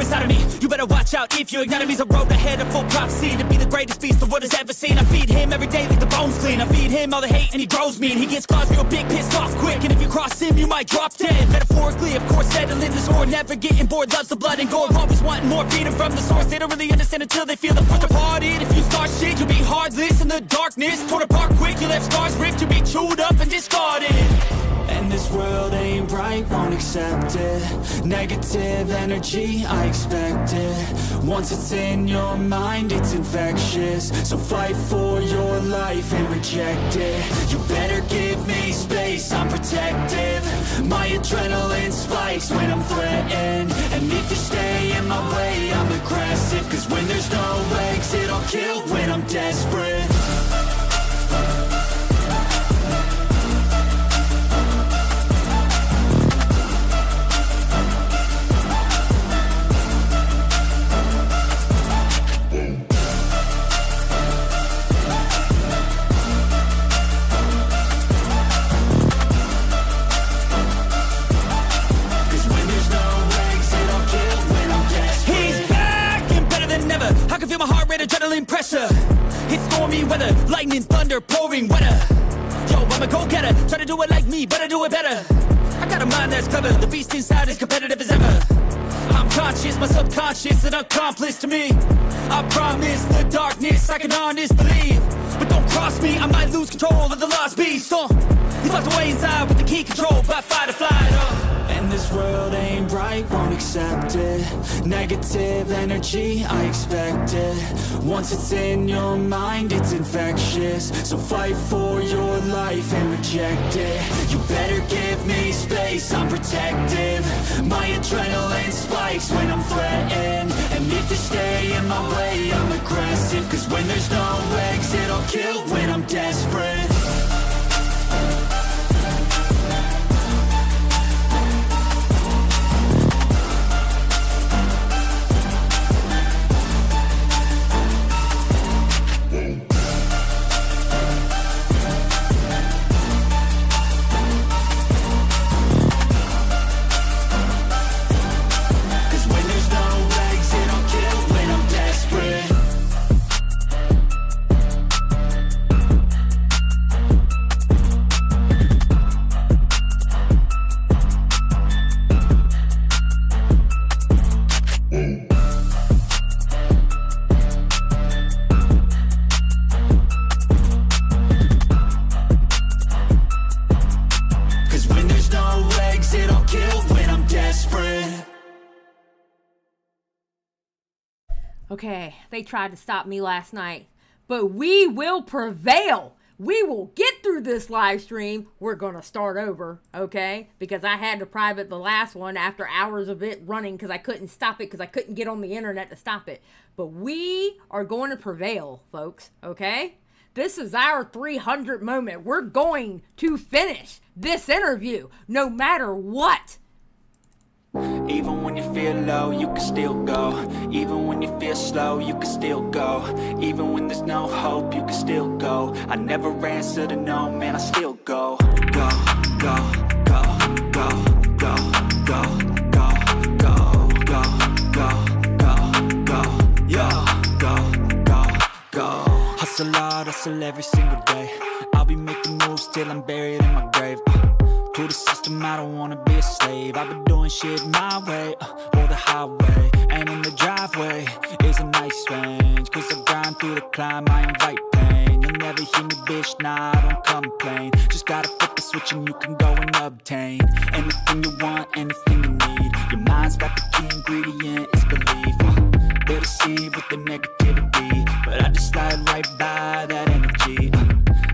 inside of me. You better watch out if you ignite me's a road ahead of full prophecy. To be the greatest beast the world has ever seen. I feed him every day like the bones clean. I feed him all the hate and he grows me. And he gets claws real big, pissed off quick. And if you cross him, you might drop dead. Metaphorically, of course, settling the score. Never getting bored, loves the blood and gore. Always wanting more freedom from the source. They don't really understand until they feel the force departed. If you start shit, you'll be heartless in the darkness. Torn apart quick, you left scars ripped. You'll be chewed up and discarded. And this world ain't right, won't accept it. Negative energy, I expect it. Once it's in your mind, it's infectious. So fight for your life and reject it. You better give me space, I'm protective. My adrenaline spikes when I'm threatened. And if you stay in my way, I'm aggressive. Cause when there's no exit, I'll kill when I'm desperate. Adrenaline pressure, it's stormy weather, lightning, thunder, pouring weather. Yo, I'm a go-getter, try to do it like me, but I do it better. I got a mind that's clever, the beast inside is competitive as ever. I'm conscious, my subconscious, an accomplice to me. I promise the darkness, I can honest believe. But don't cross me, I might lose control of the lost beast. He's locked away inside with the key control by fight or flight. And this world ain't right, won't accept it. Negative energy, I expect it. Once it's in your mind, it's infectious. So fight for your life and reject it. You better give me space, I'm protective. My adrenaline spikes when I'm threatened. And if you stay in my way, I'm aggressive. Cause when there's no exit, I'll kill when I'm desperate. Okay, they tried to stop me last night, but we will prevail. We will get through this live stream. We're going to start over, okay? Because I had to private the last one after hours of it running because I couldn't stop it because I couldn't get on the internet to stop it. But we are going to prevail, folks, okay? This is our 300 moment. We're going to finish this interview no matter what. Even when you feel low, you can still go. Even when you feel slow, you can still go. Even when there's no hope, you can still go. I never answer to no, man, I still go. Go, go, go, go, go, go, go, go, go, go, go, go, yeah, go. Hustle hard, hustle every single day. I'll be making moves till I'm buried in my grave. To the system, I don't wanna be a slave. I've been doing shit my way, or the highway. And in the driveway is a nice range. Cause I grind through the climb, I invite pain. You'll never hear me, bitch, nah, I don't complain. Just gotta flip the switch and you can go and obtain anything you want, anything you need. Your mind's got the key ingredient, it's belief. They'll deceive with the negativity, but I just slide right by that energy.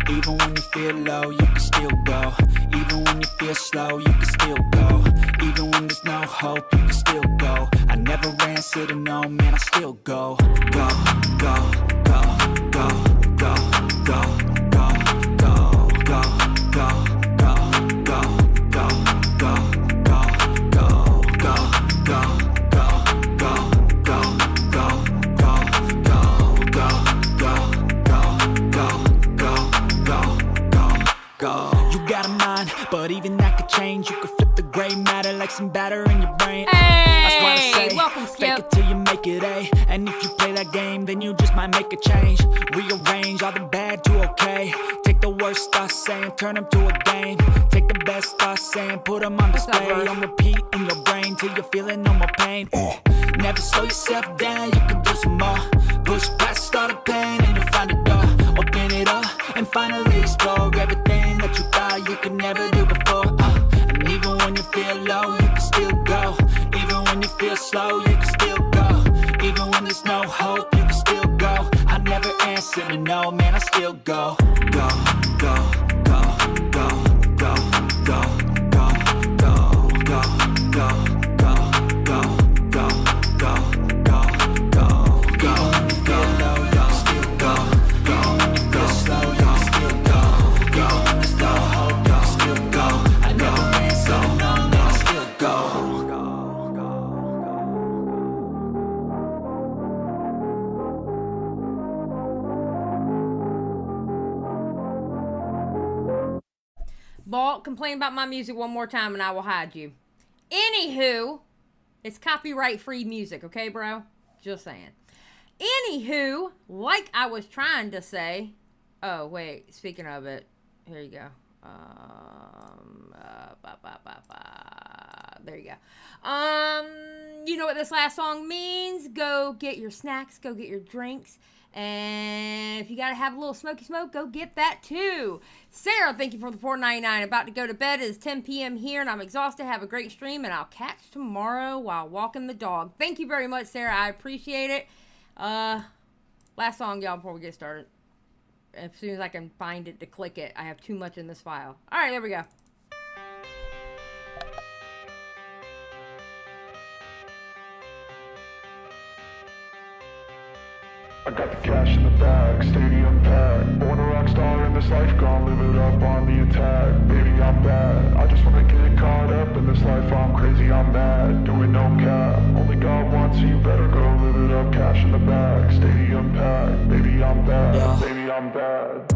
Even when you feel low, you can still go. Even when you feel slow, you can still go. Even when there's no hope, you can still go. I never answer to no, man, I still go. Go, go, go, go, go, go, go, go, go, go, go, go, go, go, go, go. You got a mind, but even that could change. You could flip the gray matter like like some batter in your brain. Hey, That's what I say. welcome, Fake Skip. it till you make it A. And if you play that game, then you just might make a change. Rearrange all the bad to okay. Take the worst thoughts saying, turn them to a game. Take the best thoughts saying, put them on display. On repeat in your brain till you're feeling no more pain. Never slow yourself down, you can do some more. Push past all the pain and you'll find a door. Open it up and finally explore everything that you thought you could never do before. And even when you feel low, you can still go. Even when you feel slow, you can still go. Even when there's no hope, you can still go. I never answer to no, man, I still go. Go, go, go, go, go, go, go, go, go, go, go, go, go, go, go, go, go. Even when you feel low, you can still go. Even when you feel slow, you can still go. Even when there's no hope, you can still go. I never answer to no, man, I still go. Balt, complain about my music one more time and I will hide you. Anywho, it's copyright free music, okay, bro? Just saying. Anywho, like I was trying to say. Oh, wait. Speaking of it, here you go. There you go. You know what this last song means? Go get your snacks, go get your drinks. And if you gotta have a little smoky smoke, go get that too. Sarah, thank you for the $4.99. About to go to bed. It is 10 p.m. here, and I'm exhausted. Have a great stream, and I'll catch tomorrow while walking the dog. Thank you very much, Sarah. I appreciate it. Last song, y'all, before we get started. As soon as I can find it to click it. I have too much in this file. All right, there we go. I got the cash in the bag, stadium packed. Born a rock star in this life, gonna live it up on the attack. Baby, I'm bad, I just wanna get caught up in this life. I'm crazy, I'm mad, doing no cap. Only God wants you, better go live it up. Cash in the bag, stadium packed. Baby, I'm bad, Yeah. baby, I'm bad.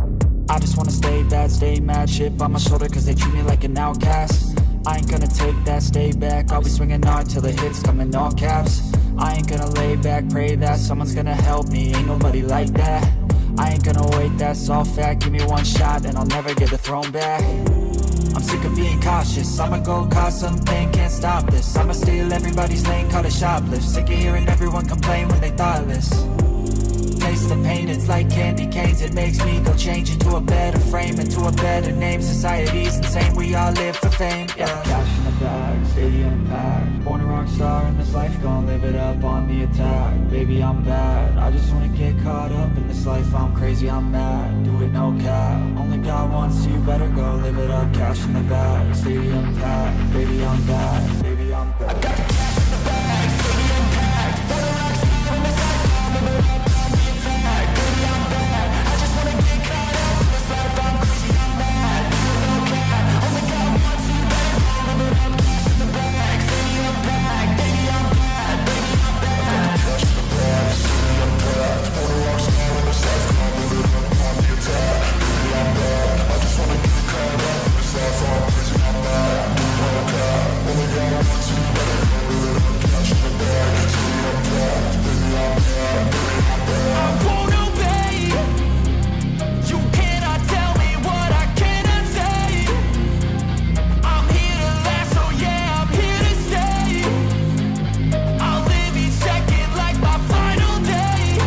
I just wanna stay bad, stay mad. Chip on my shoulder cause they treat me like an outcast. I ain't gonna take that, stay back. I'll be swinging hard till the hits come in all caps. I ain't gonna lay back, pray that someone's gonna help me. Ain't nobody like that. I ain't gonna wait, that's all fact. Give me one shot and I'll never get the throne back. I'm sick of being cautious. I'ma go cause something, can't stop this. I'ma steal everybody's lane, call it shoplift. Sick of hearing everyone complain when they thoughtless. Taste the pain, it's like candy canes. It makes me go change into a better frame, into a better name. Society's insane, we all live for fame, yeah. Cash in the bag, stadium packed. Born a rock star in this life, gonna live it up on the attack. Baby, I'm bad, I just wanna get caught up in this life. I'm crazy, I'm mad, do it no cap. Only God wants you, better go live it up. Cash in the bag, stadium packed. Baby, I'm bad, baby, I'm bad. I got the cash in the bag, stadium packed. Born a rock star in this life, gonna live it up. I'm crazy, I'm mad, do it no cap. Only God wants you, better go live it up. Cash in the bag, stadium packed. Baby, I'm bad, baby, I'm bad.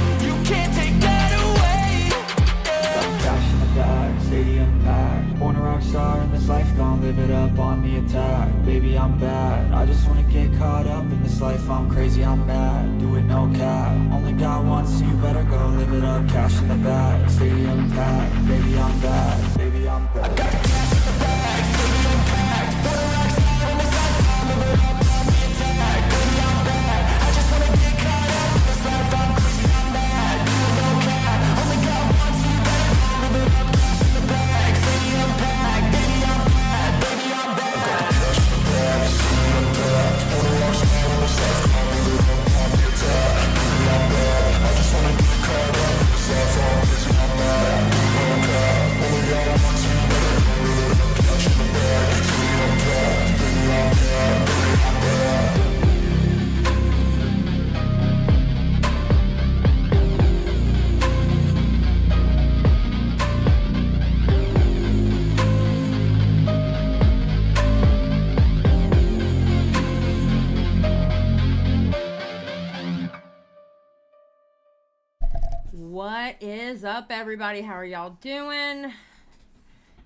I got the cash in the bag, stadium packed. Born a rock star in this life, I'll live it up on the attack. Baby, I'm bad, I just wanna get caught up in this life. I'm crazy, I'm mad, do it no cap. Only God wants you, better go live it up. Cash in the bag, stadium packed. Baby, I'm bad, baby, I'm bad. I got the cash in the bag, stadium packed. Born a rock star in this life. I just wanna get caught up in this life. I'm crazy, I'm mad, no cap. Only God What is up, everybody? How are y'all doing?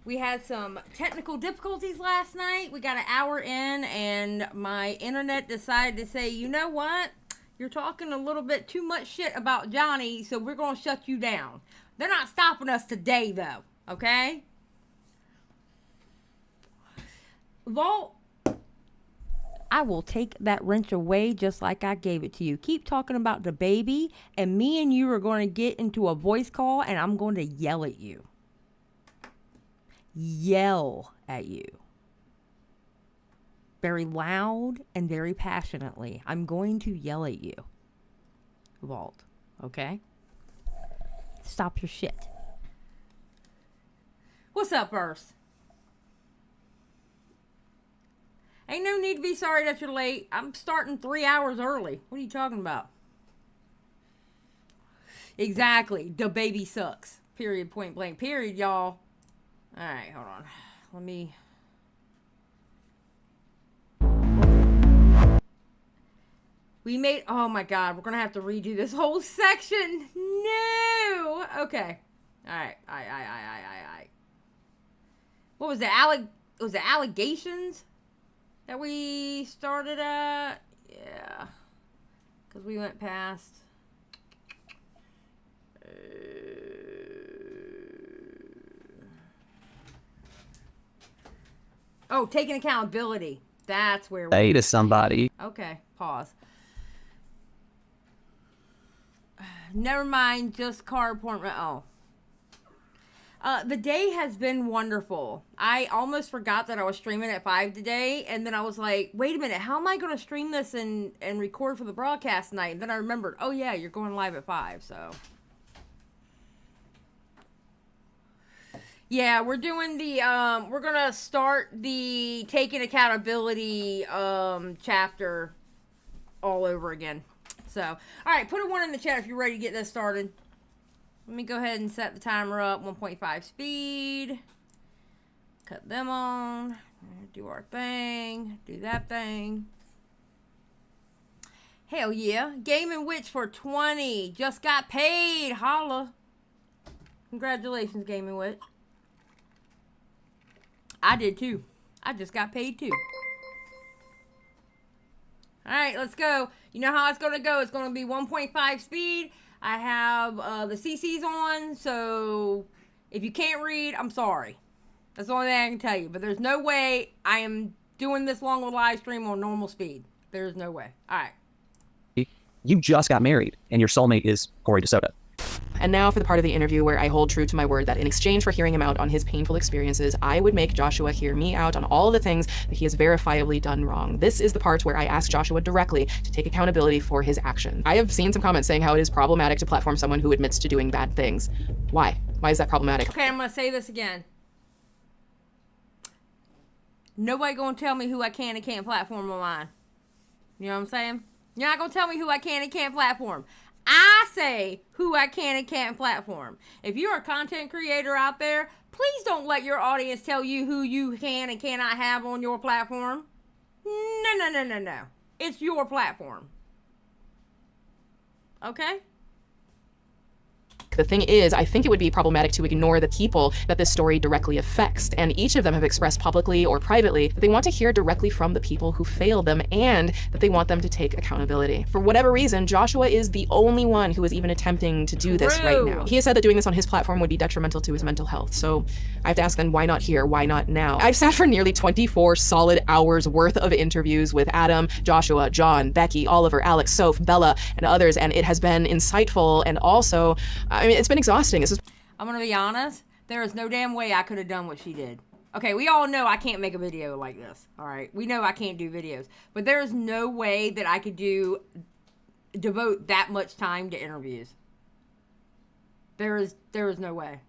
We had some technical difficulties last night. We got an hour in, and my internet decided to say, you know what? You're talking a little bit too much shit about Johnny, so we're going to shut you down. They're not stopping us today, though. Okay? Vault, I will take that wrench away just like I gave it to you. Keep talking about the baby, and me and you are going to get into a voice call, and I'm going to yell at you. Yell at you. Very loud and very passionately. I'm going to yell at you. Vault. Okay? Stop your shit. What's up, Earth? Ain't no need to be sorry that you're late. I'm starting 3 hours early. What are you talking about? Exactly. The baby sucks. Period. Point blank. Period, y'all. Alright, hold on. Let me... We made... Oh my god. We're gonna have to redo this whole section. No! Okay. Alright. What was it? Was it allegations? That we started at? Yeah. Because we went past. Oh, taking accountability. That's where we... Say to somebody. Okay, pause. Never mind, just car appointment. Oh. The day has been wonderful. I almost forgot that I was streaming at 5 today, and then I was like, wait a minute, how am I going to stream this and record for the broadcast tonight? And then I remembered, oh yeah, you're going live at 5, so. Yeah, we're doing the, we're going to start the taking accountability, chapter all over again. So, alright, put a 1 in the chat if you're ready to get this started. Let me go ahead and set the timer up, 1.5 speed. Cut them on. Do our thing. Do that thing. Hell yeah. Game & Witch for 20. Just got paid. Holla. Congratulations, Game & Witch. I did too. I just got paid too. Alright, let's go. You know how it's going to go. It's going to be 1.5 speed. I have the CCs on, so if you can't read, I'm sorry. That's the only thing I can tell you. But there's no way I am doing this long of a live stream on normal speed. There's no way. All right. You just got married, and your soulmate is Corey DeSoto. And now for the part of the interview where I hold true to my word that in exchange for hearing him out on his painful experiences, I would make Joshua hear me out on all the things that he has verifiably done wrong. This is the part where I ask Joshua directly to take accountability for his actions. I have seen some comments saying how it is problematic to platform someone who admits to doing bad things. Why? Why is that problematic? Okay, I'm going to say this again. Nobody going to tell me who I can and can't platform online. You know what I'm saying? You're not going to tell me who I can and can't platform. I say who I can and can't platform. If you're a content creator out there, please don't let your audience tell you who you can and cannot have on your platform. No. It's your platform. Okay? The thing is, I think it would be problematic to ignore the people that this story directly affects, and each of them have expressed publicly or privately that they want to hear directly from the people who failed them and that they want them to take accountability. For whatever reason, Joshua is the only one who is even attempting to do this right now. He has said that doing this on his platform would be detrimental to his mental health, so I have to ask then, why not here? Why not now? I've sat for nearly 24 solid hours worth of interviews with Adam, Joshua, John, Becky, Oliver, Alex, Soph, Bella, and others, and it has been insightful and also, I mean, it's been exhausting. I'm going to be honest. There is no damn way I could have done what she did. Okay, we all know I can't make a video like this. All right, we know I can't do videos. But there is no way that I could devote that much time to interviews. There is no way.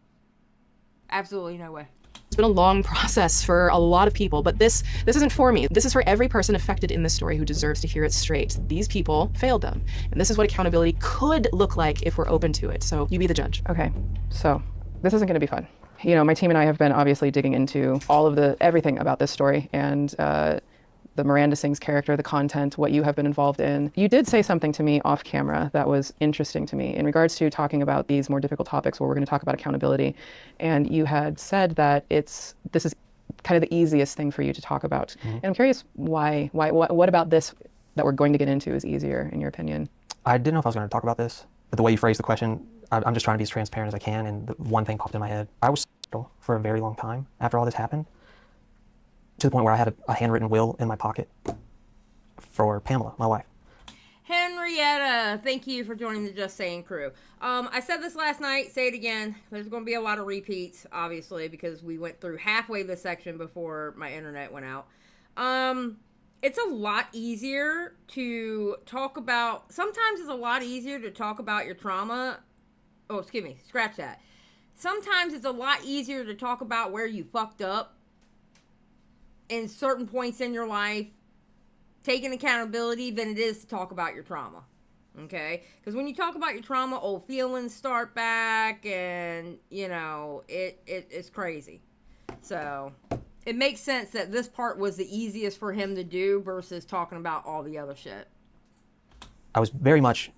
Absolutely no way. It's been a long process for a lot of people, but this isn't for me. This is for every person affected in this story who deserves to hear it straight. These people failed them. And this is what accountability could look like if we're open to it. So you be the judge. Okay, so this isn't going to be fun. You know, my team and I have been obviously digging into all of everything about this story, and the Miranda Sings character, the content, what you have been involved in. You did say something to me off camera that was interesting to me in regards to talking about these more difficult topics where we're going to talk about accountability. And you had said that this is kind of the easiest thing for you to talk about. And I'm curious why, what about this that we're going to get into is easier in your opinion? I didn't know if I was going to talk about this, but the way you phrased the question, I'm just trying to be as transparent as I can, and the one thing popped in my head. I was for a very long time after all this happened, to the point where I had a handwritten will in my pocket for Pamela, my wife. Henrietta, thank you for joining the Just Saying crew. I said this last night, say it again. There's going to be a lot of repeats, obviously, because we went through halfway this section before my internet went out. It's a lot easier to talk about, sometimes it's a lot easier to talk about your trauma. Oh, excuse me, scratch that. Sometimes it's a lot easier to talk about where you fucked up in certain points in your life, taking accountability, than it is to talk about your trauma. Okay? Because when you talk about your trauma, old feelings start back, and, you know, it's crazy. So it makes sense that this part was the easiest for him to do versus talking about all the other shit. I was very much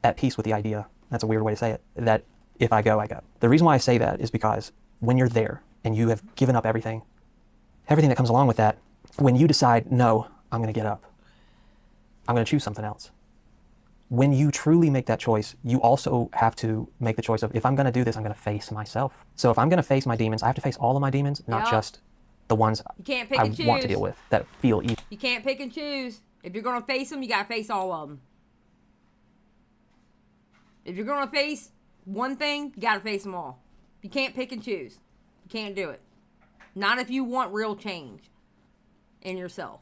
at peace with the idea, that's a weird way to say it, that if I go, I go. The reason why I say that is because when you're there and you have given up everything that comes along with that, when you decide, no, I'm going to get up, I'm going to choose something else. When you truly make that choice, you also have to make the choice of, if I'm going to do this, I'm going to face myself. So if I'm going to face my demons, I have to face all of my demons, not just the ones you can't pick I and choose. want to deal with that feel evil. You can't pick and choose. If you're going to face them, you got to face all of them. If you're going to face one thing, you got to face them all. You can't pick and choose. You can't do it. Not if you want real change in yourself.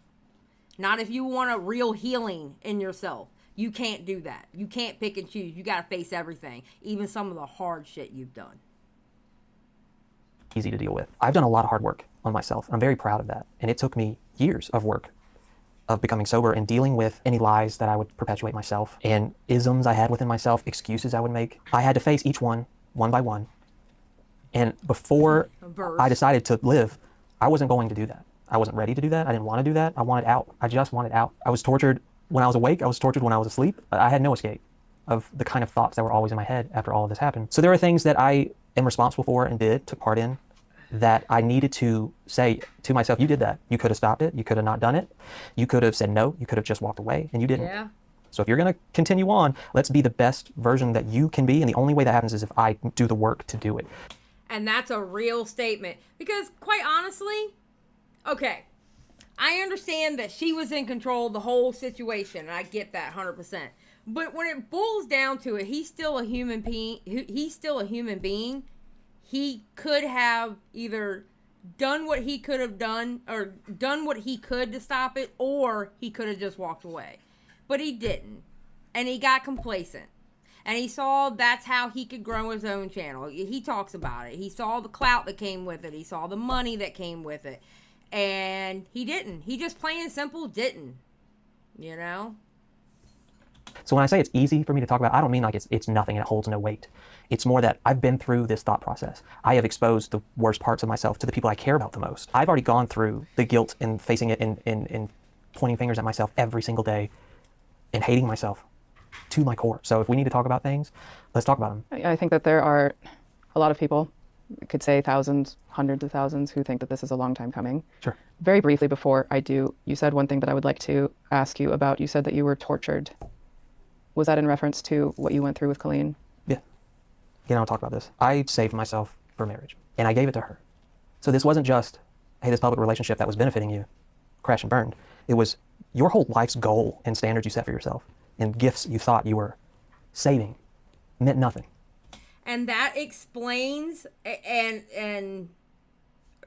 Not if you want a real healing in yourself. You can't do that. You can't pick and choose. You got to face everything, even some of the hard shit you've done. Easy to deal with. I've done a lot of hard work on myself. I'm very proud of that. And it took me years of work of becoming sober and dealing with any lies that I would perpetuate myself and isms I had within myself, excuses I would make. I had to face each one by one. And before I decided to live, I wasn't going to do that. I wasn't ready to do that. I didn't want to do that. I wanted out. I just wanted out. I was tortured when I was awake. I was tortured when I was asleep. I had no escape of the kind of thoughts that were always in my head after all of this happened. So there are things that I am responsible for and took part in, that I needed to say to myself, you did that. You could have stopped it. You could have not done it. You could have said no. You could have just walked away, and you didn't. Yeah. So if you're going to continue on, let's be the best version that you can be. And the only way that happens is if I do the work to do it. And that's a real statement. Because quite honestly, okay, I understand that she was in control of the whole situation, and I get that 100%. But when it boils down to it, he's still a human being. He could have either done what he could have done, or done what he could to stop it, or he could have just walked away. But he didn't. And he got complacent. And he saw that's how he could grow his own channel. He talks about it. He saw the clout that came with it. He saw the money that came with it. And he didn't. He just plain and simple didn't. You know? So when I say it's easy for me to talk about, I don't mean like it's nothing and it holds no weight. It's more that I've been through this thought process. I have exposed the worst parts of myself to the people I care about the most. I've already gone through the guilt and facing it and pointing fingers at myself every single day and hating myself to my core. So if we need to talk about things, let's talk about them. I think that there are a lot of people, I could say thousands, hundreds of thousands, who think that this is a long time coming. Sure. Very briefly before I do, you said one thing that I would like to ask you about. You said that you were tortured. Was that in reference to what you went through with Colleen? Yeah. Again, I'll talk about this. I saved myself for marriage, and I gave it to her. So this wasn't just, hey, this public relationship that was benefiting you, crash and burned. It was your whole life's goal and standards you set for yourself and gifts you thought you were saving meant nothing. And that explains, and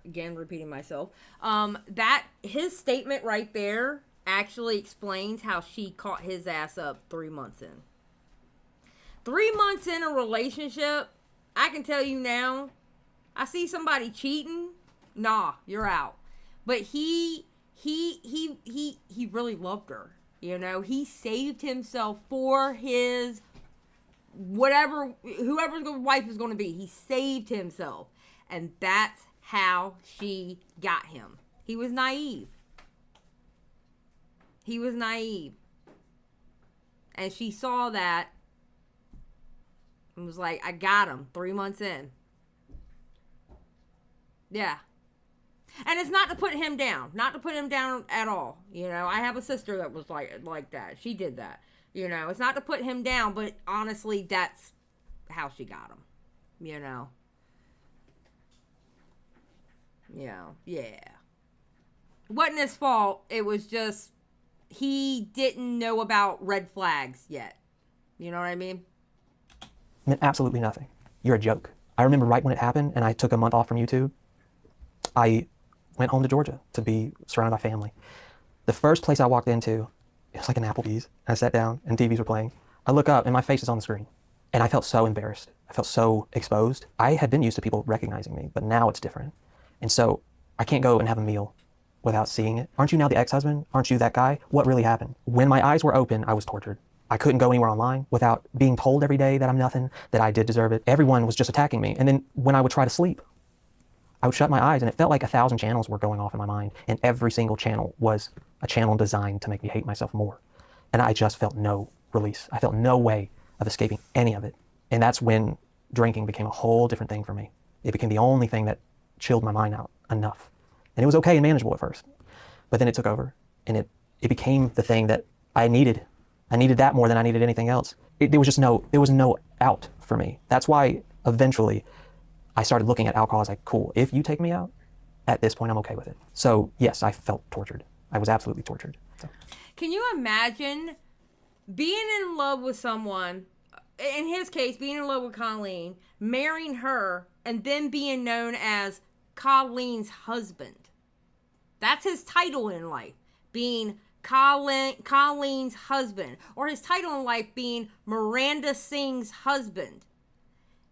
again, repeating myself, that his statement right there actually explains how she caught his ass up 3 months in. 3 months in a relationship, I can tell you now, I see somebody cheating, nah, you're out. But he really loved her. You know, he saved himself for his whoever's wife is going to be. He saved himself. And that's how she got him. He was naive. He was naive. And she saw that and was like, I got him 3 months in. Yeah. And it's not to put him down. Not to put him down at all. You know, I have a sister that was like that. She did that. You know, it's not to put him down, but honestly, that's how she got him. You know. Yeah. Wasn't his fault. It was just he didn't know about red flags yet. You know what I mean? Meant absolutely nothing. You're a joke. I remember right when it happened and I took a month off from YouTube, I went home to Georgia to be surrounded by family. The first place I walked into, it was like an Applebee's. I sat down and TVs were playing. I look up and my face is on the screen. And I felt so embarrassed. I felt so exposed. I had been used to people recognizing me, but now it's different. And so I can't go and have a meal without seeing it. Aren't you now the ex-husband? Aren't you that guy? What really happened? When my eyes were open, I was tortured. I couldn't go anywhere online without being told every day that I'm nothing, that I did deserve it. Everyone was just attacking me. And then when I would try to sleep, I would shut my eyes and it felt like 1,000 channels were going off in my mind. And every single channel was a channel designed to make me hate myself more. And I just felt no release. I felt no way of escaping any of it. And that's when drinking became a whole different thing for me. It became the only thing that chilled my mind out enough. And it was okay and manageable at first. But then it took over and it became the thing that I needed. I needed that more than I needed anything else. There was no out for me. That's why eventually I started looking at alcohol as like, cool, if you take me out, at this point I'm okay with it. So yes, I felt tortured. I was absolutely tortured. So. Can you imagine being in love with someone, in his case, being in love with Colleen, marrying her, and then being known as Colleen's husband? That's his title in life, being Colleen's husband, or his title in life being Miranda Singh's husband.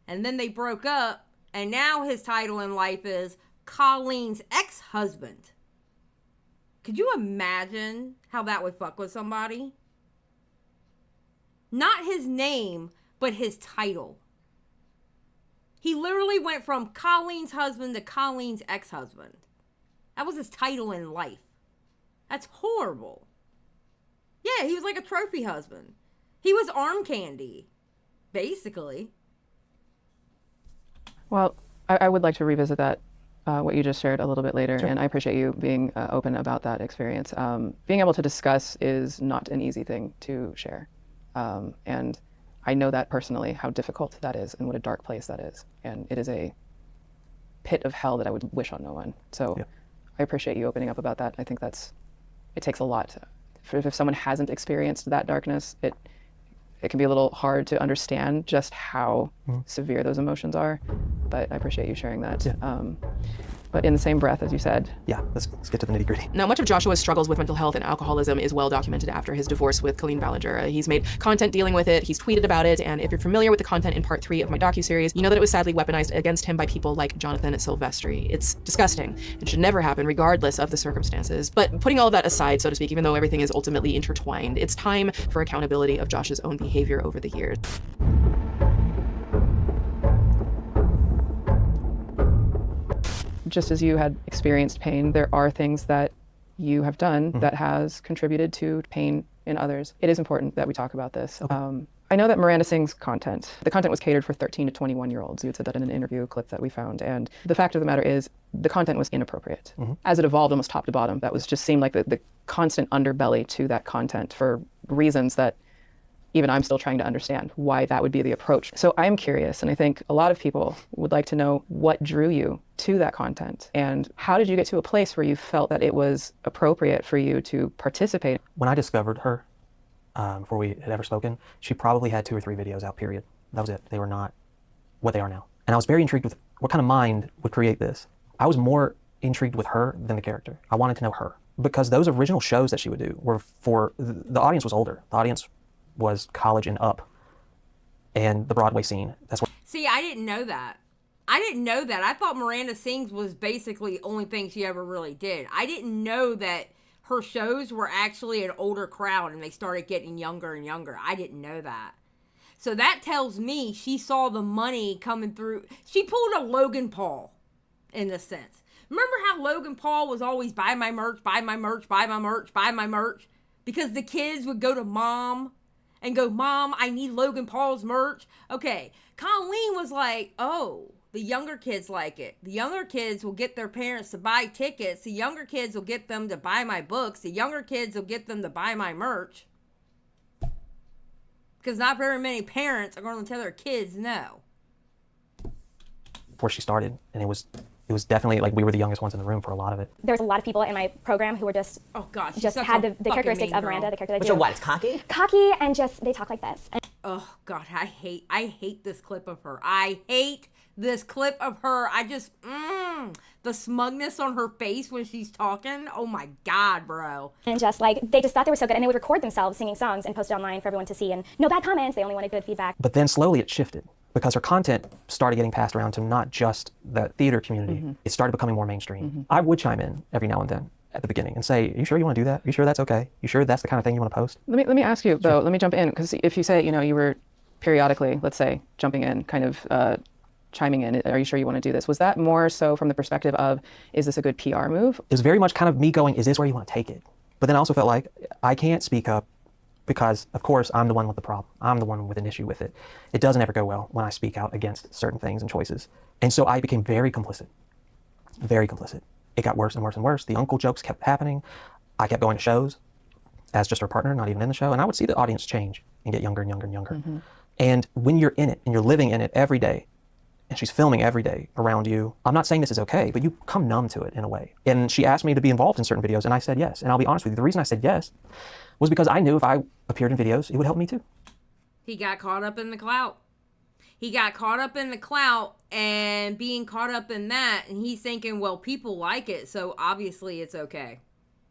And then they broke up, and now his title in life is Colleen's ex-husband. Could you imagine how that would fuck with somebody? Not his name, but his title. He literally went from Colleen's husband to Colleen's ex-husband. That was his title in life. That's horrible. Yeah, he was like a trophy husband. He was arm candy, basically. Well, I would like to revisit that, what you just shared a little bit later, Sure. and I appreciate you being open about that experience. Being able to discuss is not an easy thing to share. And I know that personally, how difficult that is and what a dark place that is. And it is a pit of hell that I would wish on no one. So Yeah. I appreciate you opening up about that. I think it takes a lot. If someone hasn't experienced that darkness, it can be a little hard to understand just how severe those emotions are. But I appreciate you sharing that. Yeah. But in the same breath, as you said, Yeah, let's get to the nitty gritty. Now, much of Joshua's struggles with mental health and alcoholism is well documented after his divorce with Colleen Ballinger. He's made content dealing with it, he's tweeted about it, and if you're familiar with the content in part 3 of my docuseries, you know that it was sadly weaponized against him by people like Jonathan Silvestri. It's disgusting. It should never happen, regardless of the circumstances. But putting all of that aside, so to speak, even though everything is ultimately intertwined, it's time for accountability of Josh's own behavior over the years. just as you had experienced pain, there are things that you have done that has contributed to pain in others. It is important that we talk about this. Okay. I know that Miranda Singh's content, the content was catered for 13 to 21-year-olds. You had said that in an interview clip that we found. And the fact of the matter is, the content was inappropriate. As it evolved almost top to bottom, that was just seemed like the constant underbelly to that content for reasons that even I'm still trying to understand why that would be the approach. So I'm curious, and I think a lot of people would like to know what drew you to that content, and how did you get to a place where you felt that it was appropriate for you to participate? When I discovered her, before we had ever spoken, she probably had 2 or 3 videos out, period. That was it. They were not what they are now. And I was very intrigued with what kind of mind would create this. I was more intrigued with her than the character. I wanted to know her. Because those original shows that she would do were for, the audience was older. The audience was college and up. And the Broadway scene, that's what. See, I didn't know that. I thought Miranda Sings was basically the only thing she ever really did. I didn't know that her shows were actually an older crowd and they started getting younger and younger. I didn't know that. So that tells me she saw the money coming through. She pulled a Logan Paul in a sense. Remember how Logan Paul was always buy my merch, buy my merch, buy my merch, buy my merch? because the kids would go to mom and go, Mom, I need Logan Paul's merch. Okay, Colleen was like, oh, the younger kids like it. The younger kids will get their parents to buy tickets. The younger kids will get them to buy my books. The younger kids will get them to buy my merch. Because not very many parents are going to tell their kids no. Before she started, and it was definitely like we were the youngest ones in the room for a lot of it. There's a lot of people in my program who were just, Oh gosh, she's just such had a the characteristics fucking of mean Miranda, girl. the character they Which do. are what? It's cocky? Cocky and just, they talk like this. And Oh God, I hate this clip of her. I hate this clip of her. I just, the smugness on her face when she's talking. Oh my God, bro. and just like, they just thought they were so good, and they would record themselves singing songs and post it online for everyone to see, and no bad comments, they only wanted good feedback. But then slowly it shifted because her content started getting passed around to not just the theater community. It started becoming more mainstream. I would chime in every now and then at the beginning and say, are you sure you want to do that? Are you sure that's okay? You sure that's the kind of thing you want to post? Let me ask you though. Let me jump in, because if you say, you know, you were periodically, let's say, jumping in, kind of chiming in, are you sure you want to do this? Was that more so from the perspective of, is this a good PR move? It was very much kind of me going, is this where you want to take it? But then I also felt like I can't speak up because, of course, I'm the one with the problem. I'm the one with an issue with it. It doesn't ever go well when I speak out against certain things and choices. And so I became very complicit. Very complicit. It got worse and worse and worse. The uncle jokes kept happening. I kept going to shows as just her partner, not even in the show. And I would see the audience change and get younger and younger and younger. And when you're in it and you're living in it every day, and she's filming every day around you, I'm not saying this is okay, but you become numb to it in a way. And she asked me to be involved in certain videos, and I said yes. And I'll be honest with you, the reason I said yes was because I knew if I appeared in videos, it would help me too. He got caught up in the clout. He got caught up in the clout and being caught up in that, and he's thinking, well, people like it, so obviously it's okay.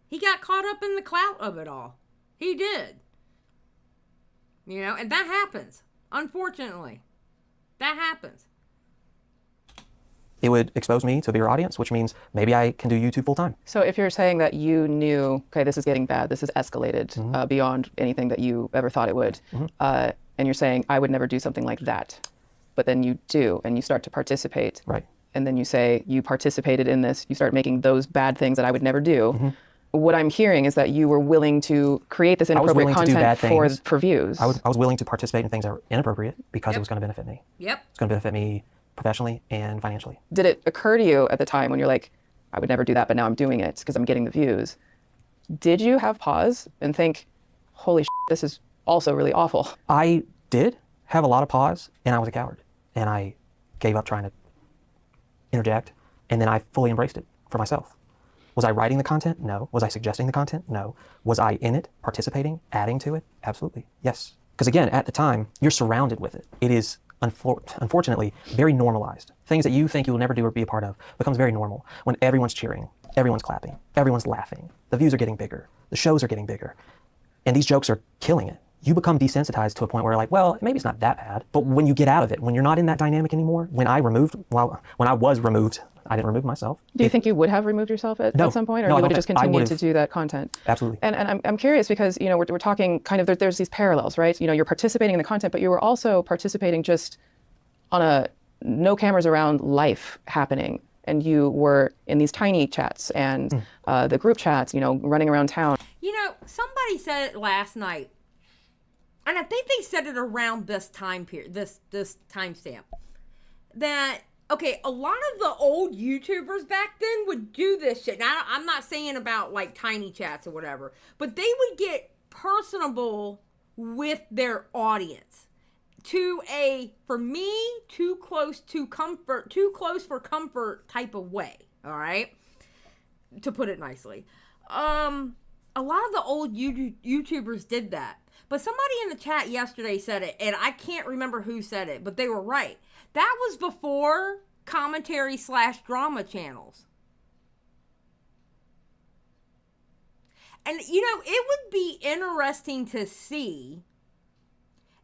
He got caught up in the clout of it all. He did. You know, and that happens. Unfortunately. That happens. It would expose me to a bigger audience, which means maybe I can do YouTube full time. So if you're saying that you knew, okay, this is getting bad, this is escalated beyond anything that you ever thought it would, and you're saying, I would never do something like that, but then you do, and you start to participate. Right. And then you say, you participated in this, you start making those bad things that I would never do. What I'm hearing is that you were willing to create this inappropriate willing to do content bad things. for views. I was willing to participate in things that were inappropriate because it was going to benefit me. Yep. It's going to benefit me professionally and financially. Did it occur to you at the time when you're like, I would never do that, but now I'm doing it because I'm getting the views? Did you have pause and think, holy shit, this is also really awful? I did have a lot of pause, and I was a coward. And I gave up trying to interject, and then I fully embraced it for myself. Was I writing the content? No. Was I suggesting the content? No. Was I in it, participating, adding to it? Absolutely. Yes. Because again, at the time, you're surrounded with it. It is unfortunately very normalized. Things that you think you will never do or be a part of becomes very normal when everyone's cheering, everyone's clapping, everyone's laughing. The views are getting bigger. The shows are getting bigger. And these jokes are killing it. You become desensitized to a point where you're like, well, maybe it's not that bad. But when you get out of it, when you're not in that dynamic anymore, when I was removed, I didn't remove myself. Do you think you would have removed yourself at some point, or No, you I would don't have just think- I continued to would've- do that content? Absolutely. And I'm curious because, you know, we're talking kind of, there's these parallels, right? You know, you're participating in the content, but you were also participating just on a no cameras around life happening. And you were in these tiny chats and the group chats, you know, running around town. You know, somebody said it last night, and I think they said it around this time period, this timestamp, that, okay, a lot of the old YouTubers back then would do this shit. Now, I'm not saying about, like, tiny chats or whatever, but they would get personable with their audience to a, for me, too close for comfort type of way, all right? To put it nicely. A lot of the old YouTubers did that. But somebody in the chat yesterday said it, and I can't remember who said it, but they were right. That was before commentary/drama channels. And, you know, it would be interesting to see,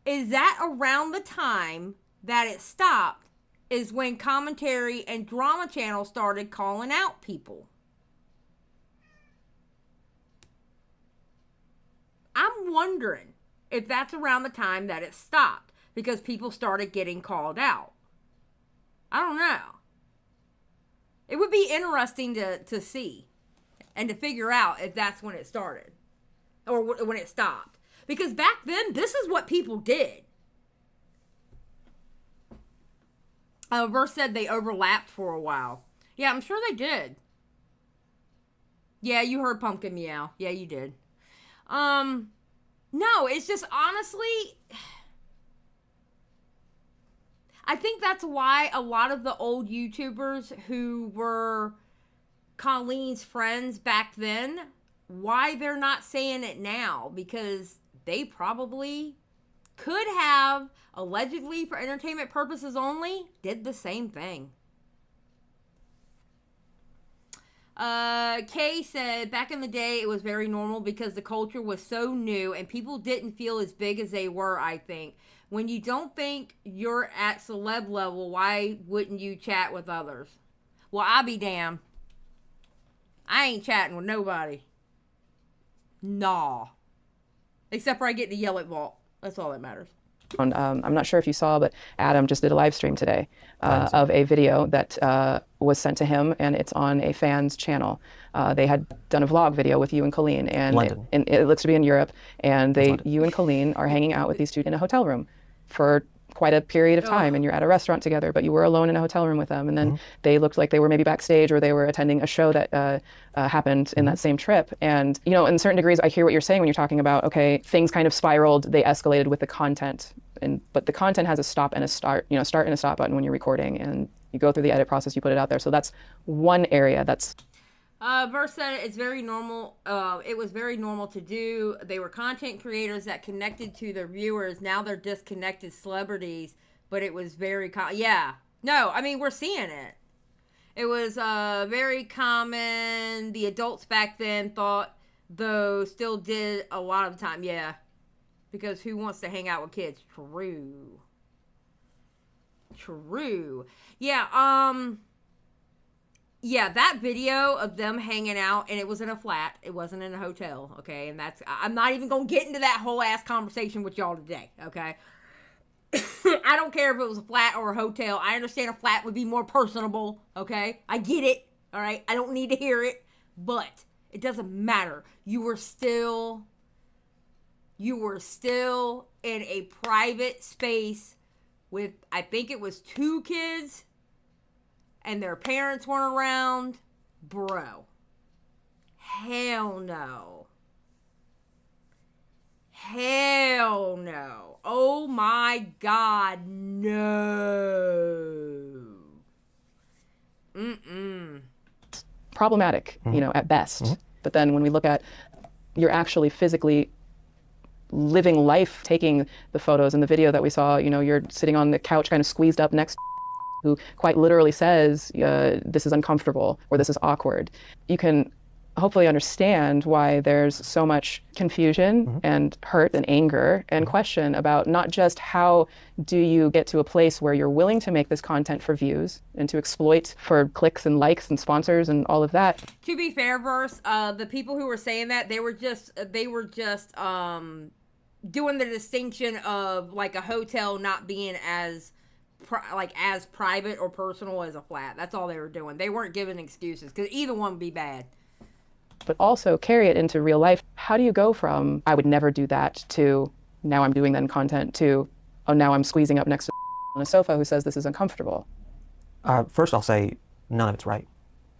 is that around the time that it stopped is when commentary and drama channels started calling out people. I'm wondering if that's around the time that it stopped because people started getting called out. I don't know. It would be interesting to see and to figure out if that's when it started. or when it stopped. Because back then, this is what people did. Verse said they overlapped for a while. Yeah, I'm sure they did. Yeah, you heard Pumpkin meow. Yeah, you did. No, it's just honestly, I think that's why a lot of the old YouTubers who were Colleen's friends back then, why they're not saying it now, because they probably could have, allegedly for entertainment purposes only, did the same thing. Kay said, back in the day, it was very normal because the culture was so new and people didn't feel as big as they were, I think. When you don't think you're at celeb level, why wouldn't you chat with others? Well, I'll be damned. I ain't chatting with nobody. Nah. Except for I get to yell at Vault. That's all that matters. I'm not sure if you saw, but Adam just did a live stream today of a video that was sent to him, and it's on a fan's channel. They had done a vlog video with you and Colleen, and it looks to be in Europe, and you and Colleen are hanging out with these two in a hotel room for quite a period of time, and you're at a restaurant together, but you were alone in a hotel room with them, and then they looked like they were maybe backstage or they were attending a show that happened in that same trip. And, you know, in certain degrees, I hear what you're saying when you're talking about, okay, things kind of spiraled, they escalated with the content, but the content has a stop and a start, you know, start and a stop button when you're recording, and you go through the edit process, you put it out there. So that's one area that's... Verse said it's very normal. It was very normal to do. They were content creators that connected to their viewers. Now they're disconnected celebrities, but it was very yeah. No, I mean, we're seeing it. It was very common. The adults back then thought, though, still did a lot of the time. Yeah, because who wants to hang out with kids? True. Yeah. Yeah, that video of them hanging out, and it was in a flat. It wasn't in a hotel, okay? And I'm not even going to get into that whole ass conversation with y'all today, okay? I don't care if it was a flat or a hotel. I understand a flat would be more personable, okay? I get it, all right? I don't need to hear it, but it doesn't matter. You were still in a private space with, I think it was 2 kids, and their parents weren't around. Bro. Hell no. Hell no. Oh my God, no. Problematic, you know, at best. But then when we look at, you're actually physically living life, taking the photos and the video that we saw, you know, you're sitting on the couch kind of squeezed up next to who quite literally says, this is uncomfortable or this is awkward. You can hopefully understand why there's so much confusion and hurt and anger and question about not just how do you get to a place where you're willing to make this content for views and to exploit for clicks and likes and sponsors and all of that. To be fair, Verse, the people who were saying that, they were just doing the distinction of like a hotel not being as as private or personal as a flat. That's all they were doing. They weren't giving excuses, because either one would be bad. But also carry it into real life. How do you go from, I would never do that, to now I'm doing that in content, to, oh, now I'm squeezing up next to on a sofa who says this is uncomfortable? First, I'll say none of it's right.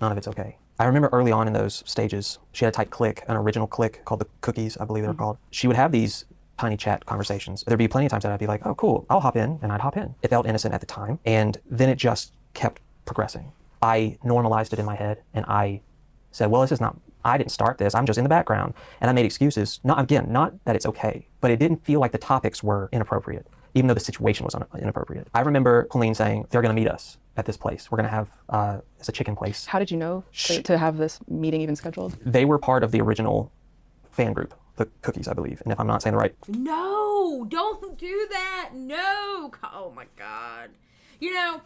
None of it's okay. I remember early on in those stages, she had a type click, an original click called the Cookies, I believe they were called. She would have these tiny chat conversations. There'd be plenty of times that I'd be like, oh, cool, I'll hop in, and I'd hop in. It felt innocent at the time, and then it just kept progressing. I normalized it in my head, and I said, well, this is not, I didn't start this, I'm just in the background. And I made excuses, not that it's okay, but it didn't feel like the topics were inappropriate, even though the situation was inappropriate. I remember Colleen saying, they're gonna meet us at this place. We're gonna have, it's a chicken place. How did you know to have this meeting even scheduled? They were part of the original fan group, the Cookies, I believe. And if I'm not saying the right... No, don't do that, no. Oh my God. You know,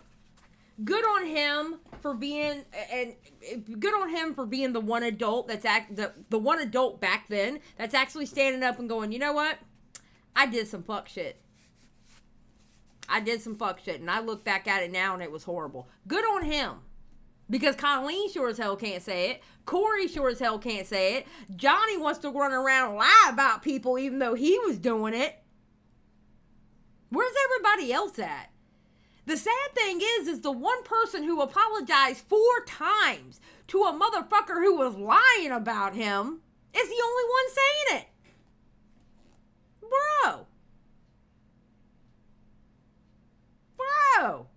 good on him for being, and good on him for being the one adult that's the one adult back then that's actually standing up and going, you know what? I did some fuck shit. And I look back at it now and it was horrible. Good on him. Because Colleen sure as hell can't say it. Corey sure as hell can't say it. Johnny wants to run around and lie about people even though he was doing it. Where's everybody else at? The sad thing is the one person who apologized 4 times to a motherfucker who was lying about him is the only one saying it. Bro.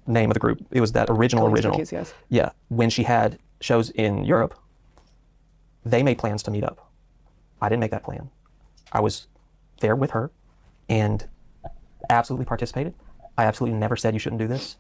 Name of the group. It was that original. Cookies, yes. Yeah. When she had shows in Europe, they made plans to meet up. I didn't make that plan. I was there with her and absolutely participated. I absolutely never said you shouldn't do this.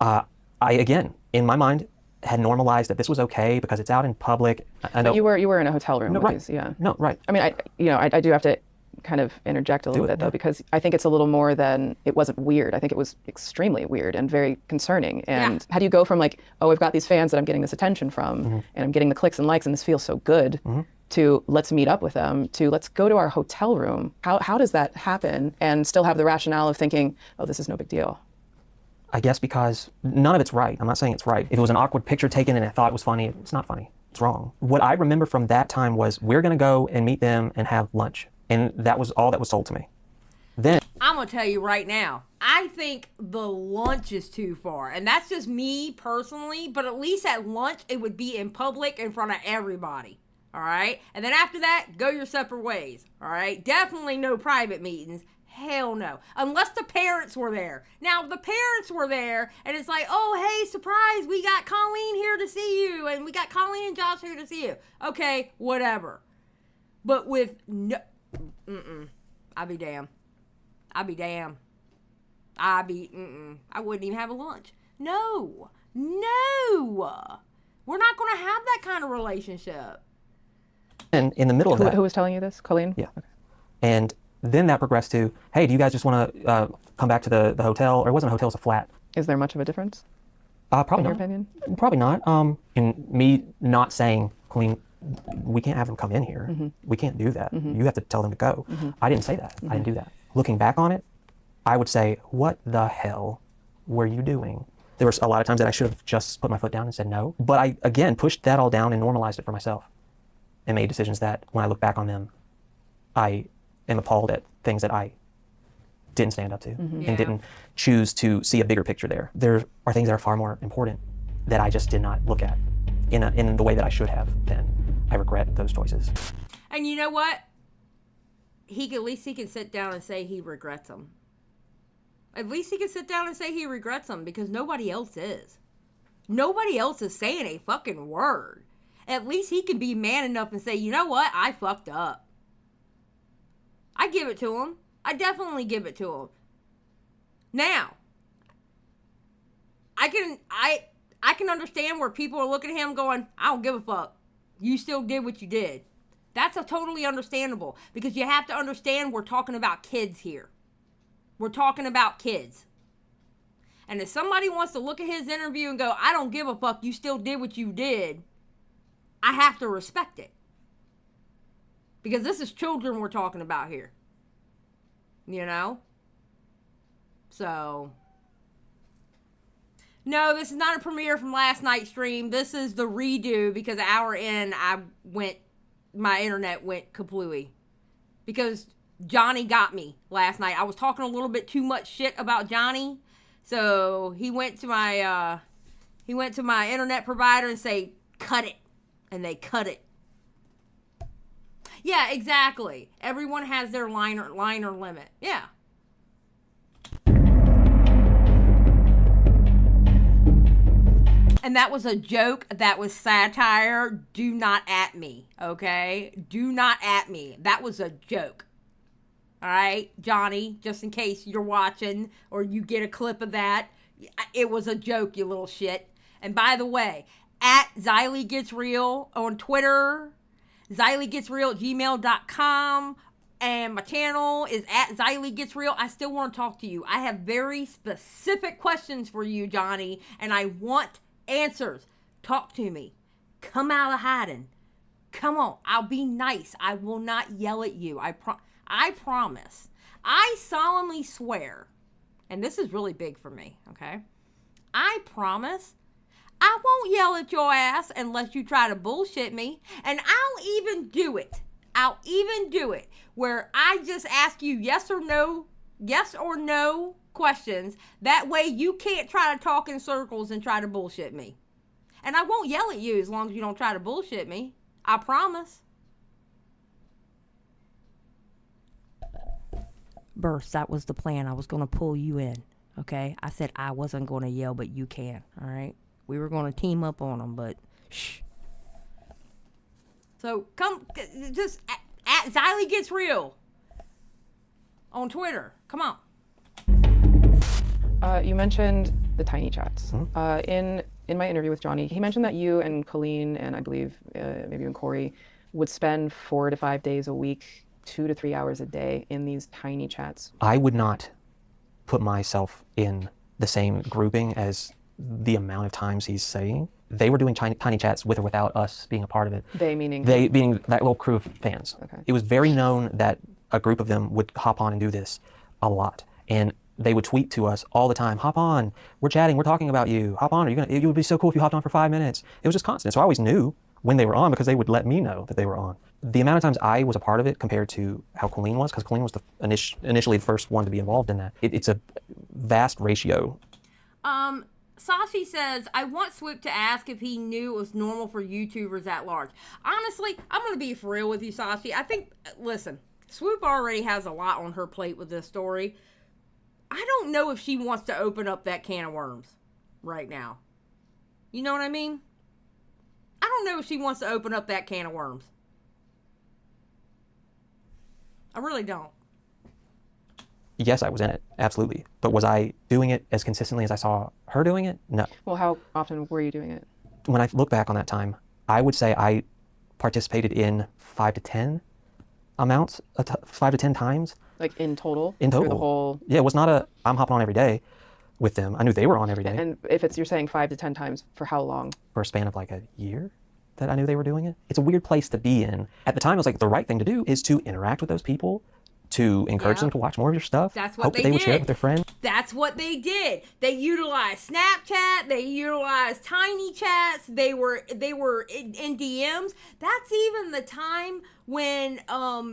I, again, in my mind, had normalized that this was okay because it's out in public. I know. But you were in a hotel room. No, with right. these, yeah. No, right. I mean, I do have to kind of interject a little bit though, because I think it's a little more than it wasn't weird. I think it was extremely weird and very concerning. And how do you go from like, oh, I've got these fans that I'm getting this attention from, and I'm getting the clicks and likes, and this feels so good, to let's meet up with them, to let's go to our hotel room. How does that happen and still have the rationale of thinking, oh, this is no big deal? I guess because none of it's right. I'm not saying it's right. If it was an awkward picture taken and I thought it was funny, it's not funny. It's wrong. What I remember from that time was we're going to go and meet them and have lunch. And that was all that was sold to me. Then I'm going to tell you right now, I think the lunch is too far. And that's just me personally, but at least at lunch, it would be in public in front of everybody. All right? And then after that, go your separate ways. All right? Definitely no private meetings. Hell no. Unless the parents were there. Now, if the parents were there, and it's like, oh, hey, surprise, we got Colleen here to see you, and we got Colleen and Josh here to see you. Okay, whatever. But with no... I'll be damned. I wouldn't even have a lunch. No. We're not going to have that kind of relationship. And in the middle of that... Who was telling you this? Colleen? Yeah. Okay. And then that progressed to, hey, do you guys just want to come back to the hotel? Or it wasn't a hotel, it was a flat. Is there much of a difference? Probably in not. your opinion? Probably not. And me not saying, Colleen, we can't have them come in here. We can't do that. You have to tell them to go. I didn't say that. I didn't do that. Looking back on it, I would say, what the hell were you doing? There was a lot of times that I should have just put my foot down and said no. But I, again, pushed that all down and normalized it for myself and made decisions that when I look back on them, I am appalled at things that I didn't stand up to and didn't choose to see a bigger picture there. There are things that are far more important that I just did not look at in the way that I should have then. I regret those choices. And you know what? At least he can sit down and say he regrets them. At least he can sit down and say he regrets them because nobody else is. Nobody else is saying a fucking word. At least he can be man enough and say, you know what? I fucked up. I give it to him. I definitely give it to him. Now, I can understand where people are looking at him going, I don't give a fuck. You still did what you did. That's a totally understandable because you have to understand we're talking about kids here. We're talking about kids. And if somebody wants to look at his interview and go, I don't give a fuck, you still did what you did, I have to respect it. Because this is children we're talking about here. You know? So... No, this is not a premiere from last night's stream. This is the redo because an hour in, my internet went kaplooey. Because Johnny got me last night. I was talking a little bit too much shit about Johnny. So he went to my internet provider and say, cut it. And they cut it. Yeah, exactly. Everyone has their liner limit. Yeah. And that was a joke. That was satire. Do not at me, okay? Do not at me. That was a joke. All right, Johnny, just in case you're watching or you get a clip of that, it was a joke, you little shit. And by the way, at Xylie Gets Real on Twitter, XylieGetsReal@gmail.com, and my channel is at Xylie Gets Real. I still want to talk to you. I have very specific questions for you, Johnny, and I want answers. Talk to me. Come out of hiding. Come on. I'll be nice. I will not yell at you. I promise. I solemnly swear, and this is really big for me, okay? I promise. I won't yell at your ass unless you try to bullshit me. And I'll even do it. Where I just ask you yes or no questions. That way you can't try to talk in circles and try to bullshit me. And I won't yell at you as long as you don't try to bullshit me. I promise. Burst, that was the plan. I was going to pull you in, okay? I said I wasn't going to yell, but you can, all right? We were going to team up on them, but shh. So come, just at Xylie Gets Real on Twitter. Come on. You mentioned the tiny chats. In my interview with Johnny, he mentioned that you and Colleen and I believe maybe even Corey would spend 4 to 5 days a week, 2 to 3 hours a day in these tiny chats. I would not put myself in the same grouping as the amount of times he's saying. They were doing tiny chats with or without us being a part of it. They meaning? They being that little crew of fans. Okay. It was very known that a group of them would hop on and do this a lot. And they would tweet to us all the time, hop on, we're chatting, we're talking about you, hop on, it would be so cool if you hopped on for 5 minutes. It was just constant. So I always knew when they were on because they would let me know that they were on. The amount of times I was a part of it compared to how Colleen was, because Colleen was initially the first one to be involved in that. It's a vast ratio. Sashi says, I want Swoop to ask if he knew it was normal for YouTubers at large. Honestly, I'm going to be for real with you, Sashi. I think, listen, Swoop already has a lot on her plate with this story. I don't know if she wants to open up that can of worms right now. You know what I mean? I don't know if she wants to open up that can of worms. I really don't. Yes, I was in it, absolutely. But was I doing it as consistently as I saw her doing it? No. Well, how often were you doing it? When I look back on that time, I would say I participated in 5 to 10 amounts, 5 to 10 times. Like in total? In total. Through the whole... Yeah, it was not I'm hopping on every day with them. I knew they were on every day. And if you're saying 5 to 10 times, for how long? For a span of like a year that I knew they were doing it. It's a weird place to be in. At the time, I was like, the right thing to do is to interact with those people, to encourage them to watch more of your stuff. That's what hope they that they would did. share it with their friends. That's what they did. They utilized Snapchat. They utilized tiny chats. They were in DMs. That's even the time when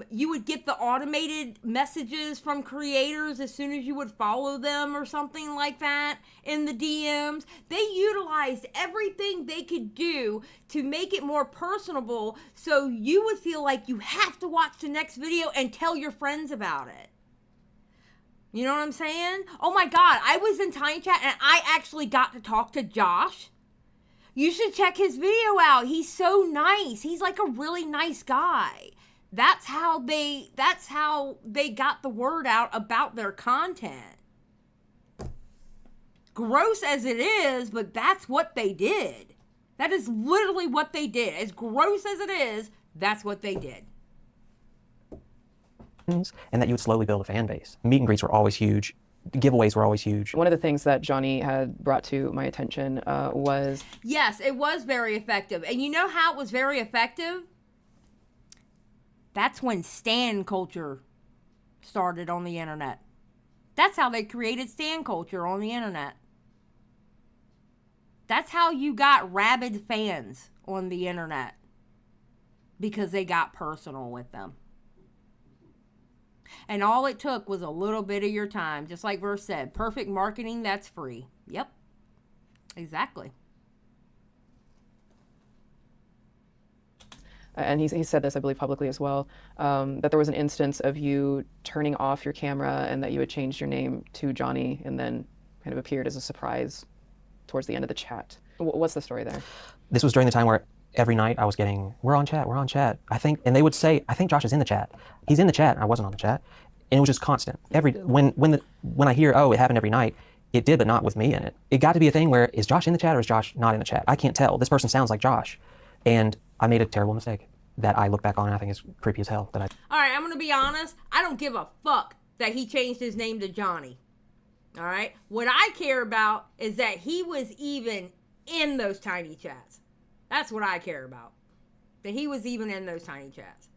you would get the automated messages from creators as soon as you would follow them or something like that in the DMs. They utilized everything they could do to make it more personable, so you would feel like you have to watch the next video and tell your friends about it. You know what I'm saying? Oh my God, I was in Tiny Chat and I actually got to talk to Josh. You should check his video out. He's so nice. He's like a really nice guy. That's how they got the word out about their content. Gross as it is, but that's what they did. That is literally what they did. As gross as it is, that's what they did. And that you would slowly build a fan base. Meet and greets were always huge. Giveaways were always huge. One of the things that Johnny had brought to my attention was... Yes, it was very effective. And you know how it was very effective? That's when stan culture started on the internet. That's how they created stan culture on the internet. That's how you got rabid fans on the internet. Because they got personal with them. And all it took was a little bit of your time. Just like Verse said, perfect marketing, that's free. Yep. Exactly. And he said this, I believe, publicly as well, that there was an instance of you turning off your camera and that you had changed your name to Johnny and then kind of appeared as a surprise towards the end of the chat. What's the story there? This was during the time where every night I was getting, we're on chat. And they would say, I think Josh is in the chat. He's in the chat. I wasn't on the chat. And it was just constant. When I hear, oh, it happened every night, it did, but not with me in it. It got to be a thing where, is Josh in the chat or is Josh not in the chat? I can't tell. This person sounds like Josh. And I made a terrible mistake that I look back on and I think is creepy as hell. All right, I'm going to be honest. I don't give a fuck that he changed his name to Johnny. All right? What I care about is that he was even in those tiny chats. That's what I care about. That he was even in those tiny chats.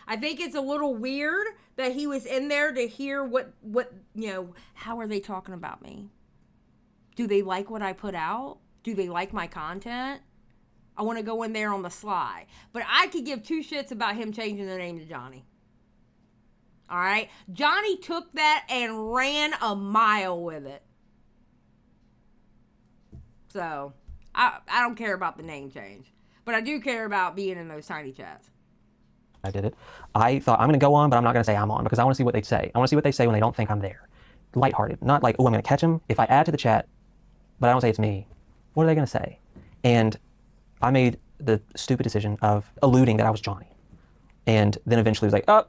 I think it's a little weird that he was in there to hear what how are they talking about me? Do they like what I put out? Do they like my content? I want to go in there on the sly. But I could give two shits about him changing the name to Johnny. All right? Johnny took that and ran a mile with it. So, I don't care about the name change. But I do care about being in those tiny chats. I did it. I thought, I'm going to go on, but I'm not going to say I'm on because I want to see what they say. I want to see what they say when they don't think I'm there. Lighthearted. Not like, oh, I'm going to catch them. If I add to the chat, but I don't say it's me, what are they going to say? And I made the stupid decision of alluding that I was Johnny. And then eventually was like, oh,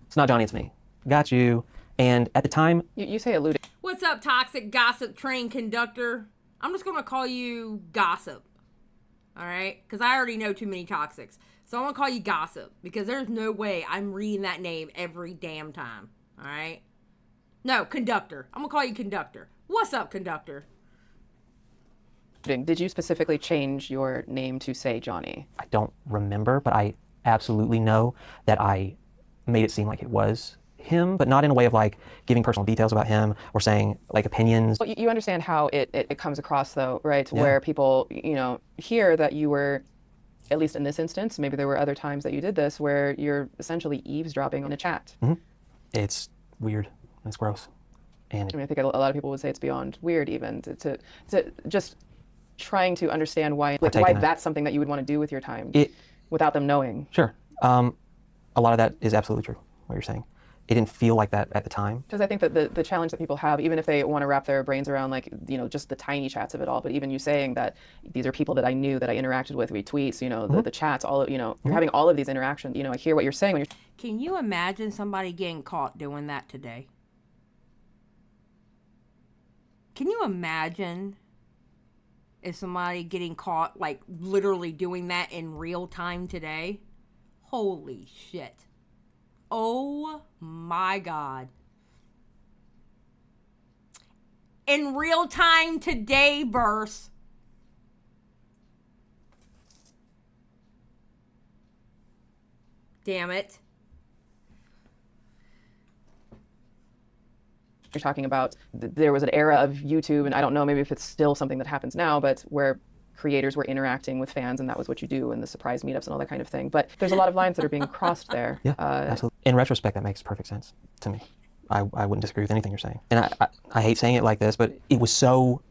it's not Johnny, it's me. Got you. And at the time... You say alluding. What's up, toxic gossip train conductor? I'm just going to call you Gossip. All right? Because I already know too many toxics. So I'm going to call you Gossip. Because there's no way I'm reading that name every damn time. All right? No, Conductor. I'm going to call you Conductor. What's up, Conductor? Did you specifically change your name to say Johnny? I don't remember, but I absolutely know that I made it seem like it was him, but not in a way of like giving personal details about him or saying like opinions. Well, you understand how it comes across though, right? Yeah. Where people, hear that you were, at least in this instance, maybe there were other times that you did this, where you're essentially eavesdropping on a chat. Mm-hmm. It's weird. It's gross. And I think a lot of people would say it's beyond weird even to just trying to understand why that's something that you would want to do with your time without them knowing. Sure. A lot of that is absolutely true, what you're saying. It didn't feel like that at the time. Because I think that the challenge that people have, even if they want to wrap their brains around just the tiny chats of it all, but even you saying that these are people that I knew, that I interacted with, retweets, the chats, all of, you're having all of these interactions, I hear what you're saying when you're... Can you imagine somebody getting caught doing that today? Can you imagine if somebody getting caught, like, literally doing that in real time today? Holy shit. Oh my God. In real time today, Burst. Damn it. You're talking about there was an era of YouTube, and I don't know maybe if it's still something that happens now, but where creators were interacting with fans, and that was what you do, and the surprise meetups and all that kind of thing. But there's a lot of lines that are being crossed there. Yeah, absolutely. In retrospect, that makes perfect sense to me. I wouldn't disagree with anything you're saying. And I hate saying it like this, but it was so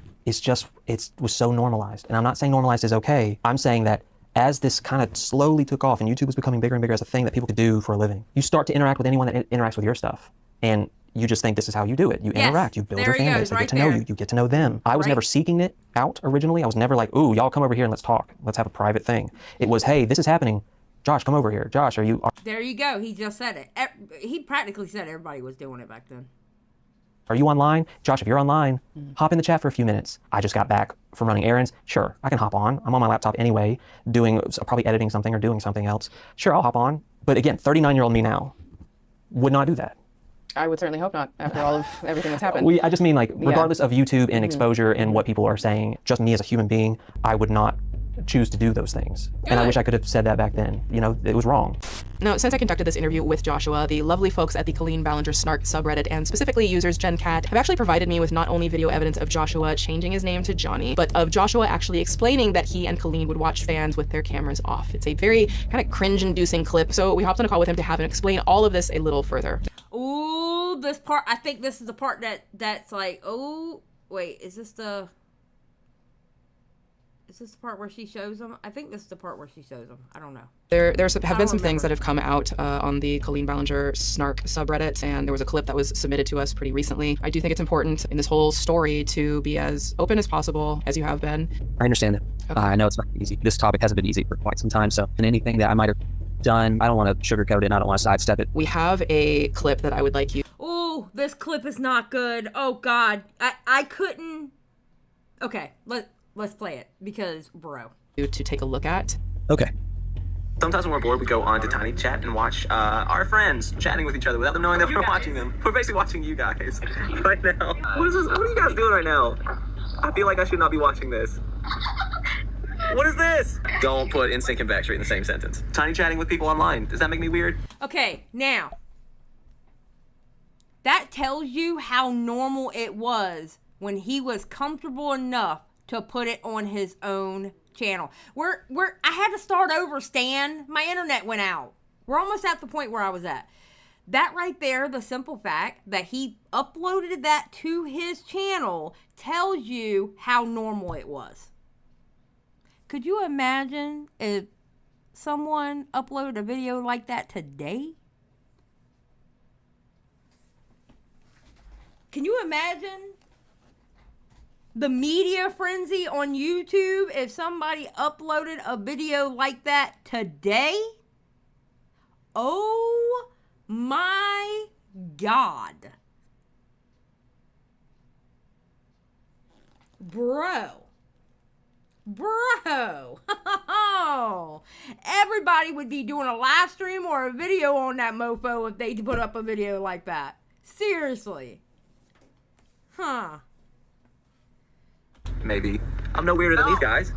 normalized. And I'm not saying normalized is okay. I'm saying that as this kind of slowly took off and YouTube was becoming bigger and bigger as a thing that people could do for a living, you start to interact with anyone that interacts with your stuff. And you just think this is how you do it. You interact, you build your fan base, they get to know you, you get to know them. I was never seeking it out originally. I was never like, ooh, y'all come over here and let's talk. Let's have a private thing. It was, hey, this is happening. Josh, come over here. Josh, are you... There you go. He just said it. He practically said everybody was doing it back then. Are you online? Josh, if you're online, hop in the chat for a few minutes. I just got back from running errands. Sure, I can hop on. I'm on my laptop anyway, probably editing something or doing something else. Sure, I'll hop on. But again, 39-year-old me now would not do that. I would certainly hope not, after all of everything that's happened. I just mean, like, regardless of YouTube and exposure and what people are saying, just me as a human being, I would not choose to do those things. And I wish I could have said that back then. It was wrong. Now, since I conducted this interview with Joshua, the lovely folks at the Colleen Ballinger Snark subreddit, and specifically users GenCat, have actually provided me with not only video evidence of Joshua changing his name to Johnny, but of Joshua actually explaining that he and Colleen would watch fans with their cameras off. It's a very kind of cringe-inducing clip, so we hopped on a call with him to have him explain all of this a little further. Ooh, this part, I think this is the part that's like, oh, wait, is this the part where she shows them? I think this is the part where she shows them. I don't know. There have been some things that have come out on the Colleen Ballinger Snark subreddit, and there was a clip that was submitted to us pretty recently. I do think it's important in this whole story to be as open as possible, as you have been. I understand it. Okay. I know it's not easy. This topic hasn't been easy for quite some time, so and anything that I might have done, I don't want to sugarcoat it and I don't want to sidestep it. We have a clip that I would like you... Ooh, this clip is not good. Oh, God. I couldn't... Okay, let's play it, because, bro. To take a look at. Okay. Sometimes when we're bored, we go on to Tiny Chat and watch our friends chatting with each other without them knowing that we're watching them. We're basically watching you guys right now. What is this? What are you guys doing right now? I feel like I should not be watching this. What is this? Don't put NSYNC and Backstreet in the same sentence. Tiny chatting with people online. Does that make me weird? Okay, now. That tells you how normal it was when he was comfortable enough to put it on his own channel. I had to start over, Stan. My internet went out. We're almost at the point where I was at. That right there, the simple fact that he uploaded that to his channel tells you how normal it was. Could you imagine if someone uploaded a video like that today? Can you imagine the media frenzy on YouTube if somebody uploaded a video like that today? Oh my God. Bro. Everybody would be doing a live stream or a video on that mofo if they put up a video like that. Seriously. Huh. Maybe. I'm no weirder than these guys.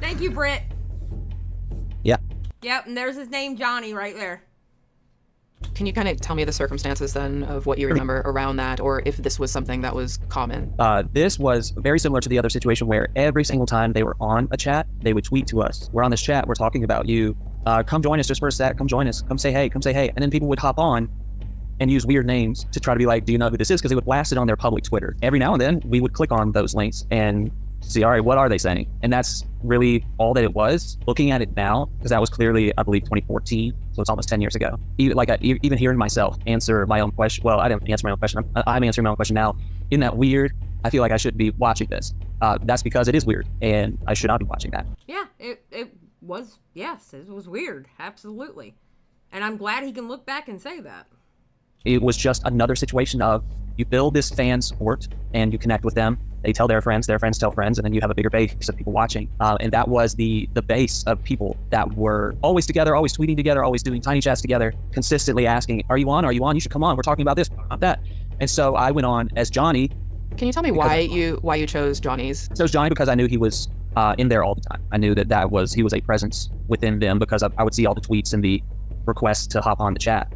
Thank you, Britt. Yeah. Yep, and there's his name, Johnny, right there. Can you kind of tell me the circumstances then of what you remember around that, or if this was something that was common? This was very similar to the other situation where every single time they were on a chat, they would tweet to us, we're on this chat, we're talking about you. Come join us just for a sec. Come join us. Come say hey. Come say hey. And then people would hop on and use weird names to try to be like, do you know who this is? Because they would blast it on their public Twitter. Every now and then we would click on those links and see, all right, what are they saying? And that's really all that it was. Looking at it now, because that was clearly, I believe, 2014, so it's almost 10 years ago. Even hearing myself answer my own question, well, I didn't answer my own question. I'm answering my own question now. Isn't that weird? I feel like I shouldn't be watching this. That's because it is weird, and I should not be watching that. Yeah, it was, yes, it was weird, absolutely. And I'm glad he can look back and say that. It was just another situation of you build this fan support and you connect with them. They tell their friends tell friends, and then you have a bigger base of people watching. And that was the base of people that were always together, always tweeting together, always doing tiny chats together, consistently asking, are you on? Are you on? You should come on. We're talking about this, about that. And so I went on as Johnny. Can you tell me why you chose Johnny's? So it was Johnny because I knew he was in there all the time. I knew he was a presence within them because I would see all the tweets and the requests to hop on the chat.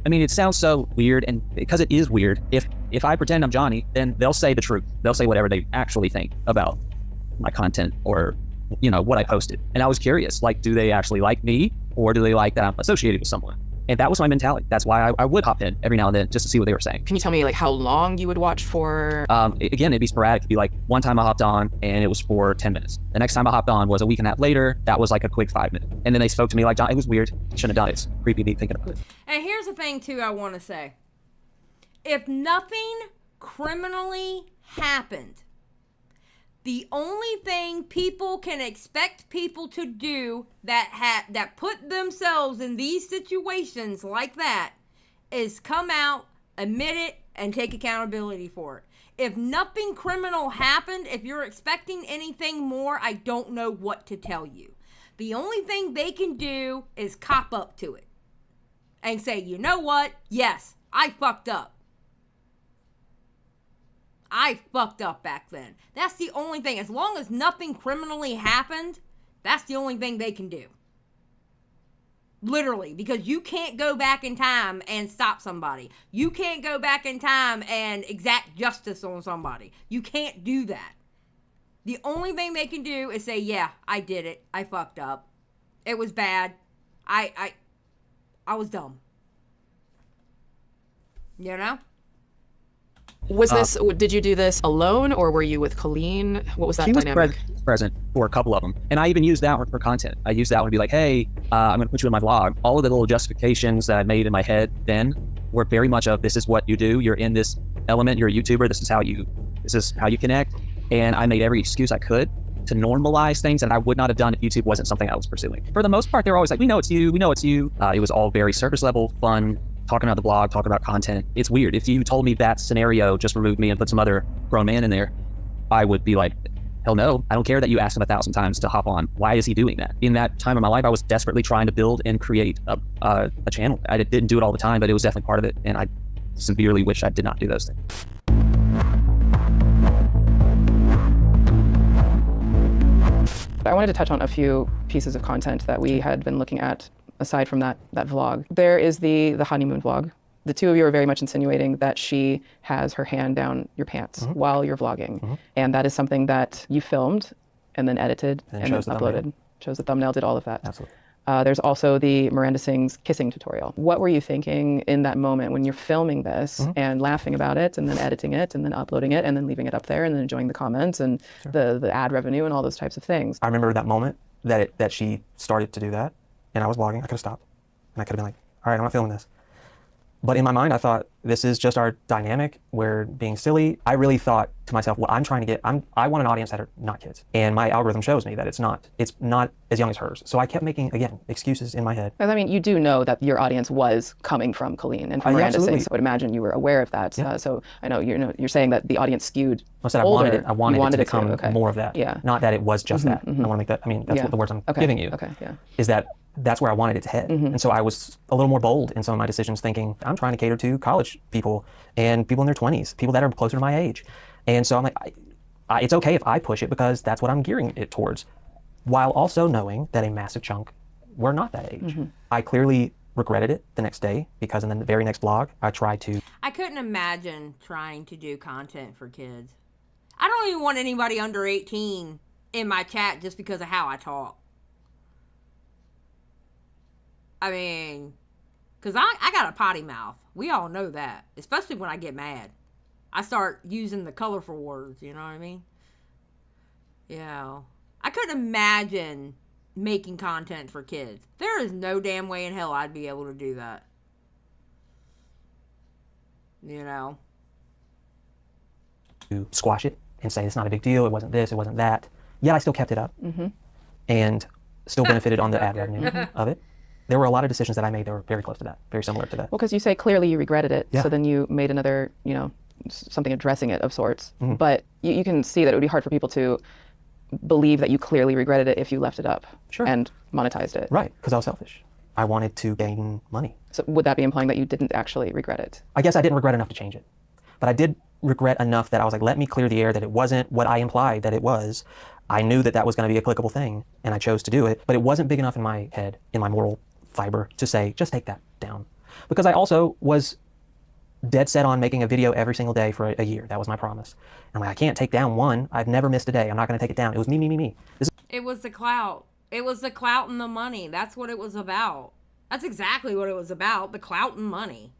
I mean, it sounds so weird, and because it is weird, if I pretend I'm Johnny, then they'll say the truth. They'll say whatever they actually think about my content or, what I posted. And I was curious, like, do they actually like me, or do they like that I'm associated with someone? And that was my mentality. That's why I would hop in every now and then just to see what they were saying. Can you tell me like how long you would watch for? Again, it'd be sporadic. It'd be like one time I hopped on and it was for 10 minutes. The next time I hopped on was a week and a half later. That was like a quick 5 minutes. And then they spoke to me like, John, it was weird. You shouldn't have done it. It's creepy me thinking about it. And here's the thing too I want to say. If nothing criminally happened, the only thing people can expect people to do that put themselves in these situations like that is come out, admit it, and take accountability for it. If nothing criminal happened, if you're expecting anything more, I don't know what to tell you. The only thing they can do is cop up to it and say, you know what? Yes, I fucked up. I fucked up back then. That's the only thing. As long as nothing criminally happened, that's the only thing they can do. Literally, because you can't go back in time and stop somebody. You can't go back in time and exact justice on somebody. You can't do that. The only thing they can do is say, yeah, I did it. I fucked up. It was bad. I was dumb. You know? Was this, did you do this alone, or were you with Colleen? What was that dynamic? She was present for a couple of them. And I even used that one for content. I used that one to be like, hey, I'm going to put you in my vlog. All of the little justifications that I made in my head then were very much of, this is what you do. You're in this element. You're a YouTuber. This is how you connect. And I made every excuse I could to normalize things that I would not have done if YouTube wasn't something I was pursuing. For the most part, they were always like, we know it's you. We know it's you. It was all very surface level, fun, talking about the blog, talking about content. It's weird. If you told me that scenario, just removed me and put some other grown man in there, I would be like, hell no. I don't care that you asked him 1,000 times to hop on. Why is he doing that? In that time of my life, I was desperately trying to build and create a channel. I didn't do it all the time, but it was definitely part of it. And I severely wish I did not do those things. I wanted to touch on a few pieces of content that we had been looking at aside from that vlog. There is the honeymoon vlog the two of you are very much insinuating that she has her hand down your pants while you're vlogging. And that is something that you filmed and then edited and then uploaded. Chose the thumbnail, did all of that. Absolutely. There's also the Miranda Sings kissing tutorial. What were you thinking in that moment when you're filming this and laughing about it and then editing it and then uploading it and then leaving it up there and then enjoying the comments and the ad revenue and all those types of things? I remember that moment that she started to do that, and I was vlogging. I could have stopped, and I could have been like, all right, I'm not filming this. But in my mind, I thought, this is just our dynamic. We're being silly. I really thought to myself, what I'm trying to get, I want an audience that are not kids. And my algorithm shows me that it's not as young as hers. So I kept making, again, excuses in my head. I mean, you do know that your audience was coming from Colleen and from Miranda Sings, so I would imagine you were aware of that. So I know you're saying that the audience skewed older. I wanted it to become more of that. Yeah. Not that it was just that. I want to make that, I mean, that's what the words I'm giving you. Is that that's where I wanted it to head. And so I was a little more bold in some of my decisions, thinking, I'm trying to cater to college people and people in their 20s, people that are closer to my age. And so I'm like, it's okay if I push it because that's what I'm gearing it towards, while also knowing that a massive chunk were not that age. I clearly regretted it the next day because in the very next vlog, I tried to. I couldn't imagine trying to do content for kids. I don't even want anybody under 18 in my chat just because of how I talk. I mean, because I got a potty mouth. We all know that. Especially when I get mad. I start using the colorful words, you know what I mean? Yeah. I couldn't imagine making content for kids. There is no damn way in hell I'd be able to do that. You know? To squash it and say it's not a big deal, it wasn't this, it wasn't that. Yet I still kept it up and still benefited on the ad revenue of it. There were a lot of decisions that I made that were very close to that, very similar to that. Well, because you say clearly you regretted it, so then you made another, something addressing it of sorts. But you can see that it would be hard for people to believe that you clearly regretted it if you left it up and monetized it. Right, because I was selfish. I wanted to gain money. So would that be implying that you didn't actually regret it? I guess I didn't regret enough to change it. But I did regret enough that I was like, let me clear the air that it wasn't what I implied that it was. I knew that that was going to be a clickable thing, and I chose to do it. But it wasn't big enough in my head, in my moral fiber, to say, just take that down. Because I also was dead set on making a video every single day for a year. That was my promise. And I'm like, I can't take down one. I've never missed a day. I'm not going to take it down. It was me. It was the clout. It was the clout and the money. That's what it was about. That's exactly what it was about. The clout and money.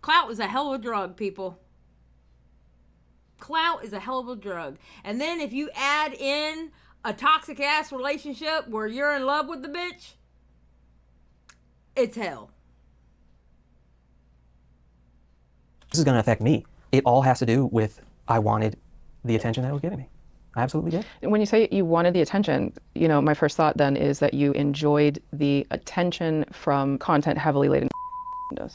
Clout is a hell of a drug, people. Clout is a hell of a drug. And then if you add in a toxic ass relationship where you're in love with the bitch, it's hell. This is going to affect me. It all has to do with I wanted the attention that it was giving me. I absolutely did. When you say you wanted the attention, my first thought then is that you enjoyed the attention from content heavily laden.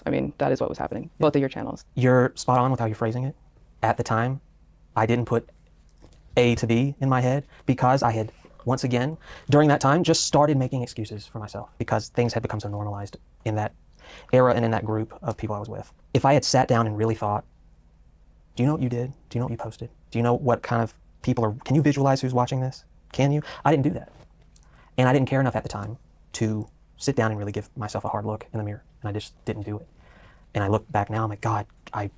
I mean, that is what was happening. Both of your channels. You're spot on with how you're phrasing it. At the time, I didn't put A to B in my head because I had, once again, during that time, just started making excuses for myself because things had become so normalized in that era and in that group of people I was with. If I had sat down and really thought, do you know what you did? Do you know what you posted? Do you know what kind of people are, can you visualize who's watching this? Can you? I didn't do that. And I didn't care enough at the time to sit down and really give myself a hard look in the mirror. And I just didn't do it. And I look back now, I'm like, God, I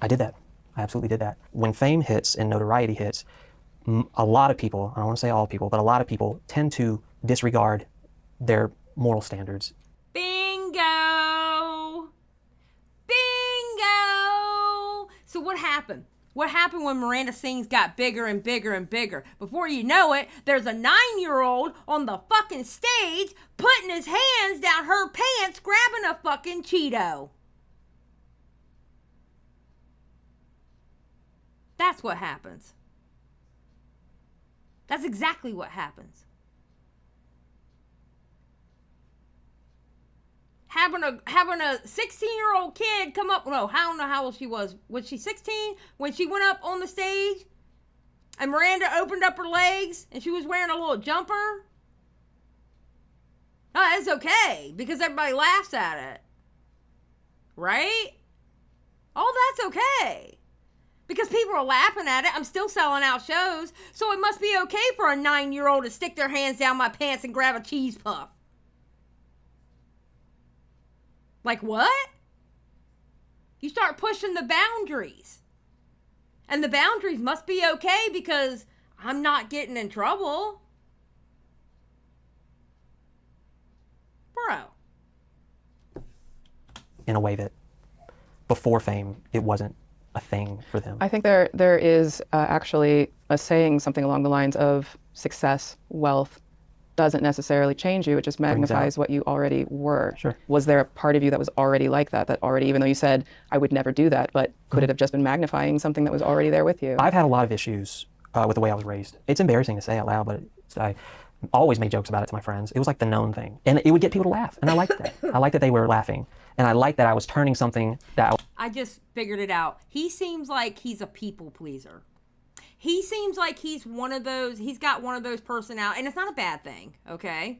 did that. I absolutely did that. When fame hits and notoriety hits, a lot of people, I don't want to say all people, but a lot of people tend to disregard their moral standards. Bingo! Bingo! So what happened? What happened when Miranda Sings got bigger and bigger and bigger? Before you know it, there's a 9-year-old on the fucking stage putting his hands down her pants grabbing a fucking Cheeto. That's what happens. That's exactly what happens. Having a 16-year-old kid come up, no, I don't know how old she was. Was she 16 when she went up on the stage and Miranda opened up her legs and she was wearing a little jumper? No, it's okay because everybody laughs at it. Right? Oh, that's okay. Because people are laughing at it. I'm still selling out shows. So it must be okay for a 9-year-old to stick their hands down my pants and grab a cheese puff. Like what? You start pushing the boundaries. And the boundaries must be okay because I'm not getting in trouble. Bro. In a way that before fame, it wasn't a thing for them. I think there is actually a saying, something along the lines of success, wealth, doesn't necessarily change you, it just magnifies what you already were. Sure. Was there a part of you that was already like that already, even though you said, I would never do that, but could it have just been magnifying something that was already there with you? I've had a lot of issues with the way I was raised. It's embarrassing to say out loud, but I always made jokes about it to my friends. It was like the known thing. And it would get people to laugh, and I liked that. I liked that they were laughing. And I liked that I was turning something that I just figured it out. He seems like he's a people pleaser. He seems like he's got one of those personalities, and it's not a bad thing, okay?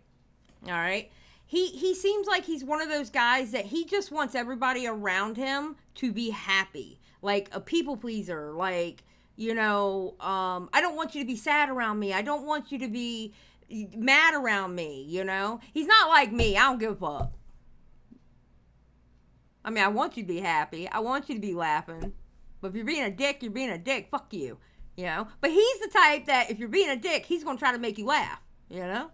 All right? He seems like he's one of those guys that he just wants everybody around him to be happy. Like a people pleaser, like, you know, I don't want you to be sad around me. I don't want you to be mad around me, you know? He's not like me. I don't give a fuck. I mean, I want you to be happy. I want you to be laughing. But if you're being a dick, you're being a dick. Fuck you. You know? But he's the type that if you're being a dick, he's going to try to make you laugh. You know?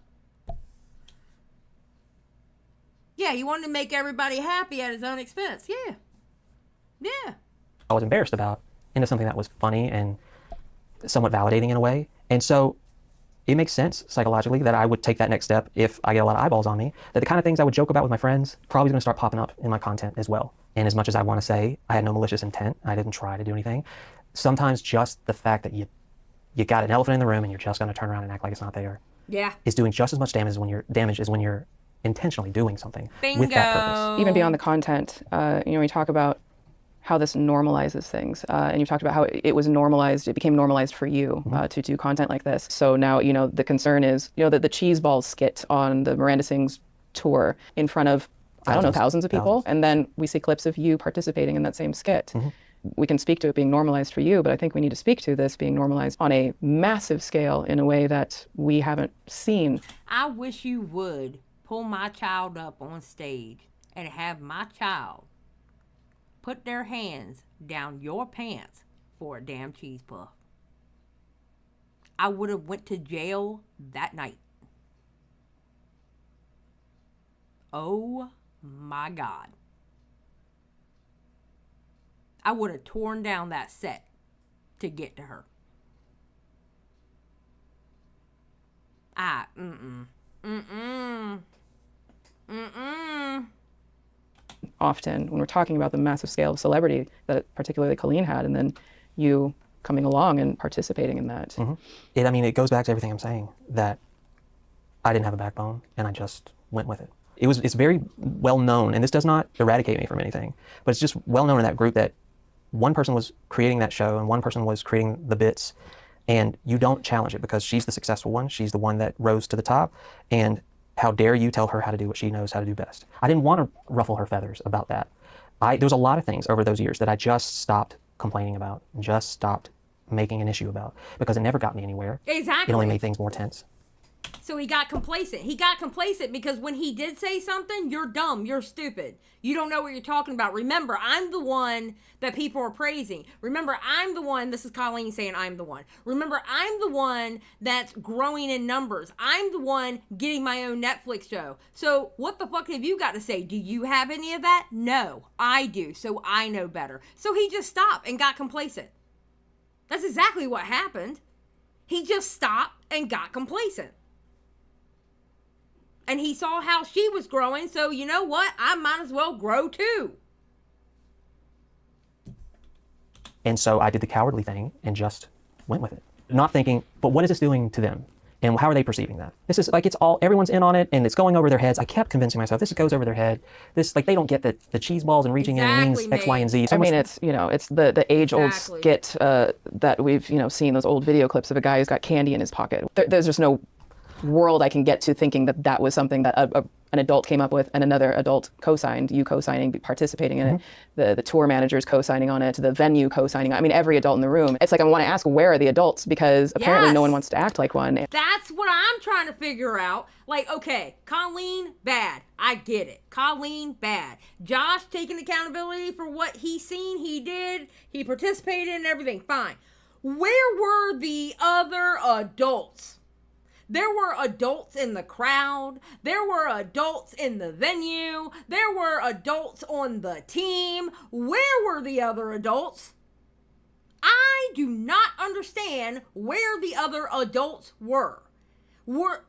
Yeah, he wanted to make everybody happy at his own expense. Yeah. Yeah. I was embarrassed about into something that was funny and somewhat validating in a way. And so it makes sense psychologically that I would take that next step if I get a lot of eyeballs on me, that the kind of things I would joke about with my friends probably going to start popping up in my content as well. And as much as I want to say I had no malicious intent, I didn't try to do anything, sometimes just the fact that you got an elephant in the room and you're just going to turn around and act like it's not there is doing just as much damage as when you're intentionally doing something with that purpose. Even beyond the content, we talk about how this normalizes things. And you've talked about how it was normalized, it became normalized for you to do content like this. So now, the concern is, that the cheese balls skit on the Miranda Sings tour in front of, thousands of people. And then we see clips of you participating in that same skit. We can speak to it being normalized for you, but I think we need to speak to this being normalized on a massive scale in a way that we haven't seen. I wish you would pull my child up on stage and have my child put their hands down your pants for a damn cheese puff. I would have went to jail that night. Oh my God. I would have torn down that set to get to her. Often when we're talking about the massive scale of celebrity that particularly Colleen had, and then you coming along and participating in that. It goes back to everything I'm saying, that I didn't have a backbone and I just went with it. It's very well known, and this does not eradicate me from anything, but it's just well known in that group that one person was creating that show and one person was creating the bits, and you don't challenge it because she's the successful one. She's the one that rose to the top, and how dare you tell her how to do what she knows how to do best. I didn't want to ruffle her feathers about that. There was a lot of things over those years that I just stopped complaining about, just stopped making an issue about, because it never got me anywhere. Exactly. It only made things more tense. So he got complacent. He got complacent because when he did say something, you're dumb, you're stupid. You don't know what you're talking about. Remember, I'm the one that people are praising. Remember, I'm the one, this is Colleen saying I'm the one. Remember, I'm the one that's growing in numbers. I'm the one getting my own Netflix show. So what the fuck have you got to say? Do you have any of that? No, I do. So I know better. So he just stopped and got complacent. That's exactly what happened. He just stopped and got complacent. And he saw how she was growing, so you know what? I might as well grow too. And so I did the cowardly thing and just went with it. Not thinking, but what is this doing to them? And how are they perceiving that? This is like, everyone's in on it and it's going over their heads. I kept convincing myself, this goes over their head. This, like, they don't get that the cheese balls and reaching in means X, Y, and Z. So it's the age-old skit that we've, seen, those old video clips of a guy who's got candy in his pocket. There's just no world I can get to thinking that that was something that an adult came up with and another adult co-signed, you co-signing, participating in it, the tour managers co-signing on it, the venue co-signing. I mean, every adult in the room. It's like, I want to ask, where are the adults? Because apparently no one wants to act like one. That's what I'm trying to figure out. Like, okay, Colleen, bad. I get it. Colleen, bad. Josh taking accountability for what he seen, he did, he participated in everything, fine. Where were the other adults? There were adults in the crowd. There were adults in the venue. There were adults on the team. Where were the other adults? I do not understand where the other adults were. Were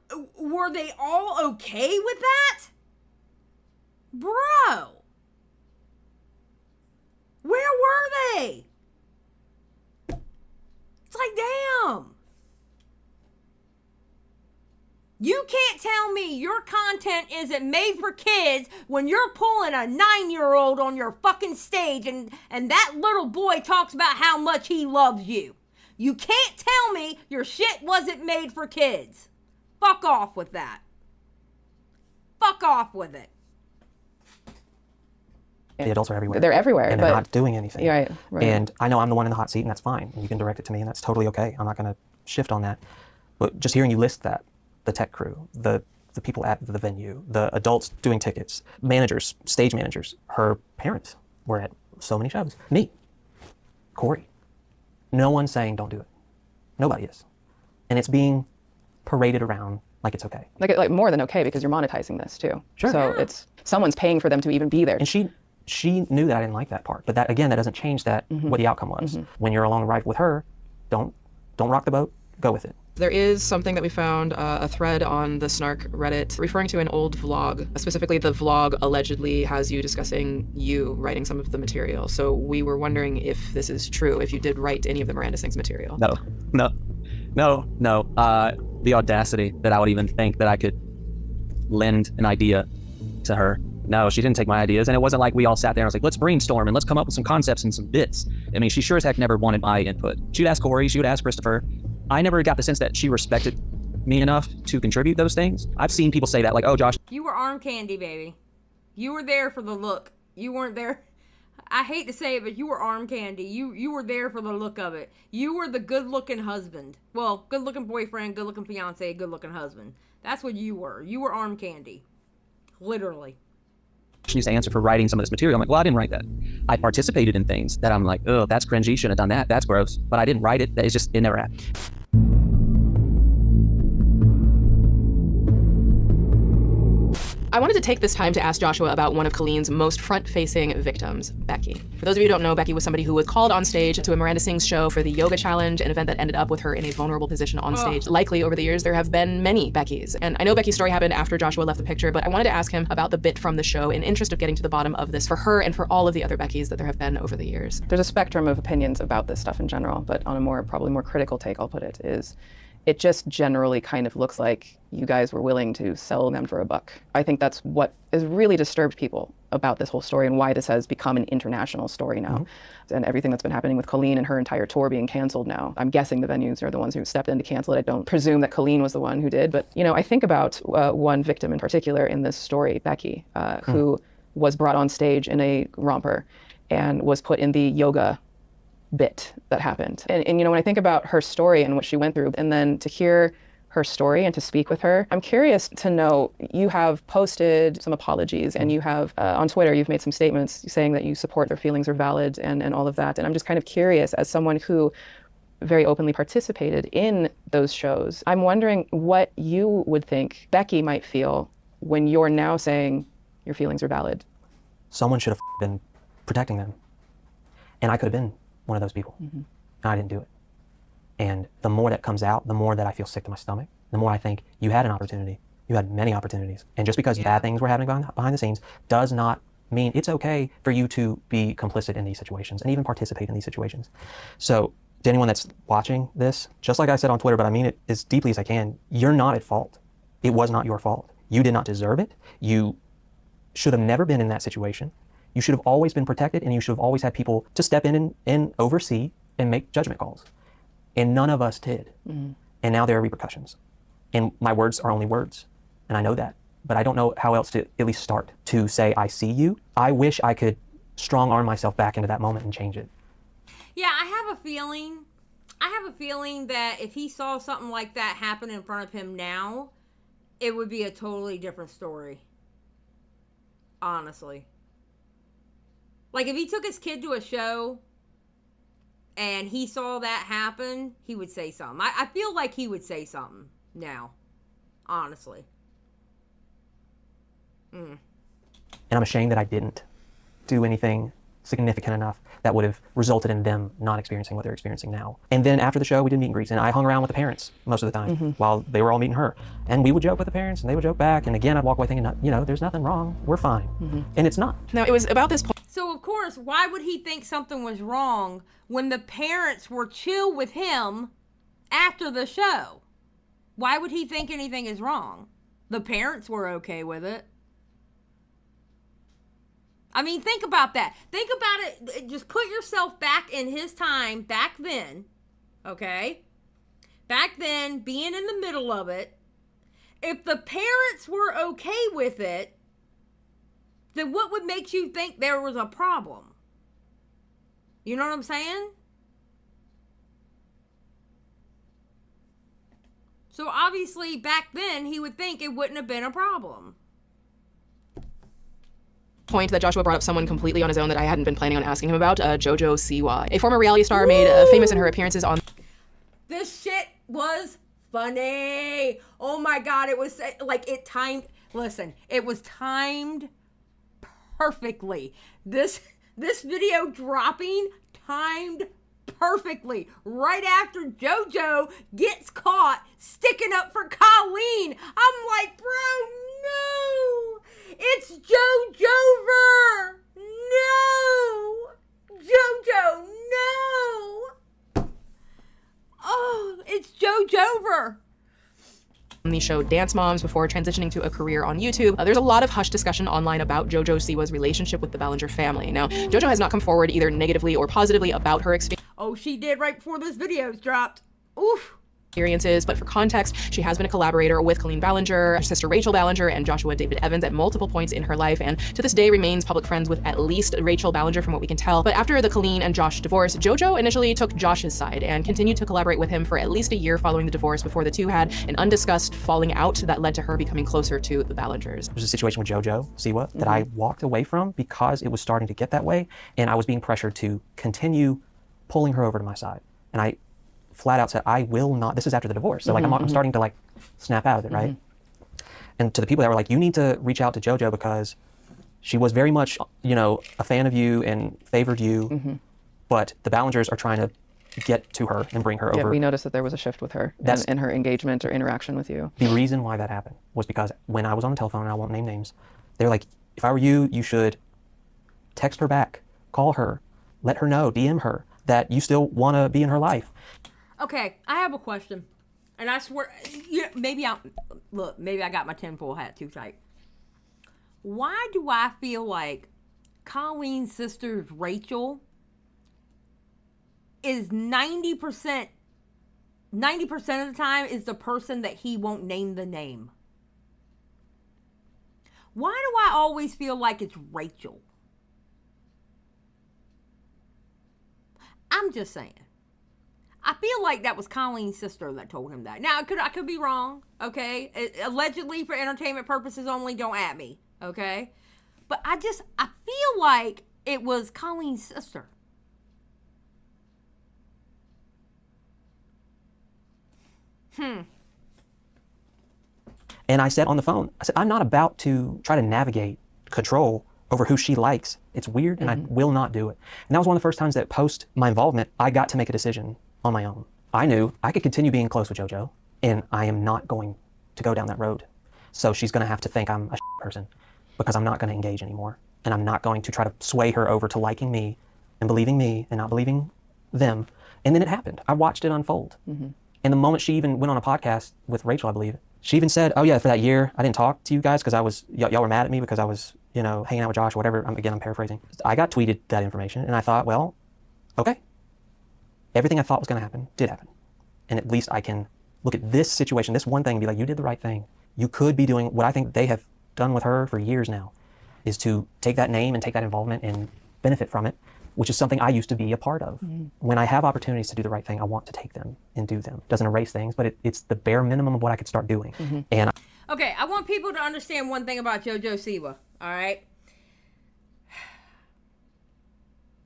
they all okay with that? Bro. Where were they? It's like, damn. You can't tell me your content isn't made for kids when you're pulling a 9-year-old on your fucking stage and that little boy talks about how much he loves you. You can't tell me your shit wasn't made for kids. Fuck off with that. Fuck off with it. The adults are everywhere. They're everywhere. And they're not doing anything. Right. And I know I'm the one in the hot seat, and that's fine. And you can direct it to me, and that's totally okay. I'm not going to shift on that. But just hearing you list that, the tech crew, the people at the venue, the adults doing tickets, managers, stage managers, her parents were at so many shows. Me, Corey. No one's saying don't do it. Nobody is. And it's being paraded around like it's okay. Like more than okay, because you're monetizing this too. Sure. So it's someone's paying for them to even be there. And she knew that I didn't like that part. But that, again, that doesn't change that what the outcome was. When you're along the ride with her, don't rock the boat, go with it. There is something that we found, a thread on the Snark Reddit referring to an old vlog. Specifically, the vlog allegedly has you discussing you writing some of the material. So we were wondering if this is true, if you did write any of the Miranda Sings material. No. The audacity that I would even think that I could lend an idea to her. No, she didn't take my ideas. And it wasn't like we all sat there and was like, let's brainstorm and let's come up with some concepts and some bits. I mean, she sure as heck never wanted my input. She would ask Corey, she would ask Christopher. I never got the sense that she respected me enough to contribute those things. I've seen people say that, like, oh, Josh. You were arm candy, baby. You were there for the look. You weren't there. I hate to say it, but you were arm candy. You were there for the look of it. You were the good-looking husband. Well, good-looking boyfriend, good-looking fiance, good-looking husband. That's what you were. You were arm candy. Literally. She needs to answer for writing some of this material. I'm like, well, I didn't write that. I participated in things that I'm like, oh, that's cringy. Shouldn't have done that. That's gross. But I didn't write it. It never happened. I wanted to take this time to ask Joshua about one of Colleen's most front-facing victims, Becky. For those of you who don't know, Becky was somebody who was called on stage to a Miranda Sings show for the Yoga Challenge, an event that ended up with her in a vulnerable position on stage. Likely, over the years, there have been many Beckys. And I know Becky's story happened after Joshua left the picture, but I wanted to ask him about the bit from the show in interest of getting to the bottom of this for her and for all of the other Beckys that there have been over the years. There's a spectrum of opinions about this stuff in general, but on a probably more critical take, I'll put it, is it just generally kind of looks like you guys were willing to sell them for a buck. I think that's what has really disturbed people about this whole story and why this has become an international story now. And everything that's been happening with Colleen and her entire tour being canceled now. I'm guessing the venues are the ones who stepped in to cancel it. I don't presume that Colleen was the one who did, but I think about one victim in particular in this story, Becky, who was brought on stage in a romper and was put in the yoga bit that happened. And when I think about her story and what she went through, and then to hear her story and to speak with her, I'm curious to know, you have posted some apologies and you have, on Twitter, you've made some statements saying that you support their feelings are valid and all of that. And I'm just kind of curious, as someone who very openly participated in those shows, I'm wondering what you would think Becky might feel when you're now saying your feelings are valid. Someone should have been protecting them. And I could have been one of those people. And I didn't do it. And the more that comes out, the more that I feel sick to my stomach, the more I think you had an opportunity. You had many opportunities. And just because bad things were happening behind the scenes does not mean it's okay for you to be complicit in these situations and even participate in these situations. So to anyone that's watching this, just like I said on Twitter, but I mean it as deeply as I can, you're not at fault. It was not your fault. You did not deserve it. You should have never been in that situation. You should have always been protected, and you should have always had people to step in and oversee and make judgment calls. And none of us did. And now there are repercussions. And my words are only words, and I know that. But I don't know how else to at least start to say, I see you. I wish I could strong arm myself back into that moment and change it. Yeah, I have a feeling that if he saw something like that happen in front of him now, it would be a totally different story. Honestly. Like, if he took his kid to a show and he saw that happen, he would say something. I feel like he would say something now. Honestly. And I'm ashamed that I didn't do anything significant enough that would have resulted in them not experiencing what they're experiencing now. And then after the show, we did meet and greets, and I hung around with the parents most of the time while they were all meeting her. And we would joke with the parents, and they would joke back. And again, I'd walk away thinking, you know, there's nothing wrong. We're fine. And it's not. Now, it was about this point. So, of course, why would he think something was wrong when the parents were chill with him after the show? Why would he think anything is wrong? The parents were okay with it. I mean, think about that. Think about it. Just put yourself back in his time back then, okay? Back then, being in the middle of it. If the parents were okay with it, then what would make you think there was a problem? You know what I'm saying? So obviously, back then, he would think it wouldn't have been a problem. Point that Joshua brought up someone completely on his own that I hadn't been planning on asking him about, JoJo Siwa, a former reality star made famous in her appearances on... This shit was funny. Oh my God, it was like it timed. Listen, it was timed perfectly. This video dropping timed perfectly right after JoJo gets caught sticking up for Colleen. I'm like, bro, no. It's JoJover! No! JoJo, no! Oh, it's JoJover! The show Dance Moms before transitioning to a career on YouTube. There's a lot of hush discussion online about JoJo Siwa's relationship with the Ballinger family. Now, JoJo has not come forward either negatively or positively about her experience. Oh, she did right before this video's dropped. Oof. But for context, she has been a collaborator with Colleen Ballinger, her sister Rachel Ballinger, and Joshua David Evans at multiple points in her life, and to this day remains public friends with at least Rachel Ballinger from what we can tell. But after the Colleen and Josh divorce, JoJo initially took Josh's side and continued to collaborate with him for at least a year following the divorce before the two had an undiscussed falling out that led to her becoming closer to the Ballingers. There's a situation with JoJo Siwa that I walked away from because it was starting to get that way, and I was being pressured to continue pulling her over to my side. And I flat out said, I will not, this is after the divorce. So like, I'm starting to like snap out of it, right? And to the people that were like, you need to reach out to JoJo because she was very much, you know, a fan of you and favored you, but the Ballingers are trying to get to her and bring her over. Yeah, we noticed that there was a shift with her in her engagement or interaction with you. The reason why that happened was because when I was on the telephone, and I won't name names, they were like, if I were you, you should text her back, call her, let her know, DM her that you still want to be in her life. Okay, I have a question. And I swear, maybe I got my tinfoil hat too tight. Why do I feel like Colleen's sister Rachel is 90% of the time is the person that he won't name the name? Why do I always feel like it's Rachel? I'm just saying. I feel like that was Colleen's sister that told him that. Now, I could be wrong, okay? Allegedly for entertainment purposes only, don't at me, okay? But I feel like it was Colleen's sister. And I said on the phone, I said, I'm not about to try to navigate control over who she likes. It's weird, and I will not do it. And that was one of the first times that post my involvement, I got to make a decision on my own. I knew I could continue being close with JoJo, and I am not going to go down that road. So she's going to have to think I'm a person because I'm not going to engage anymore. And I'm not going to try to sway her over to liking me and believing me and not believing them. And then it happened. I watched it unfold. And the moment she even went on a podcast with Rachel, I believe, she even said, oh yeah, for that year, I didn't talk to you guys because y'all were mad at me because I was, you know, hanging out with Josh or whatever. I'm paraphrasing. I got tweeted that information, and I thought, well, okay. Everything I thought was going to happen did happen. And at least I can look at this situation, this one thing, and be like, you did the right thing. You could be doing what I think they have done with her for years now, is to take that name and take that involvement and benefit from it, which is something I used to be a part of. When I have opportunities to do the right thing, I want to take them and do them. Doesn't erase things, but it's the bare minimum of what I could start doing. And Okay, I want people to understand one thing about JoJo Siwa, all right?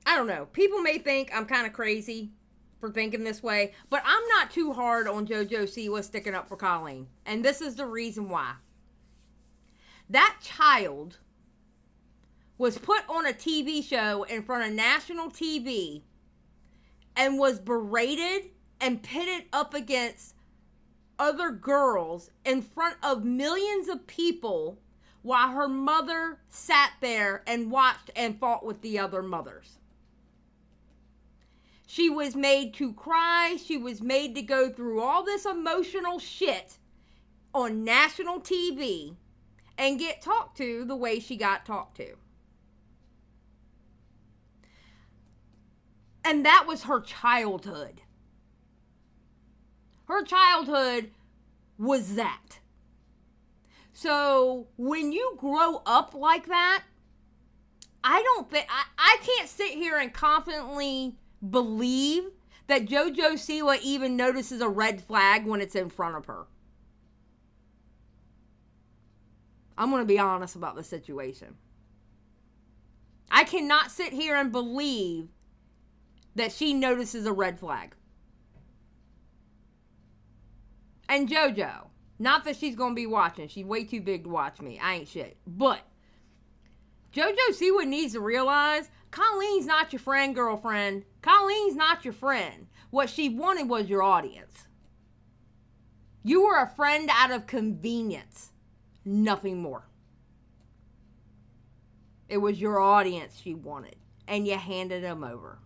I don't know. People may think I'm kind of crazy for thinking this way, but I'm not too hard on JoJo Siwa sticking up for Colleen. And this is the reason why. That child was put on a TV show in front of national TV and was berated and pitted up against other girls in front of millions of people while her mother sat there and watched and fought with the other mothers. She was made to cry. She was made to go through all this emotional shit on national TV and get talked to the way she got talked to. And that was her childhood. Her childhood was that. So when you grow up like that, I don't think, I can't sit here and confidently believe that JoJo Siwa even notices a red flag when it's in front of her. I'm going to be honest about the situation. I cannot sit here and believe that she notices a red flag. And JoJo, not that she's going to be watching. She's way too big to watch me. I ain't shit. But JoJo Siwa needs to realize Colleen's not your friend, girlfriend. Colleen's not your friend. What she wanted was your audience. You were a friend out of convenience. Nothing more. It was your audience she wanted. And you handed them over.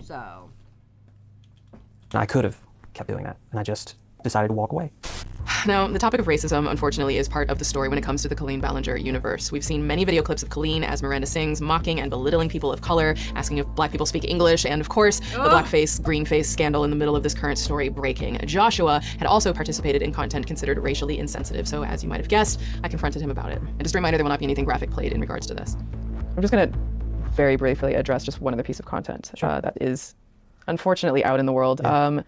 So I could have kept doing that, and I just decided to walk away. Now, the topic of racism, unfortunately, is part of the story when it comes to the Colleen Ballinger universe. We've seen many video clips of Colleen as Miranda sings, mocking and belittling people of color, asking if black people speak English, and of course, the blackface, greenface scandal in the middle of this current story breaking. Joshua had also participated in content considered racially insensitive, so as you might have guessed, I confronted him about it. And just a reminder, there will not be anything graphic played in regards to this. I'm just going to very briefly address just one other piece of content that is unfortunately out in the world. Yeah.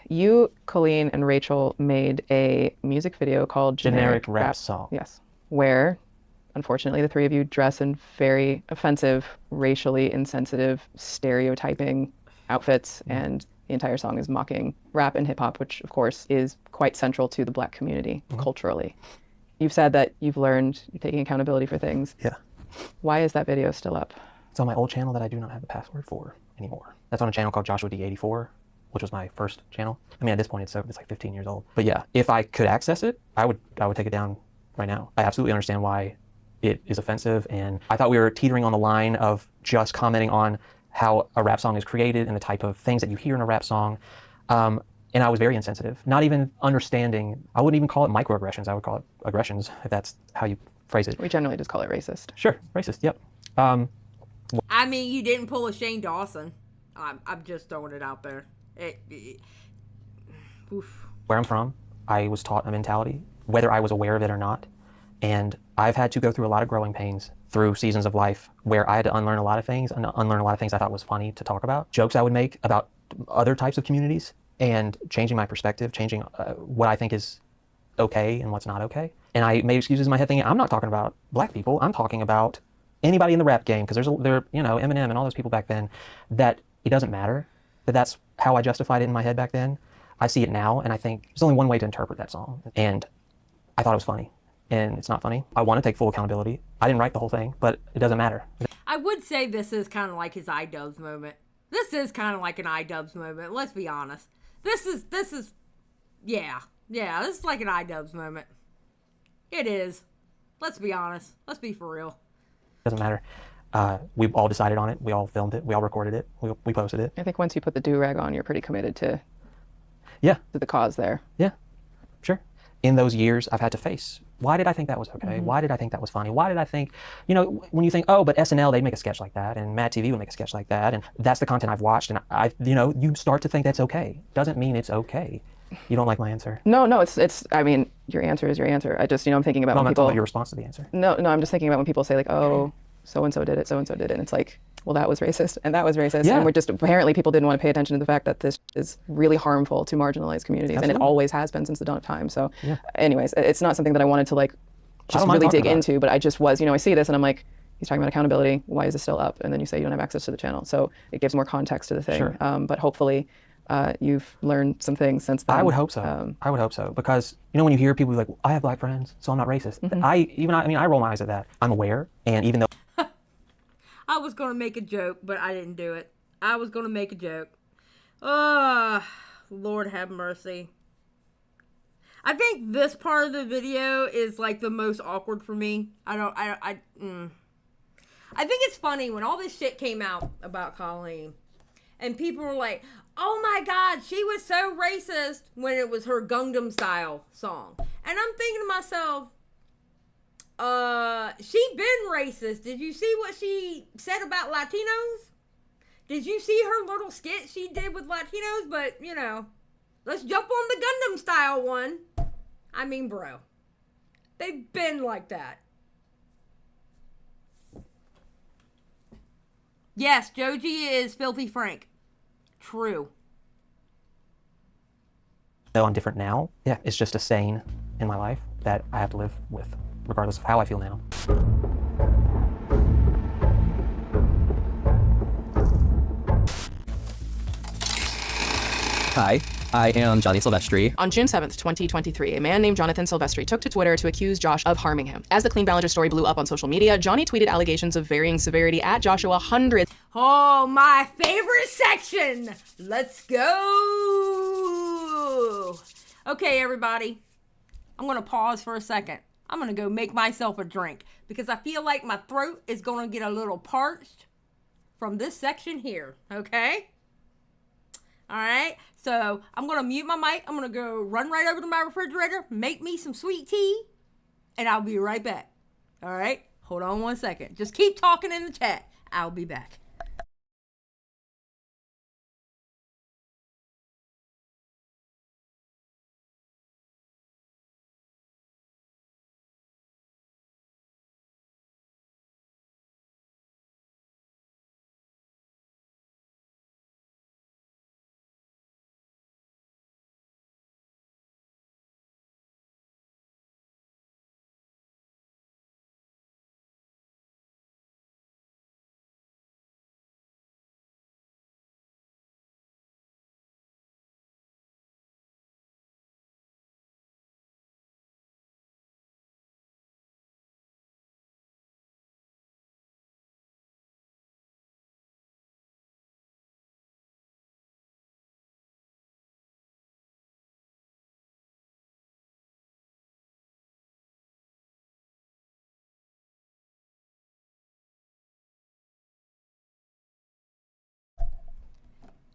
You, Colleen, and Rachel made a music video called Generic Rap Song. Yes. Where, unfortunately, the three of you dress in very offensive, racially insensitive, stereotyping outfits, and the entire song is mocking rap and hip hop, which, of course, is quite central to the black community culturally. You've said that you've learned you're taking accountability for things. Yeah. Why is that video still up? It's on my old channel that I do not have the password for anymore. That's on a channel called Joshua D84, which was my first channel. I mean, at this point, it's like 15 years old. But yeah, if I could access it, I would take it down right now. I absolutely understand why it is offensive, and I thought we were teetering on the line of just commenting on how a rap song is created and the type of things that you hear in a rap song. And I was very insensitive, not even understanding. I wouldn't even call it microaggressions. I would call it aggressions, if that's how you phrase it. We generally just call it racist. Sure, racist, yep. I mean, you didn't pull a Shane Dawson. I'm just throwing it out there. Oof. Where I'm from, I was taught a mentality, whether I was aware of it or not. And I've had to go through a lot of growing pains through seasons of life where I had to unlearn a lot of things and unlearn a lot of things I thought was funny to talk about. Jokes I would make about other types of communities and changing my perspective, changing what I think is okay and what's not okay. And I made excuses in my head thinking, I'm not talking about black people. I'm talking about anybody in the rap game, because there, Eminem and all those people back then, that it doesn't matter. That's how I justified it in my head back then. I see it now, and I think there's only one way to interpret that song. And I thought it was funny, and it's not funny. I want to take full accountability. I didn't write the whole thing, but it doesn't matter. I would say this is kind of like his iDubbbz moment. This is kind of like an iDubbbz moment. Let's be honest. This is, yeah, this is like an iDubbbz moment. It is. Let's be honest. Let's be for real. Doesn't matter. We all decided on it. We all filmed it. We all recorded it. We posted it. I think once you put the do-rag on, you're pretty committed to Yeah. the cause there. Yeah, sure. in those years, I've had to face, why did I think that was okay? Why did I think that was funny? Why did I think, you know, when you think, oh, but SNL, they'd make a sketch like that, and Mad TV would make a sketch like that, and that's the content I've watched, and you know, you start to think that's okay. Doesn't mean it's okay. You don't like my answer? No, it's. I mean, your answer is your answer. I just, you know, I'm thinking about No, when I'm not talking people. about your response to the answer. No, I'm just thinking about when people say like, oh, so and so did it, and it's like, well, that was racist, and that was racist, Yeah. and we're just apparently people didn't want to pay attention to the fact that this is really harmful to marginalized communities, and it Absolutely. always has been since the dawn of time. So, Yeah. anyways, it's not something that I wanted to like just don't mind really talking dig about into, but I just was, you know, I see this and I'm like, he's talking about accountability. Why is this still up? And then you say you don't have access to the channel, so it gives more context to the thing. Sure. But hopefully, you've learned some things since then. I would hope so. I would hope so, because you know, when you hear people be like, I have black friends, so I'm not racist. I roll my eyes at that. I'm aware, and even though I was going to make a joke, but I didn't do it. I was going to make a joke. Lord have mercy. I think this part of the video is like the most awkward for me. I think it's funny when all this shit came out about Colleen and people were like, oh my God, she was so racist when it was her Gangnam Style song. And I'm thinking to myself, she been racist. Did you see what she said about Latinos? Did you see her little skit she did with Latinos? But, you know, let's jump on the Gangnam Style one. I mean, bro, they've been like that. Yes, Joji is Filthy Frank. True. I'm different now, yeah, it's just a saying in my life that I have to live with, regardless of how I feel now. Hi, I am Xylie Silvestri. On June 7th, 2023, a man named Jonathan Silvestri took to Twitter to accuse Josh of harming him. As the Clean Ballinger story blew up on social media, Johnny tweeted allegations of varying severity at Joshua hundreds. Oh, my favorite section. Let's go. Okay, everybody. I'm going to pause for a second. I'm going to go make myself a drink because I feel like my throat is going to get a little parched from this section here. Okay? All right. So I'm going to mute my mic. I'm going to go run right over to my refrigerator, make me some sweet tea, and I'll be right back. All right. Hold on one second. Just keep talking in the chat. I'll be back.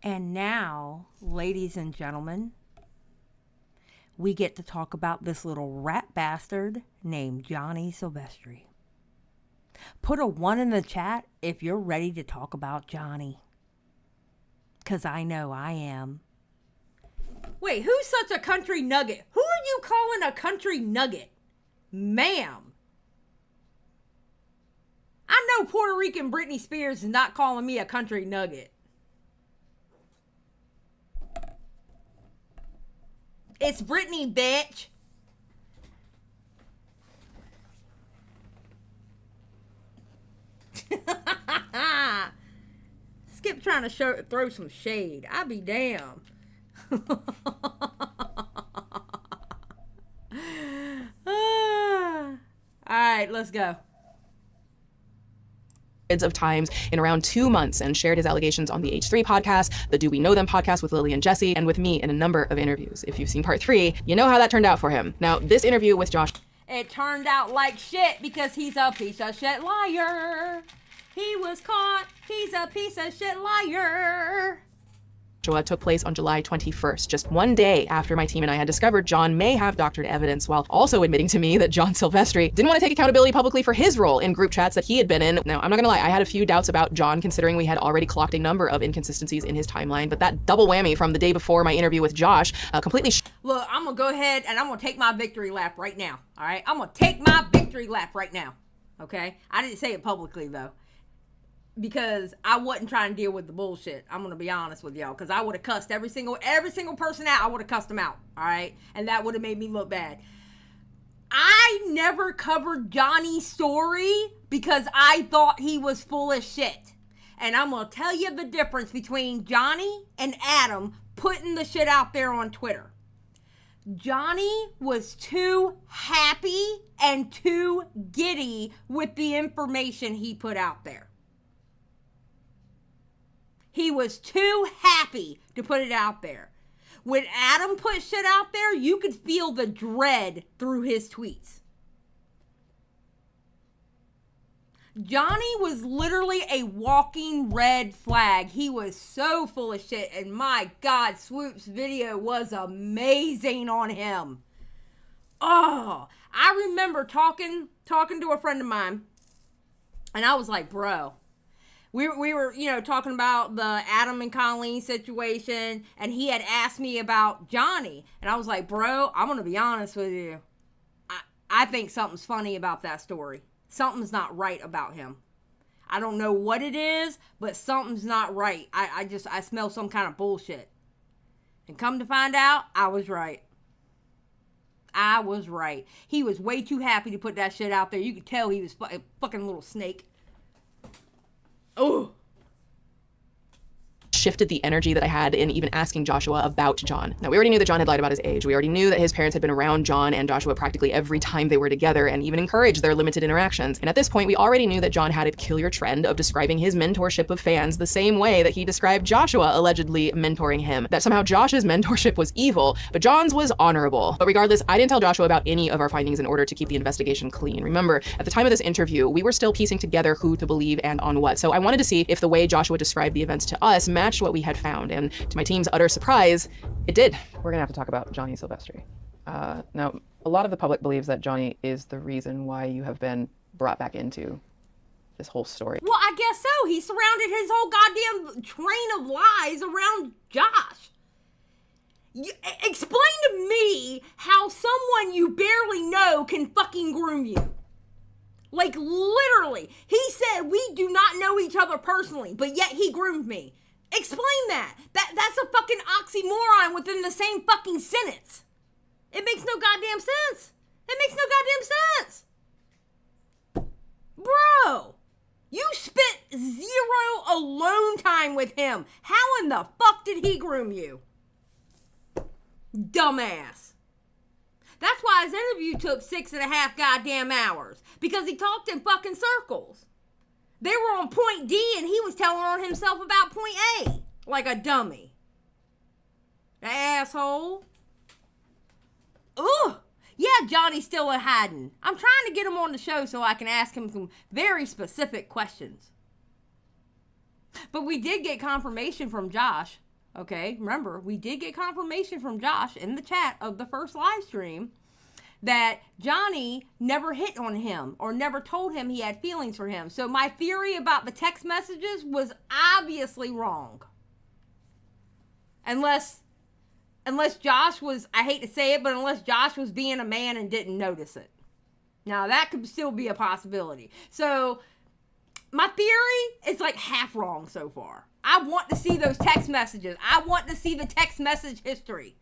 And now, ladies and gentlemen, we get to talk about this little rat bastard named Johnny Silvestri. Put a 1 in the chat if you're ready to talk about Johnny. Because I know I am. Wait, who's such a country nugget? Who are you calling a country nugget? Ma'am. I know Puerto Rican Britney Spears is not calling me a country nugget. It's Britney, bitch. Skip trying to throw some shade. I be damn. All right, let's go. Of times in around 2 months and shared his allegations on the H3 podcast, the Do We Know Them podcast with Lily and Jesse, and with me in a number of interviews. If you've seen part 3, you know how that turned out for him. Now, this interview with Josh... It turned out like shit because he's a piece of shit liar. He was caught. He's a piece of shit liar. Joshua took place on July 21st, just one day after my team and I had discovered John may have doctored evidence, while also admitting to me that John Silvestri didn't want to take accountability publicly for his role in group chats that he had been in. Now, I'm not gonna lie, I had a few doubts about John, considering we had already clocked a number of inconsistencies in his timeline, but that double whammy from the day before my interview with Josh completely Look, I'm gonna go ahead and I'm gonna take my victory lap right now. All right, I'm gonna take my victory lap right now. Okay, I didn't say it publicly though, because I wasn't trying to deal with the bullshit. I'm gonna be honest with y'all, because I would have cussed every single person out. I would have cussed them out. All right, and that would have made me look bad. I never covered Johnny's story because I thought he was full of shit. And I'm gonna tell you the difference between Johnny and Adam putting the shit out there on Twitter. Johnny was too happy and too giddy with the information he put out there. He was too happy to put it out there. When Adam put shit out there, you could feel the dread through his tweets. Johnny was literally a walking red flag. He was so full of shit. And my God, Swoop's video was amazing on him. Oh, I remember talking to a friend of mine. And I was like, bro. We were, talking about the Adam and Colleen situation, and he had asked me about Johnny, and I was like, bro, I'm going to be honest with you. I think something's funny about that story. Something's not right about him. I don't know what it is, but something's not right. I smell some kind of bullshit. And come to find out, I was right. I was right. He was way too happy to put that shit out there. You could tell he was a fucking little snake. Oh. Shifted the energy that I had in even asking Joshua about John. Now, we already knew that John had lied about his age. We already knew that his parents had been around John and Joshua practically every time they were together, and even encouraged their limited interactions. And at this point, we already knew that John had a peculiar trend of describing his mentorship of fans the same way that he described Joshua allegedly mentoring him. That somehow Josh's mentorship was evil, but John's was honorable. But regardless, I didn't tell Joshua about any of our findings in order to keep the investigation clean. Remember, at the time of this interview, we were still piecing together who to believe and on what. So I wanted to see if the way Joshua described the events to us matched what we had found. And to my team's utter surprise, it did. We're gonna have to talk about Johnny Silvestri. Now, a lot of the public believes that Johnny is the reason why you have been brought back into this whole story. Well, I guess so. He surrounded his whole goddamn train of lies around Josh. Explain to me how someone you barely know can fucking groom you. Like, literally. He said we do not know each other personally, but yet he groomed me. Explain that. That's a fucking oxymoron within the same fucking sentence. It makes no goddamn sense. It makes no goddamn sense. Bro, you spent 0 alone time with him. How in the fuck did he groom you? Dumbass. That's why his interview took 6.5 goddamn hours. Because he talked in fucking circles. They were on point D and he was telling on himself about point A. Like a dummy. Asshole. Ugh. Yeah, Johnny's still in hiding. I'm trying to get him on the show so I can ask him some very specific questions. But we did get confirmation from Josh. Okay, remember, we did get confirmation from Josh in the chat of the first live stream that Johnny never hit on him or never told him he had feelings for him. So my theory about the text messages was obviously wrong. Unless Josh was, I hate to say it, but unless Josh was being a man and didn't notice it. Now that could still be a possibility. So my theory is like half wrong so far. I want to see those text messages. I want to see the text message history.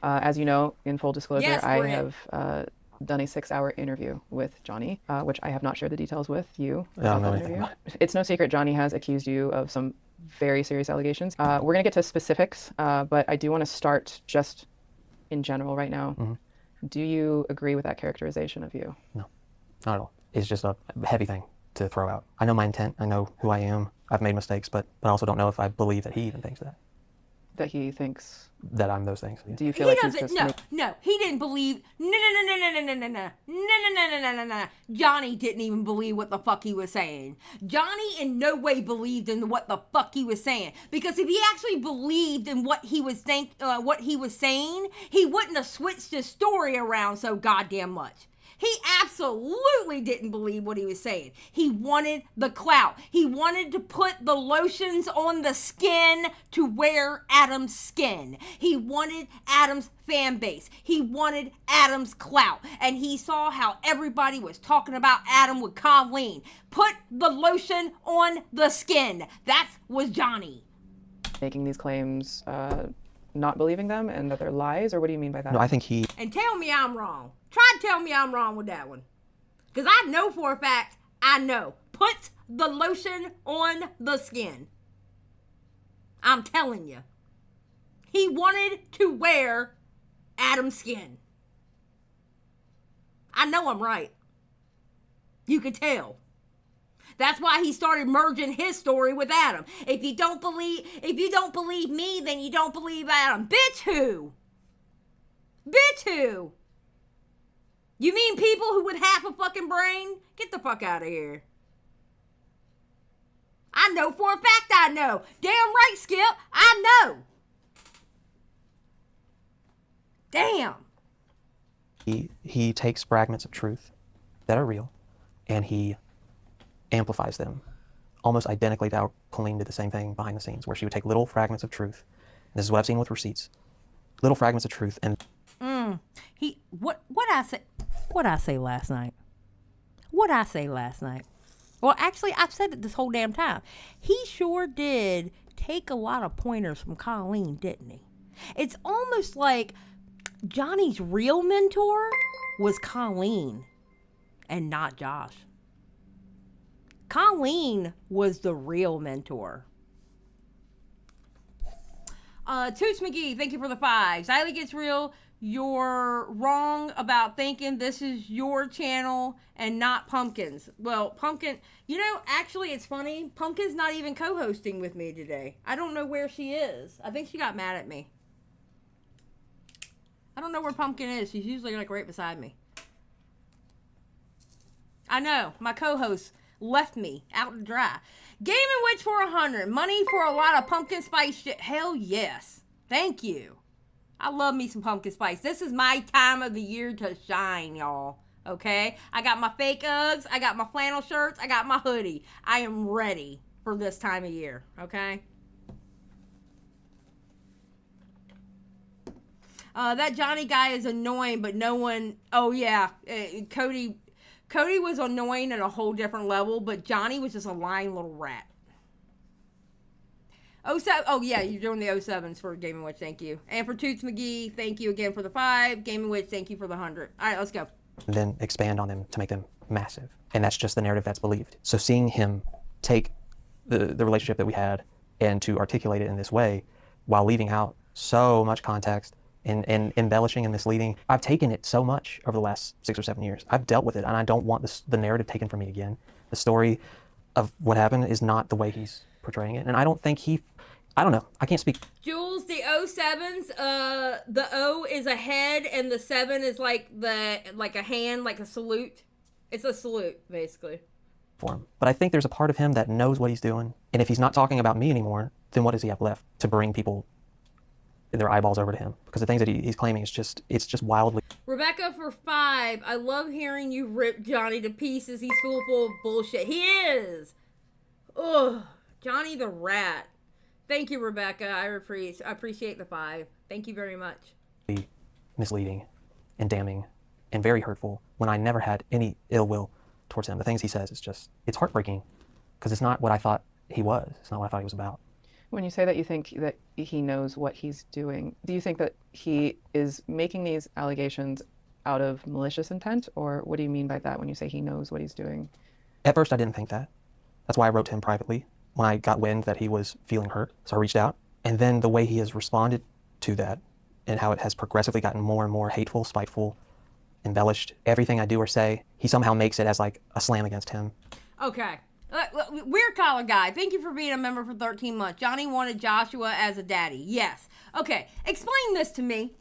As you know, in full disclosure, Yes, I Brent. have done a 6-hour interview with Johnny, which I have not shared the details with you. I don't know about the anything interview. about it. It's no secret Johnny has accused you of some very serious allegations. We're going to get to specifics, but I do want to start just in general right now. Mm-hmm. Do you agree with that characterization of you? No, not at all. It's just a heavy thing to throw out. I know my intent. I know who I am. I've made mistakes, but I also don't know if I believe that he even thinks that. That he thinks that I'm those things. Yeah. Do you feel He like he's doesn't. just No, he didn't believe. No. Johnny didn't even believe what the fuck he was saying. Johnny in no way believed in what the fuck he was saying. Because if he actually believed in what he was saying, he wouldn't have switched his story around so goddamn much. He absolutely didn't believe what he was saying. He wanted the clout. He wanted to put the lotions on the skin to wear Adam's skin. He wanted Adam's fan base. He wanted Adam's clout. And he saw how everybody was talking about Adam with Colleen. Put the lotion on the skin. That was Johnny. making these claims not believing them and that they're lies? Or what do you mean by that? No, I think he... And tell me I'm wrong. Try to tell me I'm wrong with that one. Because I know for a fact, I know. Put the lotion on the skin. I'm telling you. He wanted to wear Adam's skin. I know I'm right. You could tell. That's why he started merging his story with Adam. If you don't believe me, then you don't believe Adam. Bitch who? Bitch who? You mean people who with half a fucking brain? Get the fuck out of here. I know for a fact I know. Damn right, Skip. I know. Damn. He takes fragments of truth that are real and he amplifies them almost identically to how Colleen did the same thing behind the scenes, where she would take little fragments of truth. And this is what I've seen with receipts. Little fragments of truth and What I say last night? What I say last night? Well, actually, I've said it this whole damn time. He sure did take a lot of pointers from Colleen, didn't he? It's almost like Johnny's real mentor was Colleen and not Josh. Colleen was the real mentor. Toots McGee, thank you for the 5. Xylie Gets Real, you're wrong about thinking this is your channel and not Pumpkin's. Well, Pumpkin, actually it's funny. Pumpkin's not even co-hosting with me today. I don't know where she is. I think she got mad at me. I don't know where Pumpkin is. She's usually like right beside me. I know, my co-host left me out to dry. Game & Witch for 100. Money for a lot of pumpkin spice shit. Hell yes. Thank you. I love me some pumpkin spice. This is my time of the year to shine, y'all. Okay? I got my fake Uggs. I got my flannel shirts. I got my hoodie. I am ready for this time of year. Okay? That Johnny guy is annoying, but no one... Oh, yeah. Cody was annoying at a whole different level, but Johnny was just a lying little rat. 07, oh yeah, you're doing the 07s for Game & Witch, thank you. And for Toots McGee, thank you again for the 5. Game & Witch, thank you for the 100. All right, let's go. and then expand on them to make them massive. And that's just the narrative that's believed. So seeing him take the relationship that we had and to articulate it in this way while leaving out so much context and embellishing and misleading. I've taken it so much over the last 6 or 7 years. I've dealt with it, and I don't want the narrative taken from me again. The story of what happened is not the way he's portraying it, and I don't think I don't know. I can't speak. Jules, the 07s, the O is a head, and the 7 is like a hand, like a salute. It's a salute, basically. For him. But I think there's a part of him that knows what he's doing, and if he's not talking about me anymore, then what does he have left to bring people their eyeballs over to him? Because the things that he's claiming it's just wildly. Rebecca for 5. I love hearing you rip Johnny to pieces. He's full of bullshit. He is. Ugh, Johnny the rat. Thank you, Rebecca. I appreciate the 5. Thank you very much. Misleading and damning and very hurtful when I never had any ill will towards him. The things he says, it's heartbreaking because it's not what I thought he was. It's not what I thought he was about. When you say that you think that he knows what he's doing, do you think that he is making these allegations out of malicious intent, or what do you mean by that when you say he knows what he's doing? At first, I didn't think that. That's why I wrote to him privately when I got wind that he was feeling hurt. So I reached out. And then the way he has responded to that and how it has progressively gotten more and more hateful, spiteful, embellished, everything I do or say, he somehow makes it as like a slam against him. Okay. Weird Collar Guy, thank you for being a member for 13 months. Johnny wanted Joshua as a daddy. Yes. Okay, explain this to me.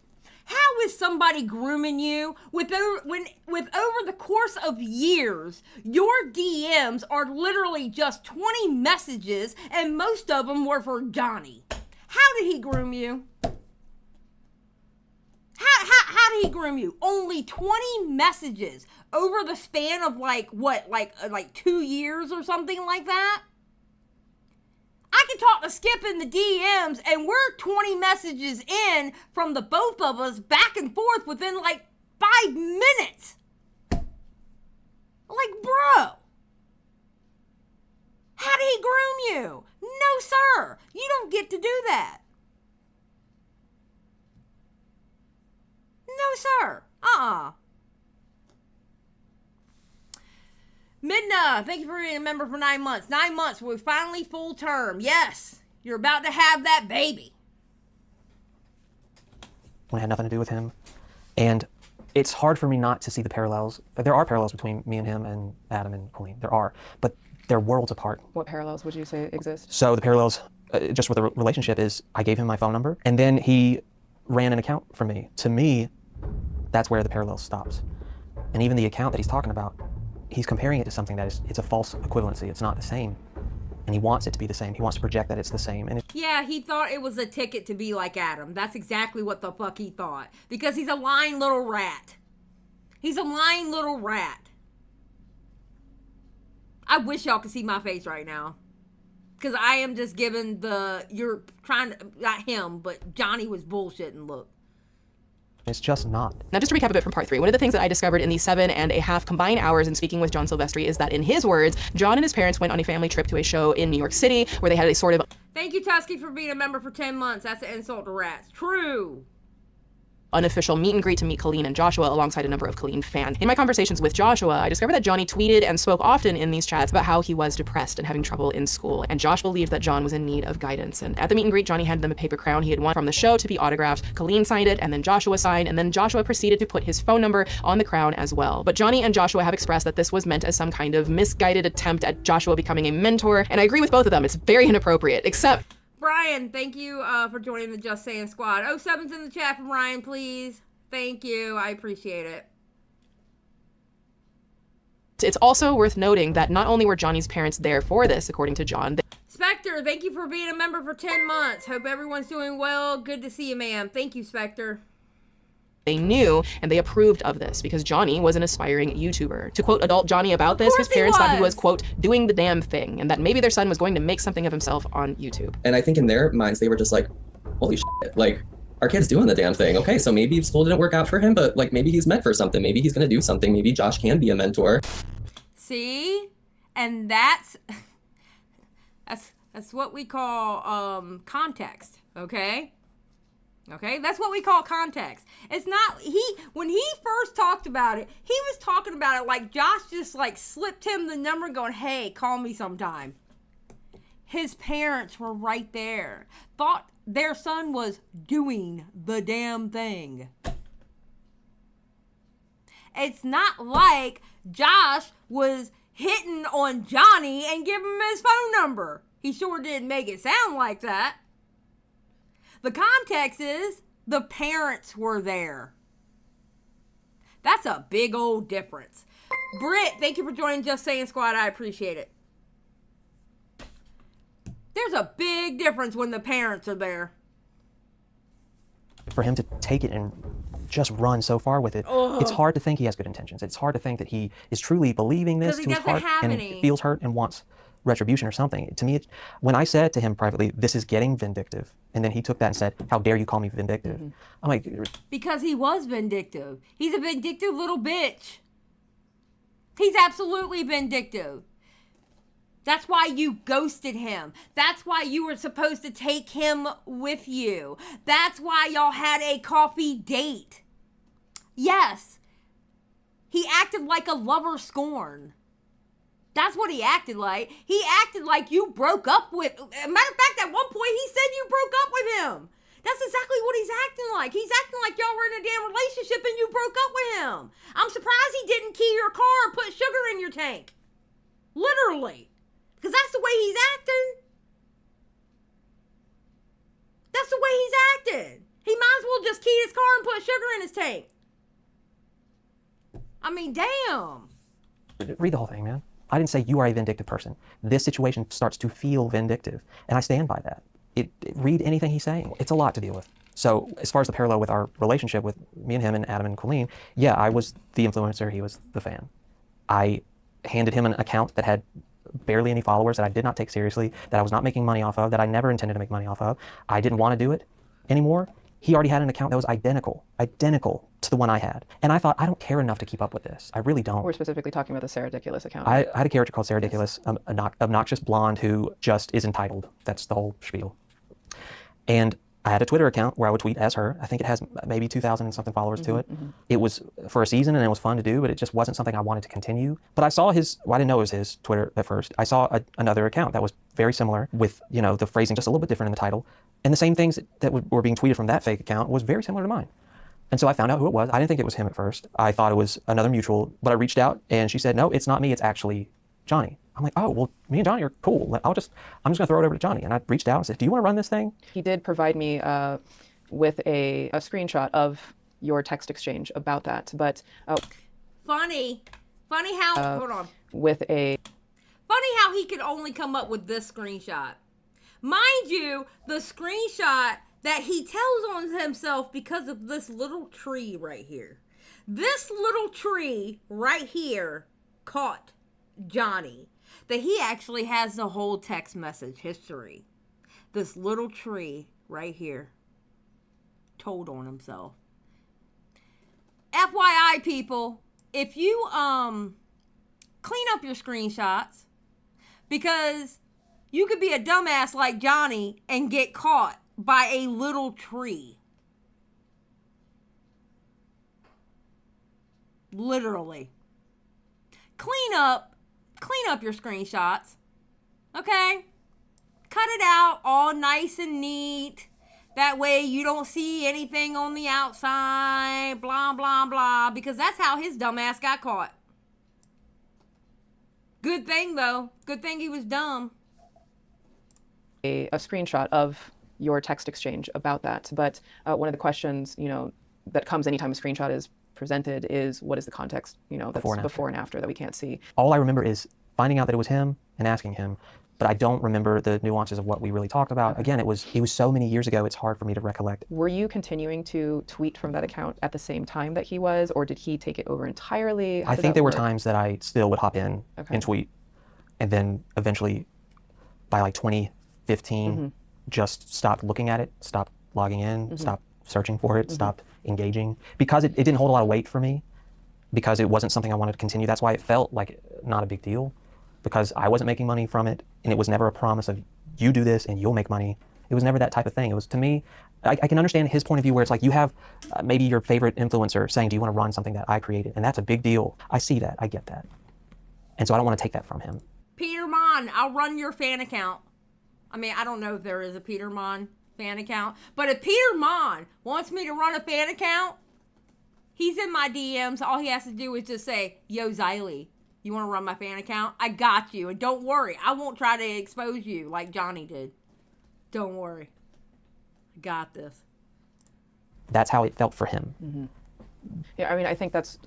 How is somebody grooming you with over the course of years, your DMs are literally just 20 messages and most of them were for Johnny? How did he groom you? How did he groom you? Only 20 messages over the span of like 2 years or something like that? I can talk to Skip in the DMs and we're 20 messages in from the both of us back and forth within like 5 minutes. Like, bro. How did he groom you? No, sir. You don't get to do that. No, sir. Midna, thank you for being a member for 9 months. 9 months, we're finally full term. Yes, you're about to have that baby. When it had nothing to do with him. And it's hard for me not to see the parallels. There are parallels between me and him and Adam and Colleen. There are. But they're worlds apart. What parallels would you say exist? So the parallels, just with the relationship, is I gave him my phone number, and then he ran an account for me. To me, that's where the parallel stops. And even the account that he's talking about, he's comparing it to something that it's a false equivalency. It's not the same. And he wants it to be the same. He wants to project that it's the same. And yeah, he thought it was a ticket to be like Adam. That's exactly what the fuck he thought. Because he's a lying little rat. He's a lying little rat. I wish y'all could see my face right now. Because I am just giving you're trying to, not him, but Johnny was bullshitting look. it's just not. Now, just to recap a bit from part 3, one of the things that I discovered in the 7.5 combined hours in speaking with John Silvestri is that, in his words, John and his parents went on a family trip to a show in New York City where they had a sort of... Thank you, Tusky, for being a member for 10 months. That's an insult to rats. True. Unofficial meet and greet to meet Colleen and Joshua alongside a number of Colleen fans. In my conversations with Joshua, I discovered that Johnny tweeted and spoke often in these chats about how he was depressed and having trouble in school, and Josh believed that John was in need of guidance. And at the meet and greet, Johnny handed them a paper crown he had won from the show to be autographed. Colleen signed it, and then Joshua signed, and then Joshua proceeded to put his phone number on the crown as well. But Johnny and Joshua have expressed that this was meant as some kind of misguided attempt at Joshua becoming a mentor, and I agree with both of them. It's very inappropriate, except... Brian, thank you for joining the Just Saying squad. 07's in the chat from Ryan, please. Thank you. I appreciate it. It's also worth noting that not only were Johnny's parents there for this, according to John. Spectre, thank you for being a member for 10 months. Hope everyone's doing well. Good to see you, ma'am. Thank you, Spectre. They knew and they approved of this because Johnny was an aspiring YouTuber. To quote adult Johnny about this, his parents thought he was, quote, doing the damn thing, and that maybe their son was going to make something of himself on YouTube. And I think in their minds, they were just like, holy shit, like, our kid's doing the damn thing. Okay, so maybe school didn't work out for him, but like maybe he's meant for something. Maybe he's gonna do something. Maybe Josh can be a mentor. See? And that's what we call context, okay? Okay, that's what we call context. It's not, when he first talked about it, he was talking about it like Josh just like slipped him the number going, hey, call me sometime. His parents were right there. Thought their son was doing the damn thing. It's not like Josh was hitting on Johnny and giving him his phone number. He sure did make it sound like that. The context is the parents were there. That's a big old difference. Britt, thank you for joining Just Saying Squad. I appreciate it. There's a big difference when the parents are there. For him to take it and just run so far with it, it's hard to think he has good intentions. It's hard to think that he is truly believing this to his heart and feels hurt and wants retribution or something. To me, when I said to him privately, this is getting vindictive, and then he took that and said, how dare you call me vindictive? I'm like... Because he was vindictive. He's a vindictive little bitch. He's absolutely vindictive. That's why you ghosted him. That's why you were supposed to take him with you. That's why y'all had a coffee date. Yes. He acted like a lover scorn. That's what he acted like. He acted like you broke up with... Matter of fact, at one point, he said you broke up with him. That's exactly what he's acting like. He's acting like y'all were in a damn relationship and you broke up with him. I'm surprised he didn't key your car or put sugar in your tank. Literally. Because that's the way he's acting. That's the way he's acting. He might as well just key his car and put sugar in his tank. I mean, damn. Read the whole thing, man. I didn't say you are a vindictive person. This situation starts to feel vindictive, and I stand by that. Read anything he's saying. It's a lot to deal with. So as far as the parallel with our relationship with me and him and Adam and Colleen, yeah, I was the influencer, he was the fan. I handed him an account that had barely any followers, that I did not take seriously, that I was not making money off of, that I never intended to make money off of. I didn't want to do it anymore. He already had an account that was identical to the one I had. And I thought, I don't care enough to keep up with this. I really don't. We're specifically talking about the Sarah Ridiculous account. I had a character called Sarah Ridiculous, an obnoxious blonde who just is entitled. That's the whole spiel. And I had a Twitter account where I would tweet as her. I think it has maybe 2,000 and something followers to it. It was for a season and it was fun to do, but it just wasn't something I wanted to continue. But I saw I didn't know it was his Twitter at first. I saw another account that was very similar with, the phrasing just a little bit different in the title. And the same things that were being tweeted from that fake account was very similar to mine. And so I found out who it was. I didn't think it was him at first. I thought it was another mutual, but I reached out and she said, no, it's not me, it's actually Johnny. I'm like, oh, well, me and Johnny are cool. I'm just gonna throw it over to Johnny. And I reached out and said, do you want to run this thing? He did provide me with a screenshot of your text exchange about that, but funny how hold on. Funny how he could only come up with this screenshot. Mind you, the screenshot that he tells on himself because of this little tree right here. This little tree right here caught Johnny. That he actually has the whole text message history. This little tree right here told on himself. FYI, people, if you clean up your screenshots, because you could be a dumbass like Johnny and get caught by a little tree. Literally. Clean up your screenshots. Okay? Cut it out all nice and neat. That way you don't see anything on the outside. Blah, blah, blah. Because that's how his dumbass got caught. Good thing, though. Good thing he was dumb. A screenshot of your text exchange about that. But one of the questions, that comes anytime a screenshot is presented is, what is the context, that's before and after that we can't see. All I remember is finding out that it was him and asking him, but I don't remember the nuances of what we really talked about. Again, it was so many years ago, it's hard for me to recollect. Were you continuing to tweet from that account at the same time that he was, or did he take it over entirely? I think there were times that I still would hop in and tweet, and then eventually by like 2015, just stopped looking at it, stopped logging in, stopped searching for it, stopped engaging, because it didn't hold a lot of weight for me, because it wasn't something I wanted to continue. That's why it felt like not a big deal, because I wasn't making money from it, and it was never a promise of, you do this and you'll make money. It was never that type of thing. It was, to me, I can understand his point of view where it's like, you have maybe your favorite influencer saying, do you want to run something that I created? And that's a big deal. I see that, I get that. And so I don't want to take that from him. Peter Mon, I'll run your fan account. I mean, I don't know if there is a Peter Mon fan account, but if Peter Mon wants me to run a fan account, he's in my DMs. All he has to do is just say, yo, Xylie, you want to run my fan account? I got you. And don't worry, I won't try to expose you like Johnny did. Don't worry. I got this. That's how it felt for him. Yeah, I mean, I think that's,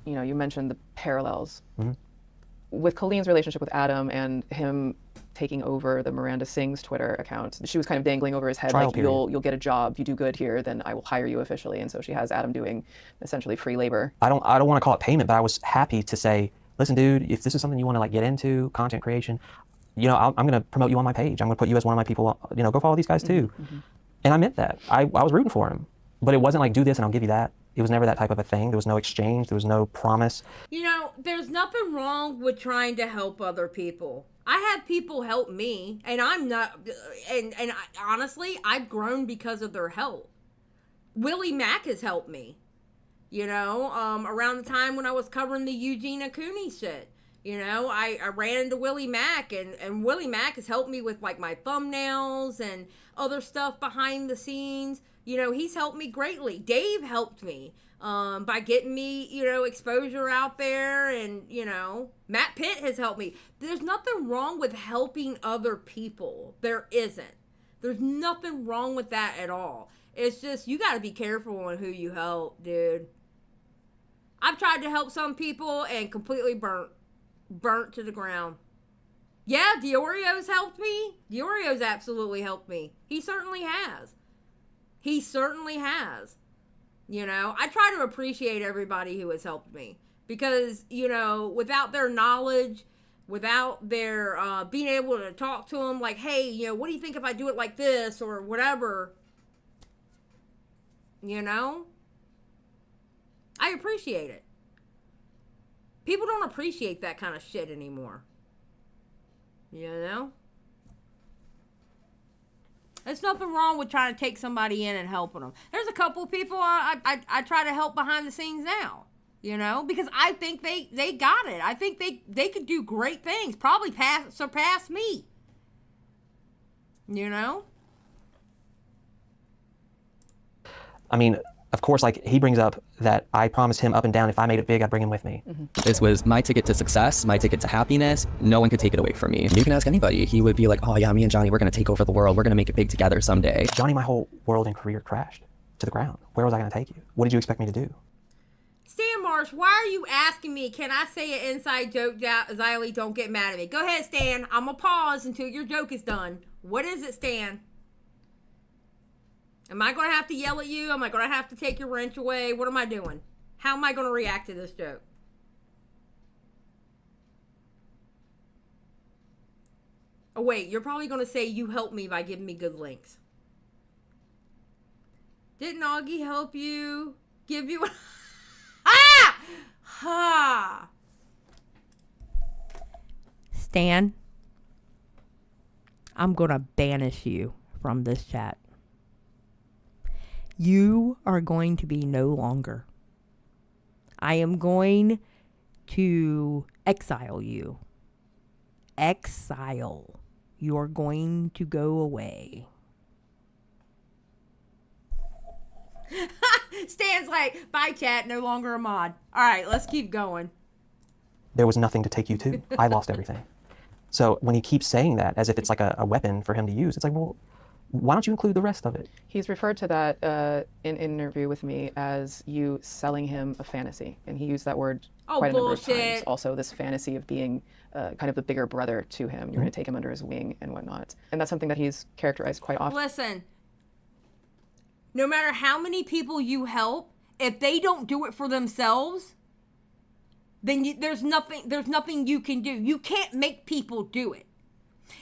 you mentioned the parallels. With Colleen's relationship with Adam and him taking over the Miranda Sings Twitter account, she was kind of dangling over his head, like, you'll get a job, you do good here, then I will hire you officially. And so she has Adam doing essentially free labor. I don't want to call it payment, but I was happy to say, listen, dude, if this is something you want to get into, content creation, I'm going to promote you on my page. I'm going to put you as one of my people, go follow these guys too. And I meant that. I was rooting for him, but it wasn't like, do this and I'll give you that. It was never that type of a thing. There was no exchange. There was no promise. There's nothing wrong with trying to help other people. I had people help me, and I'm not, and honestly, I've grown because of their help. Willie Mack has helped me, around the time when I was covering the Eugenia Cooney shit. I ran into Willie Mack, and Willie Mack has helped me with, like, my thumbnails and other stuff behind the scenes. he's helped me greatly. Dave helped me by getting me, exposure out there. And, Matt Pitt has helped me. There's nothing wrong with helping other people. There isn't. There's nothing wrong with that at all. It's just, you got to be careful on who you help, dude. I've tried to help some people and completely burnt to the ground. Yeah, Dioreo's helped me. Dioreo's absolutely helped me. He certainly has. He certainly has. I try to appreciate everybody who has helped me. Because, without their knowledge, without their being able to talk to them, like, hey, what do you think if I do it like this or whatever? I appreciate it. People don't appreciate that kind of shit anymore. There's nothing wrong with trying to take somebody in and helping them. There's a couple of people I try to help behind the scenes now, because I think they got it. I think they could do great things, probably surpass me. I mean, of course, like he brings up that I promised him up and down if I made it big, I'd bring him with me. This was my ticket to success, my ticket to happiness. No one could take it away from me. You can ask anybody. He would be like, oh yeah, me and Johnny, we're going to take over the world. We're going to make it big together someday. Johnny, my whole world and career crashed to the ground. Where was I going to take you? What did you expect me to do? Stan Marsh, why are you asking me? Can I say an inside joke, Xylie? Don't get mad at me. Go ahead, Stan. I'm going to pause until your joke is done. What is it, Stan? Am I going to have to yell at you? Am I going to have to take your wrench away? What am I doing? How am I going to react to this joke? Oh, wait. You're probably going to say you helped me by giving me good links. Didn't Augie help you? Give you... Ah! Ha! Stan, I'm going to banish you from this chat. You are going to be no longer. I am going to exile you. Exile. You are going to go away. Stan's like, bye chat, no longer a mod. All right, let's keep going. There was nothing to take you to. I lost everything. So when he keeps saying that as if it's like a weapon for him to use, it's like, well, why don't you include the rest of it? He's referred to that in an interview with me as you selling him a fantasy. And he used that word quite a number of times. Also, this fantasy of being kind of the bigger brother to him. You're going to take him under his wing and whatnot. And that's something that he's characterized quite often. Listen, no matter how many people you help, if they don't do it for themselves, then there's nothing you can do. You can't make people do it.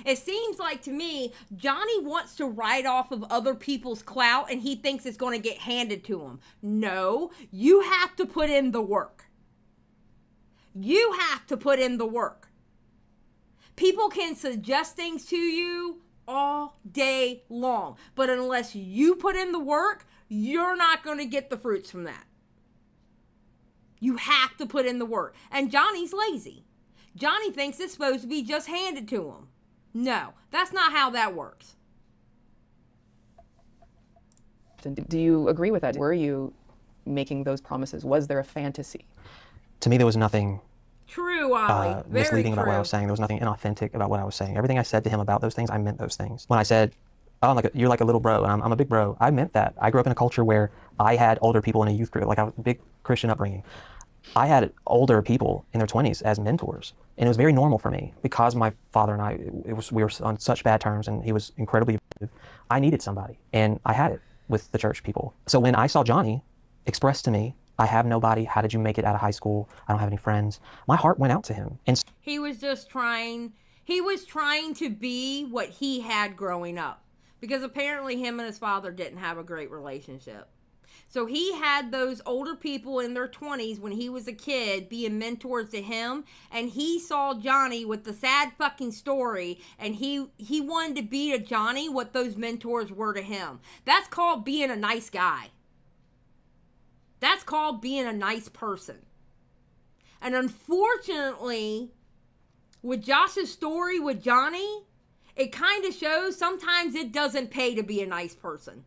It seems like to me, Johnny wants to ride off of other people's clout and he thinks it's going to get handed to him. No, you have to put in the work. You have to put in the work. People can suggest things to you all day long, but unless you put in the work, you're not going to get the fruits from that. You have to put in the work. And Johnny's lazy. Johnny thinks it's supposed to be just handed to him. No, that's not how that works. Do you agree with that? Were you making those promises? Was there a fantasy? To me, there was nothing true, Ollie. misleading about what I was saying. There was nothing inauthentic about what I was saying. Everything I said to him about those things, I meant those things. When I said, oh, you're like a little bro, and I'm a big bro, I meant that. I grew up in a culture where I had older people in a youth group, like I was a big Christian upbringing. I had older people in their 20s as mentors. And it was very normal for me because my father and I, we were on such bad terms and he was incredibly abusive. I needed somebody and I had it with the church people. So when I saw Johnny express to me, I have nobody, how did you make it out of high school? I don't have any friends. My heart went out to him. And he was just trying to be what he had growing up because apparently him and his father didn't have a great relationship. So he had those older people in their 20s when he was a kid being mentors to him. And he saw Johnny with the sad fucking story. And he wanted to be to Johnny what those mentors were to him. That's called being a nice guy. That's called being a nice person. And unfortunately, with Josh's story with Johnny, it kind of shows sometimes it doesn't pay to be a nice person.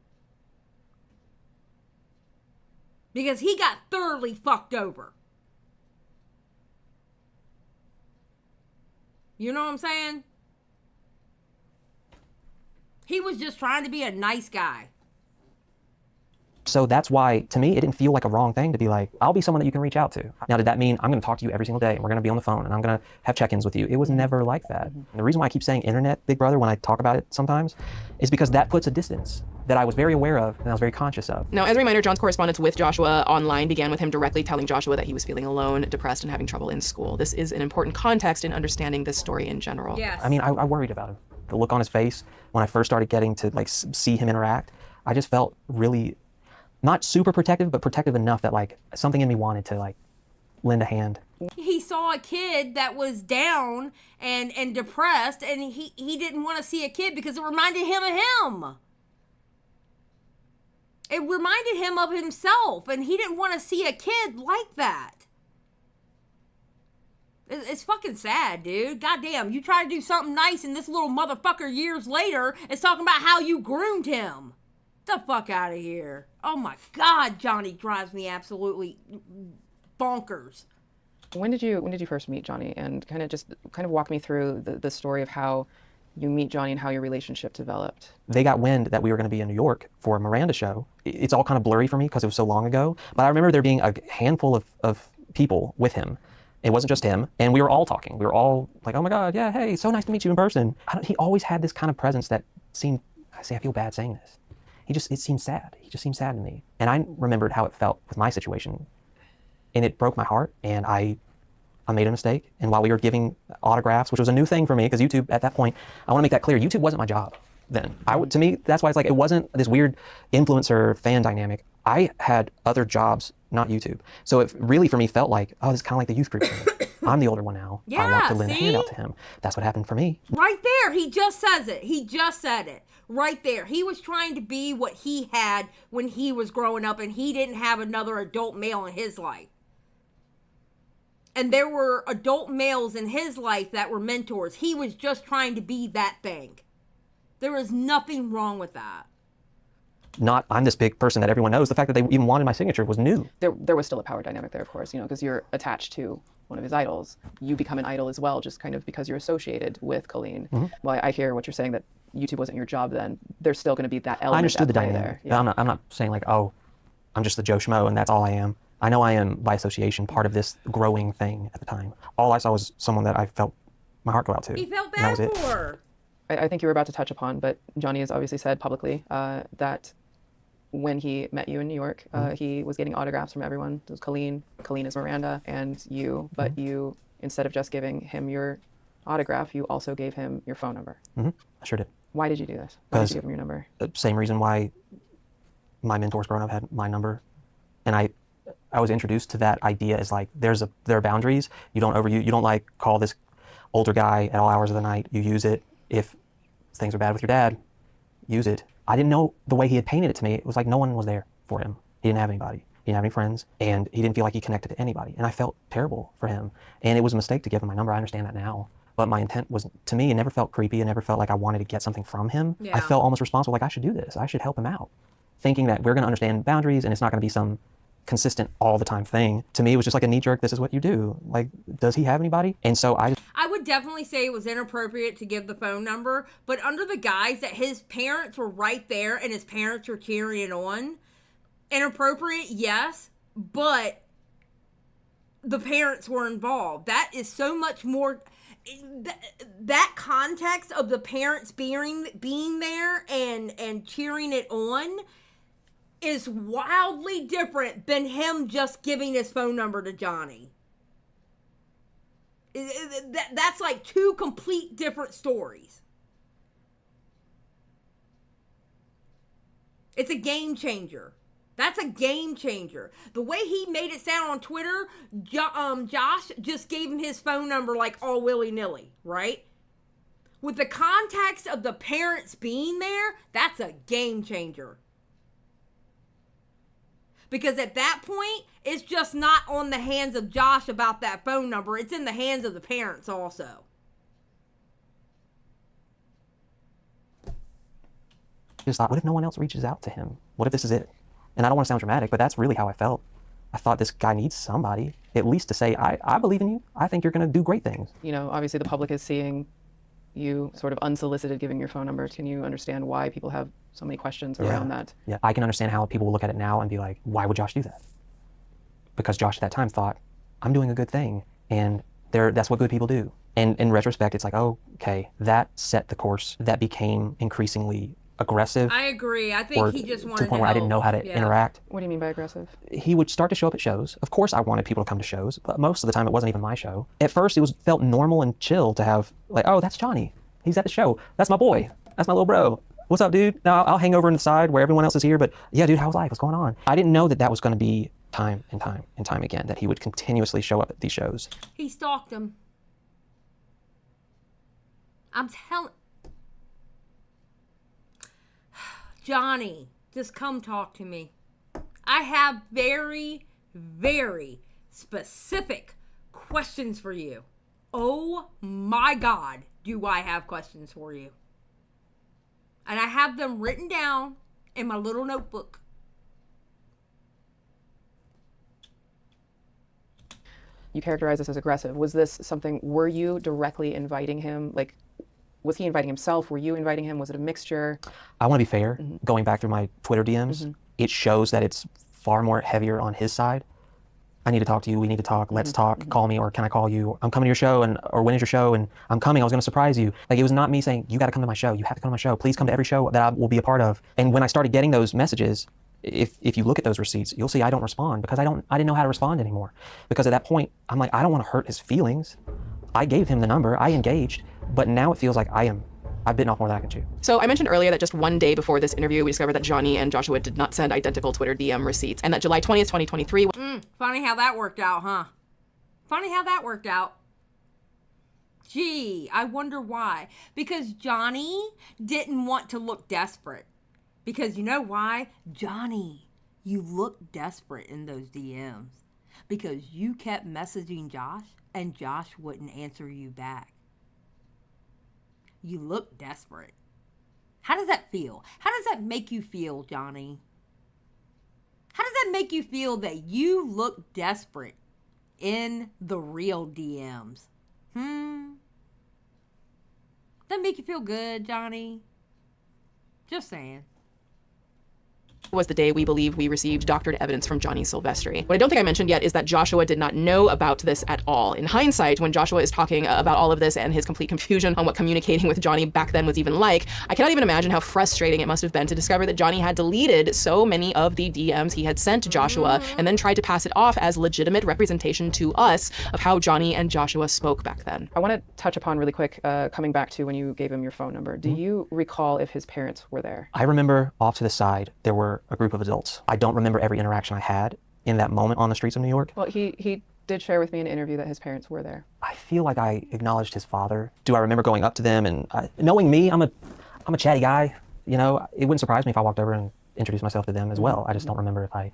Because he got thoroughly fucked over. You know what I'm saying? He was just trying to be a nice guy. So that's why, to me, it didn't feel like a wrong thing to be like, I'll be someone that you can reach out to. Now, did that mean I'm going to talk to you every single day and we're going to be on the phone and I'm going to have check-ins with you? It was never like that. And the reason why I keep saying internet, big brother, when I talk about it sometimes, is because that puts a distance that I was very aware of and I was very conscious of. Now, as a reminder, John's correspondence with Joshua online began with him directly telling Joshua that he was feeling alone, depressed, and having trouble in school. This is an important context in understanding this story in general. Yes. I mean, I worried about him. The look on his face when I first started getting to like see him interact, I just felt really, not super protective, but protective enough that like something in me wanted to like lend a hand. He saw a kid that was down and depressed, and he didn't want to see a kid because it reminded him of him. It reminded him of himself, and he didn't want to see a kid like that. It's fucking sad, dude. Goddamn, you try to do something nice, and this little motherfucker years later is talking about how you groomed him. Get the fuck out of here. Oh my God, Johnny drives me absolutely bonkers. When did you first meet Johnny? And kind of walk me through the story of how you meet Johnny and how your relationship developed. They got wind that we were going to be in New York for a Miranda show. It's all kind of blurry for me because it was so long ago, but I remember there being a handful of people with him. It wasn't just him, and we were all talking. We were all like, oh my God, yeah, hey, so nice to meet you in person. He always had this kind of presence that seemed, I feel bad saying this. It seemed sad. He just seemed sad to me. And I remembered how it felt with my situation, and it broke my heart, and I made a mistake. And while we were giving autographs, which was a new thing for me, because YouTube at that point, I want to make that clear, YouTube wasn't my job then. To me, that's why it's like, it wasn't this weird influencer fan dynamic. I had other jobs, not YouTube. So it really for me felt like, oh, this is kind of like the youth group thing. I'm the older one now. Yeah, I want to lend a see? hand out to him. That's what happened for me. Right there, he just says it. He just said it. Right there. He was trying to be what he had when he was growing up, and he didn't have another adult male in his life. And there were adult males in his life that were mentors. He was just trying to be that thing. There was nothing wrong with that. Not, I'm this big person that everyone knows. The fact that they even wanted my signature was new. There was still a power dynamic there, of course, because you're attached to one of his idols. You become an idol as well, just kind of because you're associated with Colleen. Mm-hmm. Well, I hear what you're saying, that YouTube wasn't your job then. There's still going to be that element. I understood the dynamic. There. Yeah. I'm not saying like, oh, I'm just the Joe Schmo and that's all I am. I know I am, by association, part of this growing thing at the time. All I saw was someone that I felt my heart go out to. He felt bad for. I think you were about to touch upon, but Johnny has obviously said publicly that when he met you in New York, he was getting autographs from everyone. It was Colleen is Miranda, and you. But you, instead of just giving him your autograph, you also gave him your phone number. Mm-hmm. I sure did. Why did you do this? Why did you give him your number? The same reason why my mentors growing up had my number. And I was introduced to that idea as like, there are boundaries. You don't like call this older guy at all hours of the night. You use it. If things are bad with your dad, use it. I didn't know the way he had painted it to me. It was like no one was there for him. He didn't have anybody. He didn't have any friends, and he didn't feel like he connected to anybody. And I felt terrible for him. And it was a mistake to give him my number. I understand that now. But my intent was, to me, it never felt creepy. It never felt like I wanted to get something from him. Yeah. I felt almost responsible, like I should do this. I should help him out. Thinking that we're going to understand boundaries and it's not going to be some consistent all the time thing. To me, it was just like a knee jerk, this is what you do. Like, does he have anybody? And so I would definitely say it was inappropriate to give the phone number, but under the guise that his parents were right there and his parents were cheering it on, inappropriate, yes, but the parents were involved. That is so much more, that context of the parents being there and cheering it on is wildly different than him just giving his phone number to Johnny. That's like two complete different stories. It's a game changer. That's a game changer. The way he made it sound on Twitter, Josh just gave him his phone number like all willy-nilly, right? With the context of the parents being there, that's a game changer. Because at that point, it's just not on the hands of Josh about that phone number. It's in the hands of the parents also. Just thought, what if no one else reaches out to him? What if this is it? And I don't want to sound dramatic, but that's really how I felt. I thought this guy needs somebody, at least to say, I believe in you. I think you're going to do great things. You know, obviously the public is seeing you sort of unsolicited giving your phone number. Can you understand why people have so many questions around that? Yeah, I can understand how people will look at it now and be like, why would Josh do that? Because Josh at that time thought, I'm doing a good thing, and that's what good people do. And in retrospect, it's like, oh, okay, that set the course. That became increasingly aggressive. I agree. I think he just wanted to the point where I didn't know how to interact. What do you mean by aggressive? He would start to show up at shows. Of course, I wanted people to come to shows, but most of the time it wasn't even my show. At first, it felt normal and chill to have like, oh, that's Johnny. He's at the show. That's my boy. That's my little bro. What's up, dude? Now I'll hang over on the side where everyone else is here, but yeah, dude, how's life? What's going on? I didn't know that was going to be time and time and time again, that he would continuously show up at these shows. He stalked him. I'm telling... Johnny, just come talk to me. I have very, very specific questions for you. Oh my God, do I have questions for you. And I have them written down in my little notebook. You characterize this as aggressive. Was this something, were you directly inviting him? Like, was he inviting himself? Were you inviting him? Was it a mixture? I want to be fair. Going back through my Twitter DMs, it shows that it's far more heavier on his side. I need to talk to you. We need to talk. Let's talk. Call me, or can I call you? I'm coming to your show, or when is your show? And I'm coming. I was going to surprise you. Like, it was not me saying, you got to come to my show. You have to come to my show. Please come to every show that I will be a part of. And when I started getting those messages, if you look at those receipts, you'll see I don't respond because I didn't know how to respond anymore. Because at that point, I'm like, I don't want to hurt his feelings. I gave him the number. I engaged. But now it feels like I've bitten off more than I can chew. So I mentioned earlier that just one day before this interview, we discovered that Johnny and Joshua did not send identical Twitter DM receipts, and that July 20th, 2023... Funny how that worked out, huh? Funny how that worked out. Gee, I wonder why. Because Johnny didn't want to look desperate. Because you know why? Johnny, you look desperate in those DMs. Because you kept messaging Josh, and Josh wouldn't answer you back. You look desperate. How does that feel? How does that make you feel, Johnny? How does that make you feel that you look desperate in the real DMs? That make you feel good, Johnny? Just saying. Was the day we believe we received doctored evidence from Johnny Silvestri. What I don't think I mentioned yet is that Joshua did not know about this at all. In hindsight, when Joshua is talking about all of this and his complete confusion on what communicating with Johnny back then was even like, I cannot even imagine how frustrating it must have been to discover that Johnny had deleted so many of the DMs he had sent to Joshua and then tried to pass it off as legitimate representation to us of how Johnny and Joshua spoke back then. I want to touch upon really quick, coming back to when you gave him your phone number. Do you recall if his parents were there? I remember off to the side, there were a group of adults. I don't remember every interaction I had in that moment on the streets of New York. Well, he did share with me in an interview that his parents were there. I feel like I acknowledged his father. Do I remember going up to them and knowing me, I'm a chatty guy. You know, it wouldn't surprise me if I walked over and introduced myself to them as well. I just don't remember if I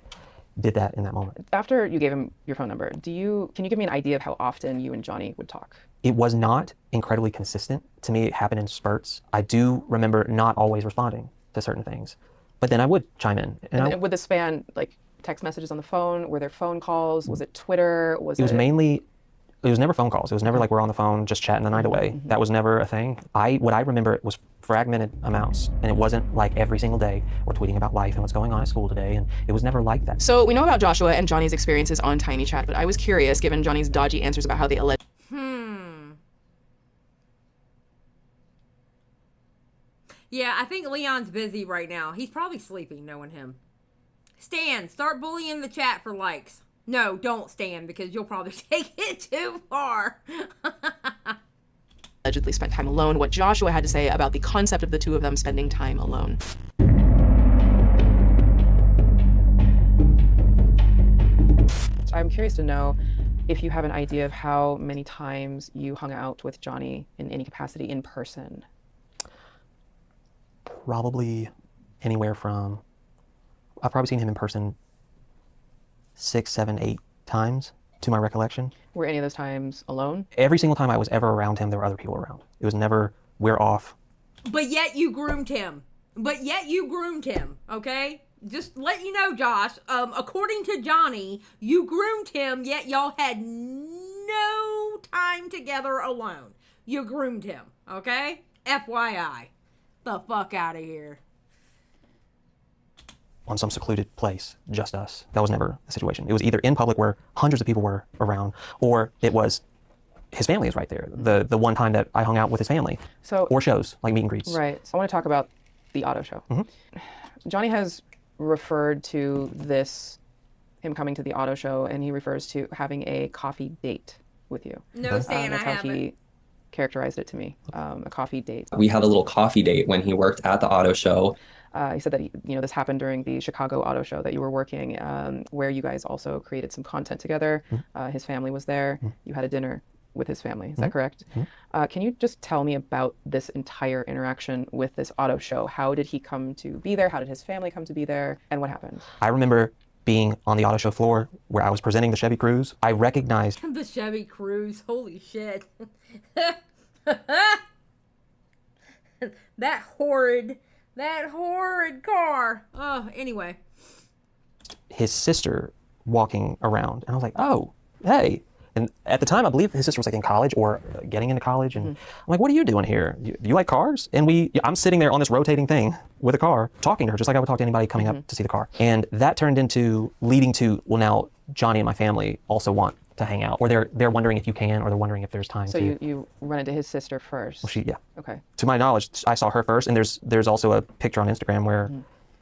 did that in that moment. After you gave him your phone number, can you give me an idea of how often you and Johnny would talk? It was not incredibly consistent. To me, it happened in spurts. I do remember not always responding to certain things, but then I would chime in. And would this span like text messages on the phone? Were there phone calls? Was it Twitter? It was never phone calls. It was never like we're on the phone just chatting the night away. That was never a thing. What I remember was fragmented amounts, and it wasn't like every single day we're tweeting about life and what's going on at school today, and it was never like that. So we know about Joshua and Johnny's experiences on Tiny Chat, but I was curious, given Johnny's dodgy answers about how they alleged. Yeah, I think Leon's busy right now. He's probably sleeping, knowing him. Stan, start bullying the chat for likes. No, don't, Stan, because you'll probably take it too far. Allegedly spent time alone, what Joshua had to say about the concept of the two of them spending time alone. I'm curious to know if you have an idea of how many times you hung out with Johnny in any capacity in person. Probably anywhere from, I've probably seen him in person 6, 7, 8 times to my recollection. Were any of those times alone? Every single time I was ever around him, there were other people around. It was never, we're off. But yet you groomed him. Okay? just let you know, Josh, according to Johnny, you groomed him, yet y'all had no time together alone. You groomed him, okay? FYI. The fuck out of here. On some secluded place, just us. That was never the situation. It was either in public where hundreds of people were around, or it was his family is right there. The one time that I hung out with his family. Or shows, like meet and greets. Right. So I want to talk about the auto show. Johnny has referred to him coming to the auto show, and he refers to having a coffee date with you. No, Stan, that's I how haven't. he characterized it to me, a coffee date. We had a little coffee date when he worked at the auto show. He said that this happened during the Chicago Auto Show that you were working, where you guys also created some content together. His family was there. You had a dinner with his family. Is that correct? Can you just tell me about this entire interaction with this auto show? How did he come to be there? How did his family come to be there? And what happened? I remember being on the auto show floor where I was presenting the Chevy Cruze. I recognized The Chevy Cruze, holy shit. That horrid car. Oh, anyway. his sister walking around. And I was like, oh, hey. And at the time, I believe his sister was like in college or getting into college. And I'm like, what are you doing here? You like cars? And I'm sitting there on this rotating thing with a car, talking to her, just like I would talk to anybody coming up to see the car. And that turned into leading to, well, now Johnny and my family also want to hang out, or they're wondering if you can, or they're wondering if there's time. So you run into his sister first. Well, yeah. Okay. To my knowledge, I saw her first, and there's also a picture on Instagram where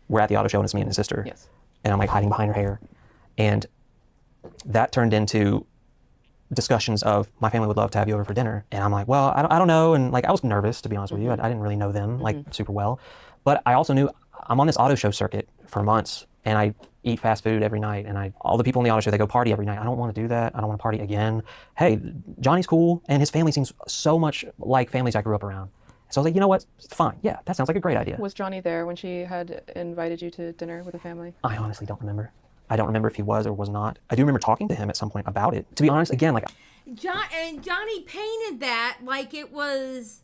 we're at the auto show and it's me and his sister. Yes. And I'm like hiding behind her hair, and that turned into discussions of my family would love to have you over for dinner. And I'm like, well, I don't know. And like, I was nervous, to be honest with you. I didn't really know them like super well, but I also knew I'm on this auto show circuit for months, and I eat fast food every night, and all the people in the auto show, they go party every night. I don't want to do that. I don't want to party again. Hey, Johnny's cool, and his family seems so much like families I grew up around. So I was like, you know what? Fine. Yeah, that sounds like a great idea. Was Johnny there when she had invited you to dinner with the family? I honestly don't remember. I don't remember if he was or was not. I do remember talking to him at some point about it. To be honest, again, like... Johnny painted that like it was...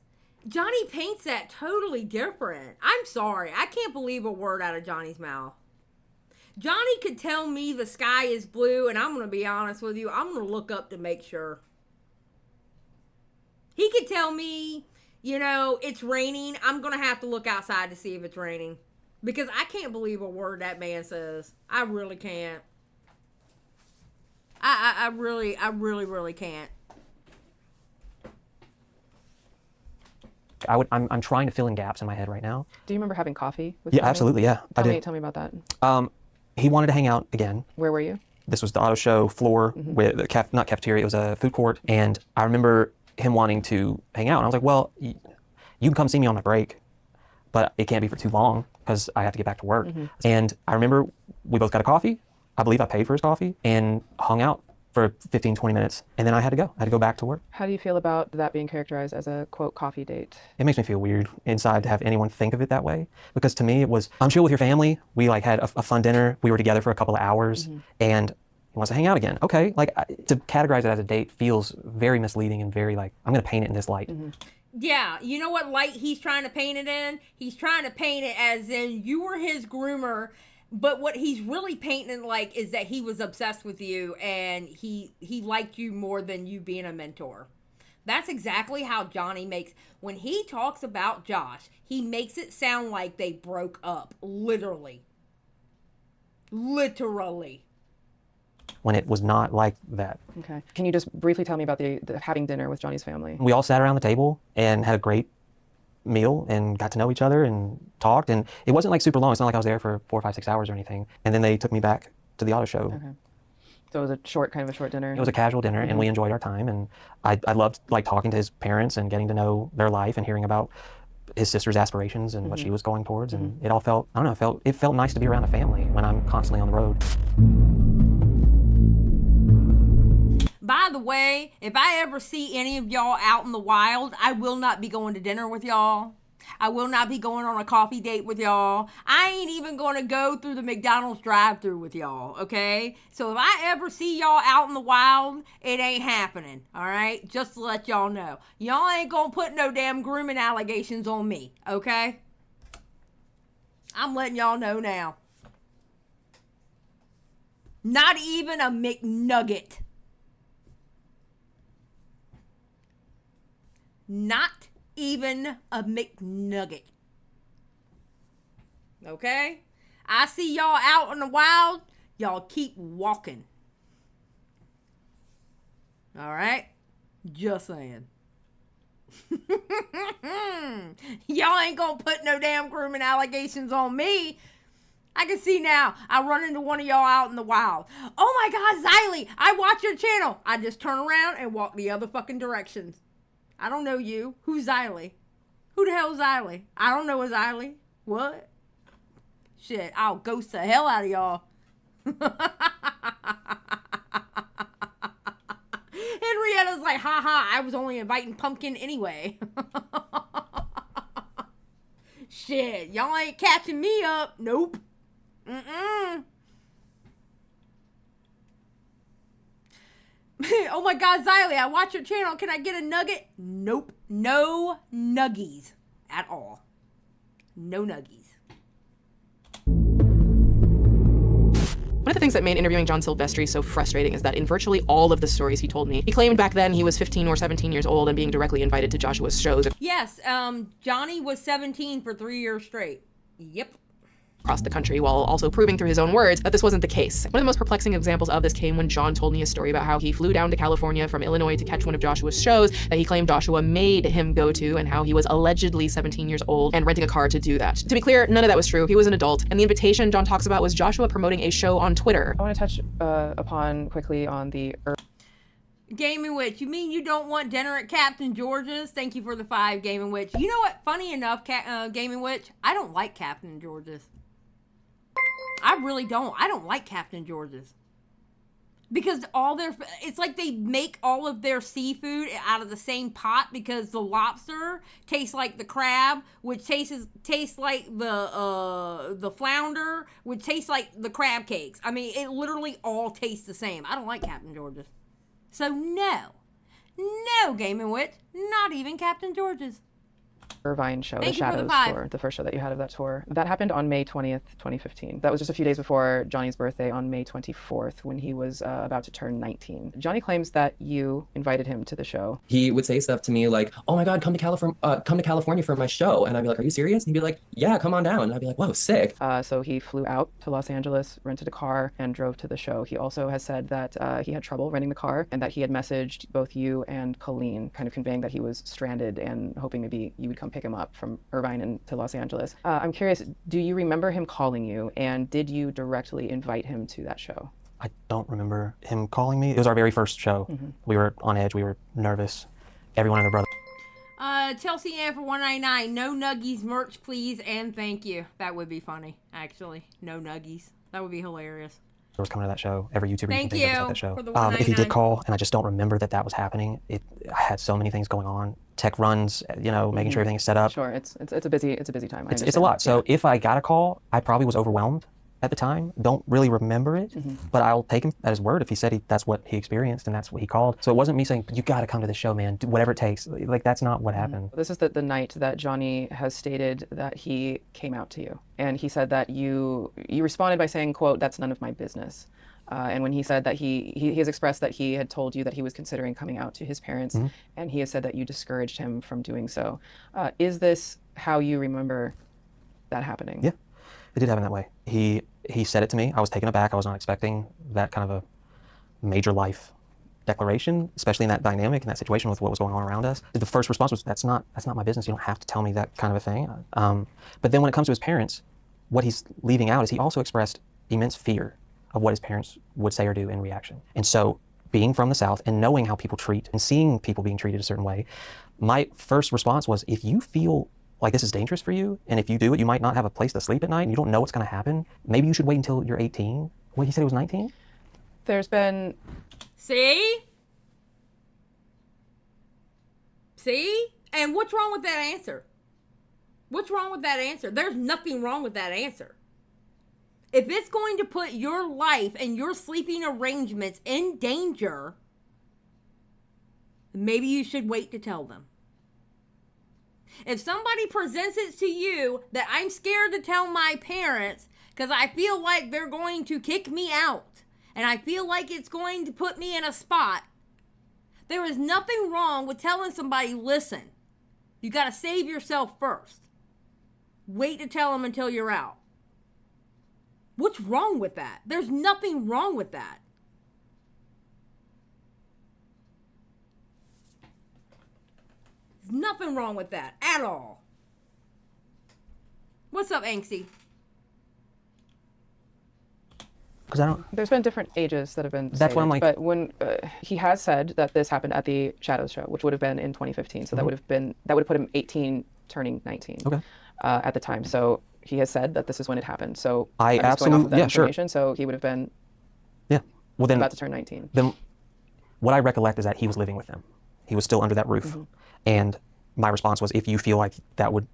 Johnny paints that totally different. I'm sorry. I can't believe a word out of Johnny's mouth. Johnny could tell me the sky is blue, and I'm going to be honest with you, I'm going to look up to make sure. He could tell me, it's raining. I'm going to have to look outside to see if it's raining. Because I can't believe a word that man says. I really can't. I really can't. I'm trying to fill in gaps in my head right now. Do you remember having coffee with Yeah, Johnny? absolutely, yeah. I did. Tell me about that. He wanted to hang out again. Where were you? This was the auto show floor with not cafeteria, it was a food court. And I remember him wanting to hang out. And I was like, well, you can come see me on my break, but it can't be for too long because I have to get back to work. And I remember we both got a coffee. I believe I paid for his coffee and hung out for 15, 20 minutes. And then I had to go. I had to go back to work. How do you feel about that being characterized as a, quote, coffee date? It makes me feel weird inside to have anyone think of it that way. Because to me, it was, I'm chill with your family. We had a fun dinner. We were together for a couple of hours. And he wants to hang out again. Okay, to categorize it as a date feels very misleading and very I'm going to paint it in this light. Yeah, you know what light he's trying to paint it in? He's trying to paint it as in you were his groomer, but what he's really painting it is that he was obsessed with you and he liked you more than you being a mentor. That's exactly how Johnny makes, when he talks about Josh, he makes it sound like they broke up, literally. Literally. When it was not like that. Okay. Can you just briefly tell me about the having dinner with Johnny's family? We all sat around the table and had a great meal and got to know each other and talked. And it wasn't super long. It's not like I was there for 4, 5, 6 hours or anything. And then they took me back to the auto show. Okay. So it was kind of a short dinner? It was a casual dinner and we enjoyed our time. And I loved talking to his parents and getting to know their life and hearing about his sister's aspirations and what she was going towards. And it all felt, it felt nice to be around a family when I'm constantly on the road. By the way, if I ever see any of y'all out in the wild, I will not be going to dinner with y'all. I will not be going on a coffee date with y'all. I ain't even going to go through the McDonald's drive-thru with y'all, okay? So if I ever see y'all out in the wild, it ain't happening, all right? Just to let y'all know. Y'all ain't going to put no damn grooming allegations on me, okay? I'm letting y'all know now. Not even a McNugget. Not even a McNugget. Okay? I see y'all out in the wild. Y'all keep walking. All right? Just saying. Y'all ain't gonna put no damn grooming allegations on me. I can see now. I run into one of y'all out in the wild. Oh my God, Xylie, I watch your channel. I just turn around and walk the other fucking directions. I don't know you. Who's Xylie? Who the hell is Xylie? I don't know a Xylie. What? Shit, I'll ghost the hell out of y'all. Henrietta's like, haha, I was only inviting Pumpkin anyway. Shit, y'all ain't catching me up. Nope. Mm-mm. Oh my God, Xylie, I watch your channel. Can I get a nugget? Nope. No nuggies at all. No nuggies. One of the things that made interviewing John Silvestri so frustrating is that in virtually all of the stories he told me, he claimed back then he was 15 or 17 years old and being directly invited to Joshua's shows. Yes, Johnny was 17 for 3 years straight. Yep. Across the country, while also proving through his own words that this wasn't the case. One of the most perplexing examples of this came when John told me a story about how he flew down to California from Illinois to catch one of Joshua's shows that he claimed Joshua made him go to, and how he was allegedly 17 years old and renting a car to do that. To be clear, none of that was true. He was an adult, and the invitation John talks about was Joshua promoting a show on Twitter. I want to touch upon quickly on the Gaming Witch, you mean you don't want dinner at Captain George's? Thank you for the 5, Gaming Witch. You know what? Funny enough, Gaming Witch, I don't like Captain George's. I really don't. I don't like Captain George's. Because it's like they make all of their seafood out of the same pot, because the lobster tastes like the crab, which tastes like the flounder, which tastes like the crab cakes. I mean, it literally all tastes the same. I don't like Captain George's. So no, Gaming Witch, not even Captain George's. Irvine show, the Shadows tour, the first show that you had of that tour. That happened on May 20th, 2015. That was just a few days before Johnny's birthday on May 24th, when he was about to turn 19. Johnny claims that you invited him to the show. He would say stuff to me like, "Oh my God, come to California for my show," and I'd be like, "Are you serious?" And he'd be like, "Yeah, come on down." And I'd be like, "Whoa, sick." So he flew out to Los Angeles, rented a car, and drove to the show. He also has said that he had trouble renting the car, and that he had messaged both you and Colleen, kind of conveying that he was stranded and hoping maybe you would come pick him up from Irvine and to Los Angeles. I'm curious, do you remember him calling you, and did you directly invite him to that show? I don't remember him calling me. It was our very first show. Mm-hmm. We were on edge. We were nervous. Everyone and their brother. Chelsea Ann for $1.99. No Nuggies merch, please, and thank you. That would be funny, actually. No Nuggies. That would be hilarious. Was coming to that show. Every YouTuber Thank you can think of was at that show. For the If he did call, and I just don't remember that was happening. I had so many things going on. Tech runs, making sure everything is set up. Sure, it's a busy time. It's a lot. So if I got a call, I probably was overwhelmed at the time. Don't really remember it, but I'll take him at his word if he said that's what he experienced and that's what he called. So it wasn't me saying, "You got to come to the show, man. Do whatever it takes." Like, that's not what happened. This is the night that Johnny has stated that he came out to you, and he said that you responded by saying, quote, "That's none of my business." And when he said that he has expressed that he had told you that he was considering coming out to his parents, and he has said that you discouraged him from doing so. Is this how you remember that happening? Yeah, it did happen that way. He said it to me. I was taken aback. I was not expecting that kind of a major life declaration, especially in that dynamic, in that situation with what was going on around us. The first response was, that's not my business. You don't have to tell me that kind of a thing. But then when it comes to his parents, what he's leaving out is he also expressed immense fear of what his parents would say or do in reaction. And so, being from the South and knowing how people treat and seeing people being treated a certain way, my first response was, if you feel like this is dangerous for you, and if you do it, you might not have a place to sleep at night, and you don't know what's going to happen, maybe you should wait until you're 18. What, he said he was 19? There's been... See? And what's wrong with that answer? What's wrong with that answer? There's nothing wrong with that answer. If it's going to put your life and your sleeping arrangements in danger, maybe you should wait to tell them. If somebody presents it to you that I'm scared to tell my parents because I feel like they're going to kick me out, and I feel like it's going to put me in a spot, there is nothing wrong with telling somebody, listen, you got to save yourself first. Wait to tell them until you're out. What's wrong with that? There's nothing wrong with that. There's nothing wrong with that at all. What's up, Angsty? Because I don't. There's been different ages that have been That's what I'm stated, like- But when he has said that this happened at the Shadows show, which would have been in 2015, so that would have put him 18, turning 19 at the time. So he has said that this is when it happened. So I I'm just going off of that absolutely- yeah, sure. information. So he would have been Well, then, about to turn 19. then what I recollect is that he was living with them. He was still under that roof. And my response was, if you feel like that would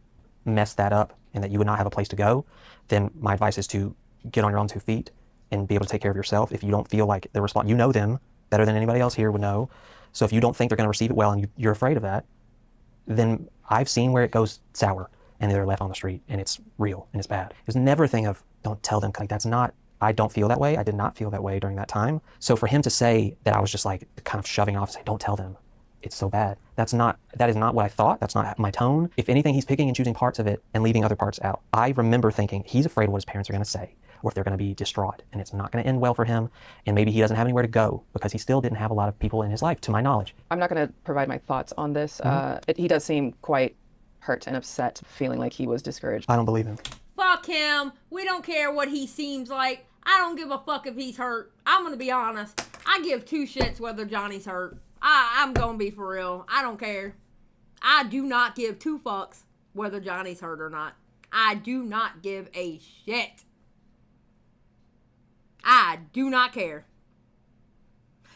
mess that up and that you would not have a place to go, then my advice is to get on your own 2 feet and be able to take care of yourself. If you don't feel like the response, you know them better than anybody else here would know. So if you don't think they're going to receive it well and you're afraid of that, then I've seen where it goes sour and they're left on the street and it's real and it's bad. There's never a thing of don't tell them. Like, that's not, I don't feel that way. I did not feel that way during that time. So for him to say that I was just like kind of shoving off, say, don't tell them, it's so bad. That is not what I thought. That's not my tone. If anything, he's picking and choosing parts of it and leaving other parts out. I remember thinking he's afraid of what his parents are going to say, or if they're going to be distraught, and it's not going to end well for him, and maybe he doesn't have anywhere to go because he still didn't have a lot of people in his life, to my knowledge. I'm not going to provide my thoughts on this. He does seem quite hurt and upset, feeling like he was discouraged. I don't believe him. Fuck him. We don't care what he seems like. I don't give a fuck if he's hurt. I'm going to be honest. I give 2 shits whether Johnny's hurt. I'm going to be for real. I don't care. I do not give 2 fucks whether Johnny's hurt or not. I do not give a shit. I do not care.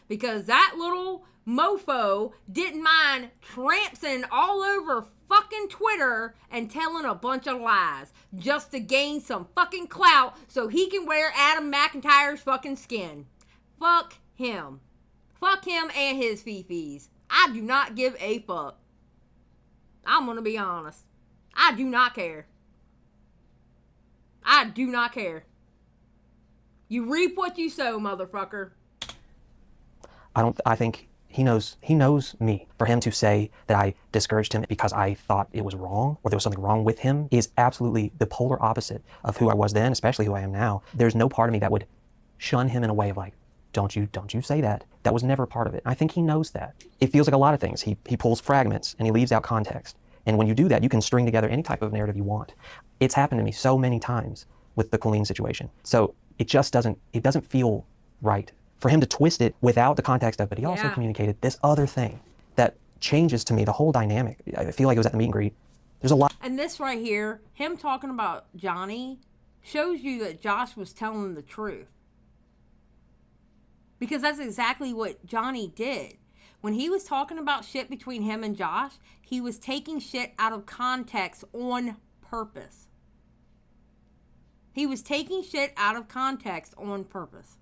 Because that little mofo didn't mind trampsing all over fucking Twitter and telling a bunch of lies just to gain some fucking clout so he can wear Adam McIntyre's fucking skin. Fuck him. Fuck him and his fifis. I do not give a fuck. I'm gonna be honest. I do not care. I do not care. You reap what you sow, motherfucker. I think he knows me. For him to say that I discouraged him because I thought it was wrong or there was something wrong with him is absolutely the polar opposite of who I was then, especially who I am now. There's no part of me that would shun him in a way of like, don't you say that. That was never part of it. I think he knows that. It feels like a lot of things. He pulls fragments and he leaves out context. And when you do that, you can string together any type of narrative you want. It's happened to me so many times with the Colleen situation. So it doesn't feel right for him to twist it without the context of it. He also communicated this other thing that changes to me the whole dynamic. I feel like it was at the meet and greet. There's a lot. And this right here, him talking about Johnny, shows you that Josh was telling the truth. Because that's exactly what Johnny did. When he was talking about shit between him and Josh, he was taking shit out of context on purpose. He was taking shit out of context on purpose.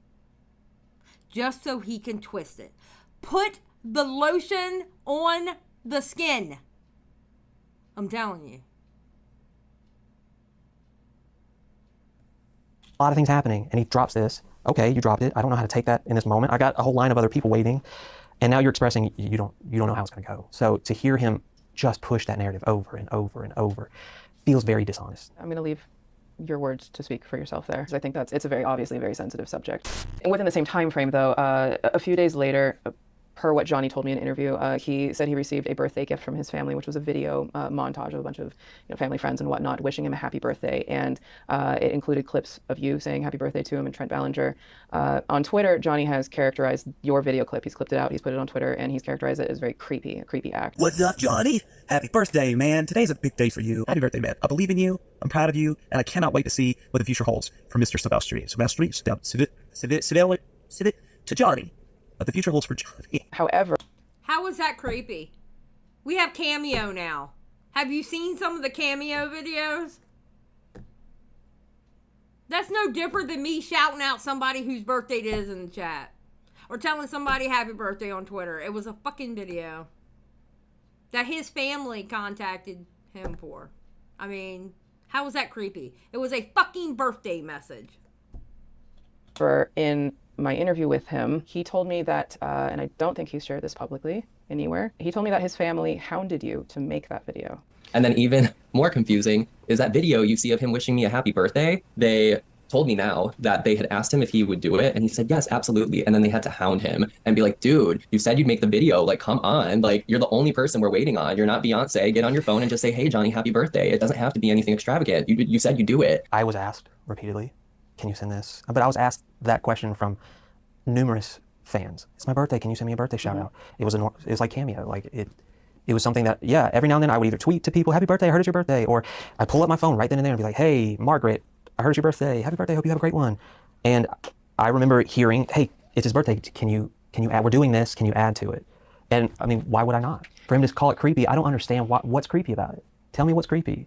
Just so he can twist it. Put the lotion on the skin. I'm telling you. A lot of things happening, and he drops this. Okay, you dropped it. I don't know how to take that in this moment. I got a whole line of other people waiting, and now you're expressing you don't know how it's going to go. So to hear him just push that narrative over and over and over feels very dishonest. I'm going to leave your words to speak for yourself there, because I think it's a very obviously very sensitive subject. And within the same time frame, though, a few days later, per what Johnny told me in an interview, he said he received a birthday gift from his family, which was a video montage of a bunch of family friends and whatnot wishing him a happy birthday. And it included clips of you saying happy birthday to him and Trent Ballinger. On Twitter, Johnny has characterized your video clip. He's clipped it out, he's put it on Twitter, and he's characterized it as very creepy, a creepy act. What's up, Johnny? Happy birthday, man. Today's a big day for you. Happy birthday, man. I believe in you. I'm proud of you. And I cannot wait to see what the future holds for Mr. Silvestri. To Johnny. What the future holds for Johnny. However, how is that creepy? We have Cameo now. Have you seen some of the Cameo videos? That's no different than me shouting out somebody whose birthday it is in the chat. Or telling somebody happy birthday on Twitter. It was a fucking video that his family contacted him for. I mean, how was that creepy? It was a fucking birthday message. In my interview with him, he told me that, and I don't think he's shared this publicly anywhere, he told me that his family hounded you to make that video. And then even more confusing is that video you see of him wishing me a happy birthday. They told me now that they had asked him if he would do it, and he said, yes, absolutely. And then they had to hound him and be like, dude, you said you'd make the video. Like, come on. Like, you're the only person we're waiting on. You're not Beyonce. Get on your phone and just say, hey, Johnny, happy birthday. It doesn't have to be anything extravagant. You said you'd do it. I was asked repeatedly, can you send this? But I was asked that question from numerous fans. It's my birthday. Can you send me a birthday shout out? It was like Cameo. Like it was something that, yeah, every now and then I would either tweet to people, happy birthday, I heard it's your birthday, or I pull up my phone right then and there and be like, hey, Margaret, I heard it's your birthday. Happy birthday. Hope you have a great one. And I remember hearing, hey, it's his birthday. Can you add, we're doing this. Can you add to it? And I mean, why would I not? For him to call it creepy, I don't understand what's creepy about it. Tell me what's creepy.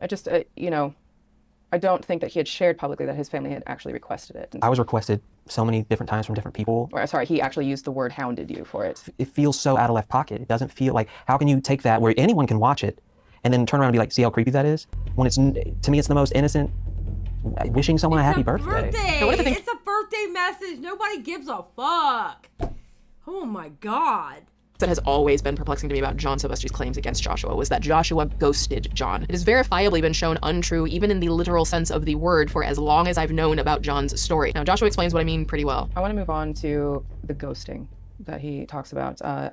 I just, I don't think that he had shared publicly that his family had actually requested it. I was requested so many different times from different people. Or, sorry, he actually used the word hounded you for it. It feels so out of left pocket. It doesn't feel like, how can you take that where anyone can watch it and then turn around and be like, see how creepy that is? When it's, to me, it's the most innocent, wishing someone a happy birthday. It's a birthday message. Nobody gives a fuck. Oh my God. That has always been perplexing to me about John Silvestri's claims against Joshua was that Joshua ghosted John. It has verifiably been shown untrue, even in the literal sense of the word, for as long as I've known about John's story. Now, Joshua explains what I mean pretty well. I want to move on to the ghosting that he talks about. I'm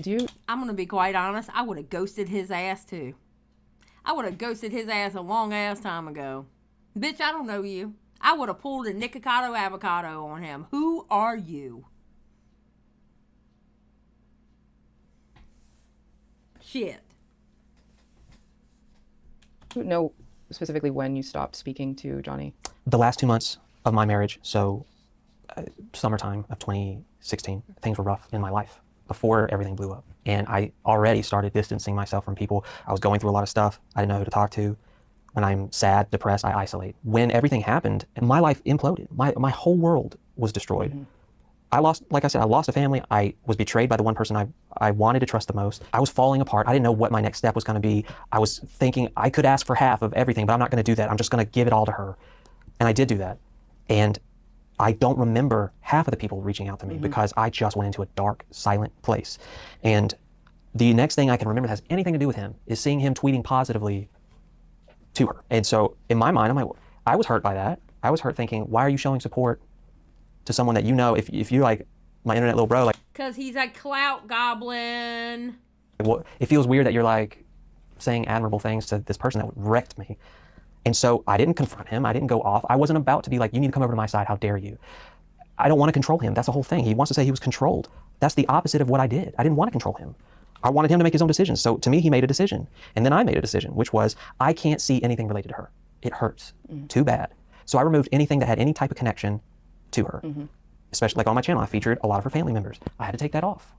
going to be quite honest. I would have ghosted his ass too. I would have ghosted his ass a long ass time ago. Bitch, I don't know you. I would have pulled a Nikocado avocado on him. Who are you? Shit. Do you know specifically when you stopped speaking to Johnny? The last 2 months of my marriage, so summertime of 2016, things were rough in my life before everything blew up. And I already started distancing myself from people. I was going through a lot of stuff. I didn't know who to talk to. When I'm sad, depressed, I isolate. When everything happened, my life imploded. My whole world was destroyed. Mm-hmm. I lost a family. I was betrayed by the one person I wanted to trust the most. I was falling apart. I didn't know what my next step was going to be. I was thinking I could ask for half of everything, but I'm not going to do that. I'm just going to give it all to her. And I did do that. And I don't remember half of the people reaching out to me because I just went into a dark, silent place. And the next thing I can remember that has anything to do with him is seeing him tweeting positively to her. And so in my mind, I was hurt by that. I was hurt thinking, why are you showing support to someone that you know, if you're like my internet little bro, like, because he's a clout goblin. Well, it feels weird that you're like saying admirable things to this person that wrecked me. And so I didn't confront him. I didn't go off. I wasn't about to be like, you need to come over to my side. How dare you? I don't want to control him. That's the whole thing. He wants to say he was controlled. That's the opposite of what I did. I didn't want to control him. I wanted him to make his own decisions. So to me, he made a decision. And then I made a decision, which was I can't see anything related to her. It hurts too bad. So I removed anything that had any type of connection to her. Especially like on my channel, I featured a lot of her family members. I had to take that off.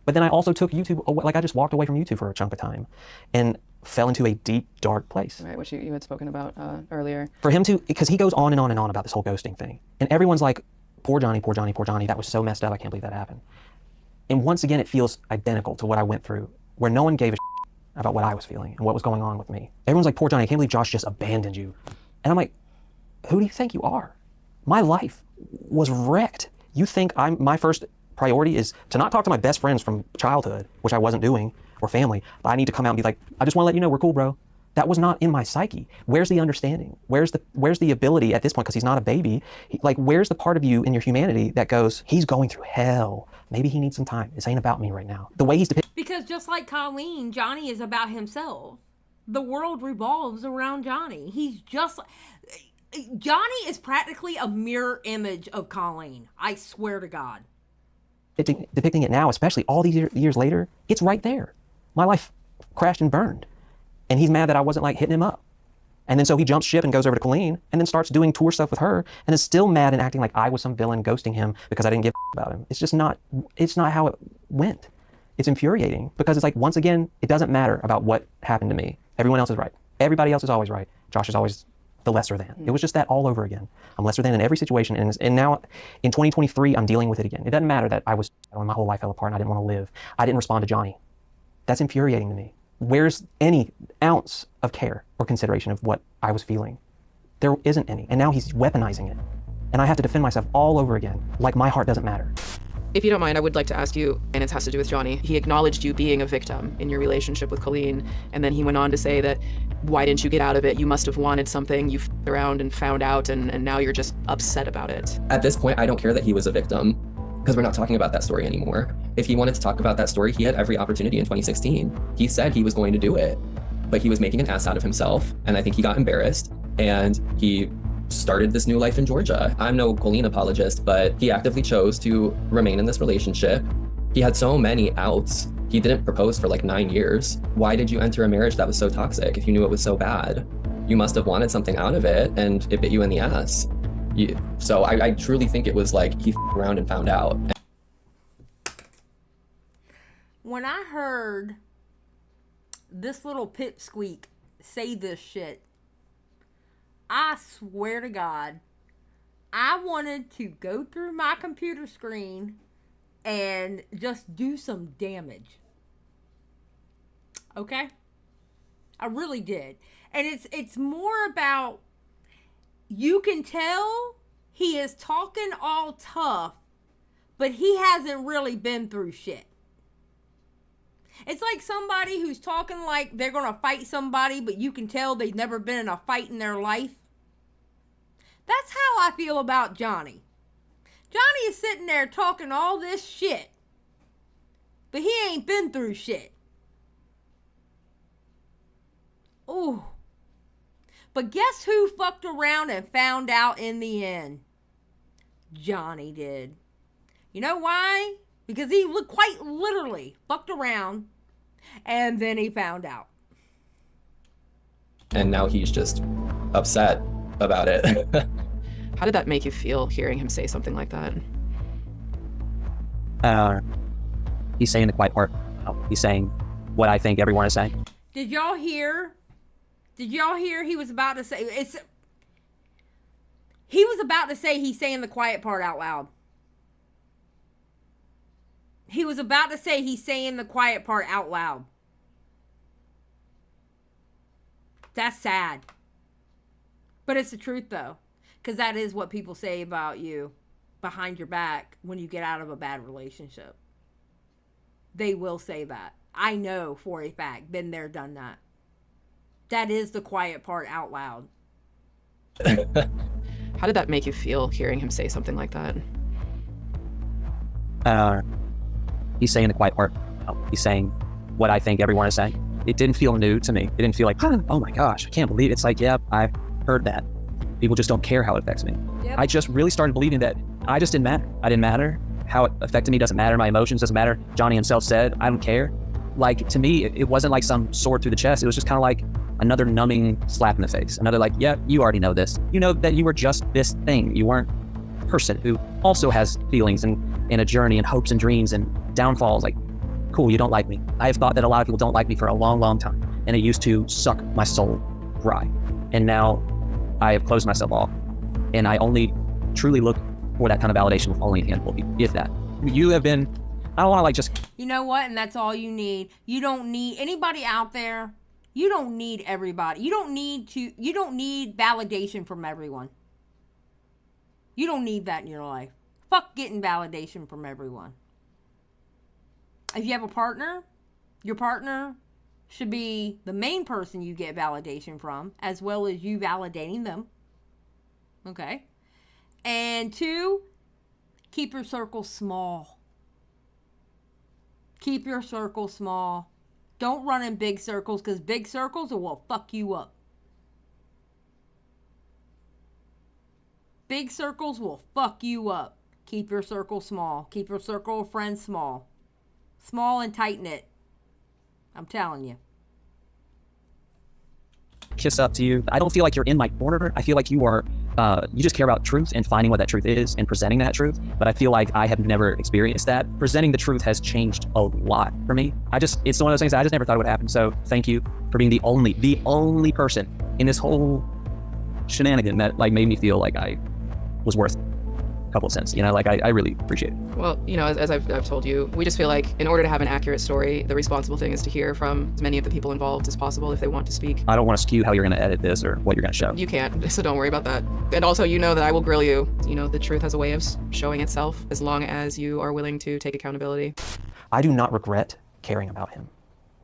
But then I also took YouTube, like I just walked away from YouTube for a chunk of time and fell into a deep, dark place. Right, which you had spoken about earlier. For him to, because he goes on and on and on about this whole ghosting thing. And everyone's like, poor Johnny, poor Johnny, poor Johnny. That was so messed up. I can't believe that happened. And once again, it feels identical to what I went through, where no one gave a shit about what I was feeling and what was going on with me. Everyone's like, poor Johnny, I can't believe Josh just abandoned you. And I'm like, who do you think you are? My life was wrecked. You think my first priority is to not talk to my best friends from childhood, which I wasn't doing, or family, but I need to come out and be like, I just want to let you know we're cool, bro. That was not in my psyche. Where's the understanding? Where's the ability at this point, because he's not a baby, where's the part of you in your humanity that goes, he's going through hell. Maybe he needs some time. This ain't about me right now. The way he's depicted. Because just like Colleen, Johnny is about himself. The world revolves around Johnny. Johnny is practically a mirror image of Colleen. I swear to God. Depicting it now, especially all these years later, it's right there. My life crashed and burned. And he's mad that I wasn't like hitting him up. And then so he jumps ship and goes over to Colleen and then starts doing tour stuff with her and is still mad and acting like I was some villain ghosting him because I didn't give a about him. It's not how it went. It's infuriating because it's like, once again, it doesn't matter about what happened to me. Everyone else is right. Everybody else is always right. Josh is always the lesser than. It was just that all over again. I'm lesser than in every situation. And now in 2023, I'm dealing with it again. It doesn't matter that my whole life fell apart and I didn't want to live. I didn't respond to Johnny. That's infuriating to me. Where's any ounce of care or consideration of what I was feeling? There isn't any. And now he's weaponizing it. and I have to defend myself all over again, like my heart doesn't matter. If you don't mind, I would like to ask you, and it has to do with Johnny. He acknowledged you being a victim in your relationship with Colleen, and then he went on to say that, why didn't you get out of it? You must have wanted something, you f***ed around and found out, and now you're just upset about it. At this point, I don't care that he was a victim, because we're not talking about that story anymore. If he wanted to talk about that story, he had every opportunity in 2016. He said he was going to do it, but he was making an ass out of himself, and I think he got embarrassed, and he started this new life in Georgia. I'm no Colleen apologist, but he actively chose to remain in this relationship. He had so many outs. He didn't propose for like 9 years. Why did you enter a marriage that was so toxic if you knew it was so bad? You must have wanted something out of it, and it bit you in the ass. So I truly think it was like he f***ed around and found out. When I heard this little pipsqueak say this shit, I swear to God, I wanted to go through my computer screen and just do some damage. Okay? I really did. And it's more about, you can tell he is talking all tough, but he hasn't really been through shit. It's like somebody who's talking like they're going to fight somebody, but you can tell they've never been in a fight in their life. That's how I feel about Johnny. Johnny is sitting there talking all this shit, but he ain't been through shit. Ooh. But guess who fucked around and found out in the end? Johnny did. You know why? Because he quite literally fucked around and then he found out. And now he's just upset about it. How did that make you feel, hearing him say something like that? He's saying the quiet part. He's saying what I think everyone is saying. Did y'all hear? He was about to say, he was about to say he's saying the quiet part out loud. He was about to say he's saying the quiet part out loud. That's sad. But it's the truth, though. Because that is what people say about you behind your back when you get out of a bad relationship. They will say that. I know for a fact. Been there, done that. That is the quiet part out loud. How did that make you feel, hearing him say something like that? He's saying the quiet part. He's saying what I think everyone is saying. It didn't feel new to me. It didn't feel like, oh my gosh, I can't believe it. It's like, yeah, I've heard that. People just don't care how it affects me. Yep. I just really started believing that I just didn't matter. I didn't matter. How it affected me doesn't matter. My emotions doesn't matter. Johnny himself said, I don't care. Like, to me, it wasn't like some sword through the chest. It was just kind of like another numbing slap in the face. Another like, yeah, you already know this. You know that you were just this thing. You weren't a person who also has feelings and a journey and hopes and dreams and downfalls. Like, cool, you don't like me. I have thought that a lot of people don't like me for a long, long time. And it used to suck my soul dry. And now I have closed myself off. And I only truly look for that kind of validation with only a handful of people, if that. You have been, I don't want to like just... You know what? And that's all you need. You don't need anybody out there. You don't need everybody. You don't need validation from everyone. You don't need that in your life. Fuck getting validation from everyone. If you have a partner, your partner should be the main person you get validation from, as well as you validating them. Okay? And 2, keep your circle small. Keep your circle small. Don't run in big circles, because big circles will fuck you up. Big circles will fuck you up. Keep your circle small. Keep your circle of friends small. Small and tight-knit. I'm telling you. Kiss up to you. I don't feel like you're in my corner. I feel like you are, you just care about truth and finding what that truth is and presenting that truth. But I feel like I have never experienced that. Presenting the truth has changed a lot for me. It's one of those things I just never thought it would happen. So thank you for being the only person in this whole shenanigan that like made me feel like I was worth couple of cents. You know, like I really appreciate it. Well, you know, as I've told you, we just feel like in order to have an accurate story, the responsible thing is to hear from as many of the people involved as possible if they want to speak. I don't want to skew how you're going to edit this or what you're going to show. You can't, so don't worry about that. And also, you know that I will grill you. You know, the truth has a way of showing itself as long as you are willing to take accountability. I do not regret caring about him.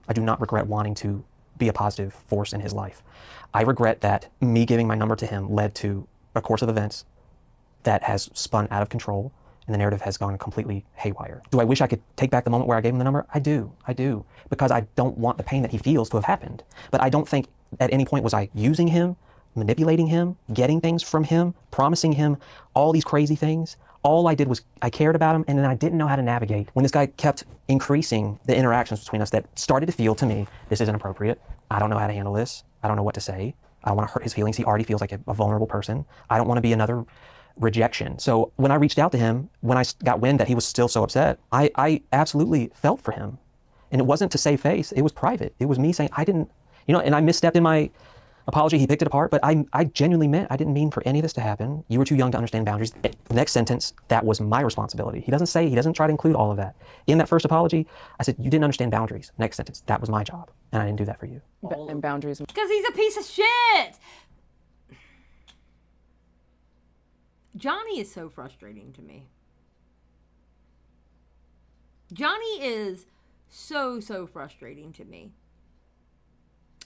I do not regret wanting to be a positive force in his life. I regret that me giving my number to him led to a course of events that has spun out of control and the narrative has gone completely haywire. Do I wish I could take back the moment where I gave him the number? I do, because I don't want the pain that he feels to have happened. But I don't think at any point was I using him, manipulating him, getting things from him, promising him all these crazy things. All I did was I cared about him, and then I didn't know how to navigate. When this guy kept increasing the interactions between us that started to feel to me, this isn't appropriate. I don't know how to handle this. I don't know what to say. I don't want to hurt his feelings. He already feels like a vulnerable person. I don't want to be another rejection. So when I reached out to him, when I got wind that he was still so upset, I absolutely felt for him. And it wasn't to save face. It was private. It was me saying, I didn't, you know, and I misstepped in my apology. He picked it apart, but I genuinely meant I didn't mean for any of this to happen. You were too young to understand boundaries. The next sentence, that was my responsibility. He doesn't try to include all of that. In that first apology, I said, you didn't understand boundaries. Next sentence, that was my job. And I didn't do that for you. And boundaries. Because he's a piece of shit. Johnny is so frustrating to me. Johnny is so frustrating to me.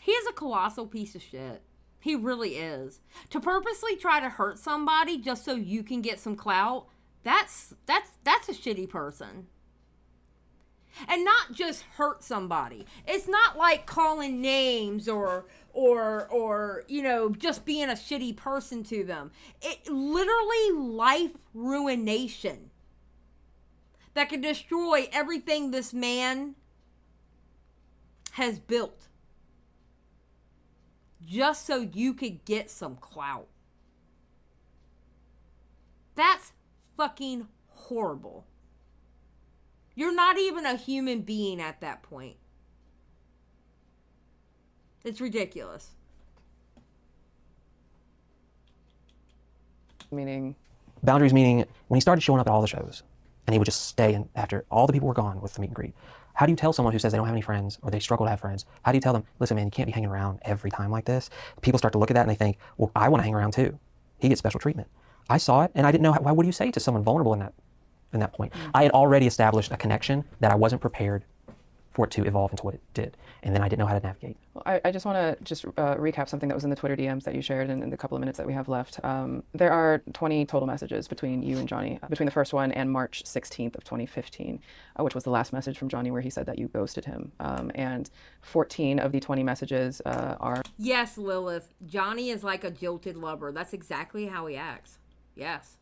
He is a colossal piece of shit. He really is. To purposely try to hurt somebody just so you can get some clout, that's a shitty person. And not just hurt somebody. It's not like calling names or you know, just being a shitty person to them. It literally life ruination that could destroy everything this man has built just so you could get some clout. That's fucking horrible. You're not even a human being at that point. It's ridiculous. Meaning? Boundaries meaning when he started showing up at all the shows and he would just stay and after all the people were gone with the meet and greet. How do you tell someone who says they don't have any friends or they struggle to have friends? How do you tell them, listen, man, you can't be hanging around every time like this? People start to look at that and they think, well, I want to hang around too. He gets special treatment. I saw it and I didn't know why would you say to someone vulnerable in that point? I had already established a connection that I wasn't prepared for it to evolve into what it did. And then I didn't know how to navigate. Well, I just want to recap something that was in the Twitter DMs that you shared in the couple of minutes that we have left. There are 20 total messages between you and Johnny, between the first one and March 16th of 2015, which was the last message from Johnny where he said that you ghosted him. And 14 of the 20 messages are... Yes, Lilith. Johnny is like a jilted lover. That's exactly how he acts. Yes.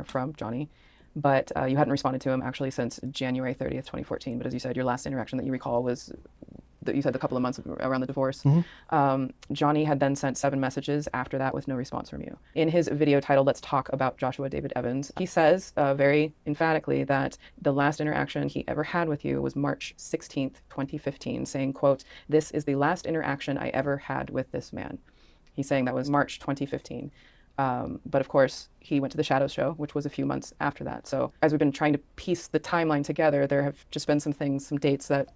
From Johnny. But you hadn't responded to him actually since January 30th, 2014. But as you said, your last interaction that you recall was, that you said, the couple of months around the divorce. Mm-hmm. Johnny had then sent 7 messages after that with no response from you. In his video titled, Let's Talk About Joshua David Evans, he says very emphatically that the last interaction he ever had with you was March 16th, 2015, saying, quote, "This is the last interaction I ever had with this man." He's saying that was March 2015. But of course, he went to the Shadows show, which was a few months after that. So as we've been trying to piece the timeline together, there have just been some things, some dates that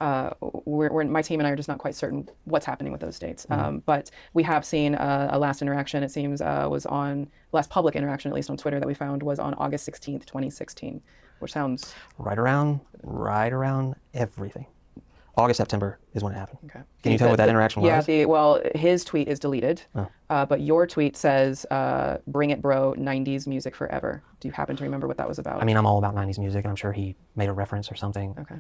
my team and I are just not quite certain what's happening with those dates. Mm-hmm. But we have seen a last interaction, it seems, was on, last public interaction, at least on Twitter, that we found was on August 16th, 2016, which sounds... Right around everything. August, September is when it happened. Okay. Can you tell what that interaction was? Yeah, well, his tweet is deleted, but your tweet says, "Bring it, bro, 90s music forever." Do you happen to remember what that was about? I mean, I'm all about 90s music, and I'm sure he made a reference or something. Okay.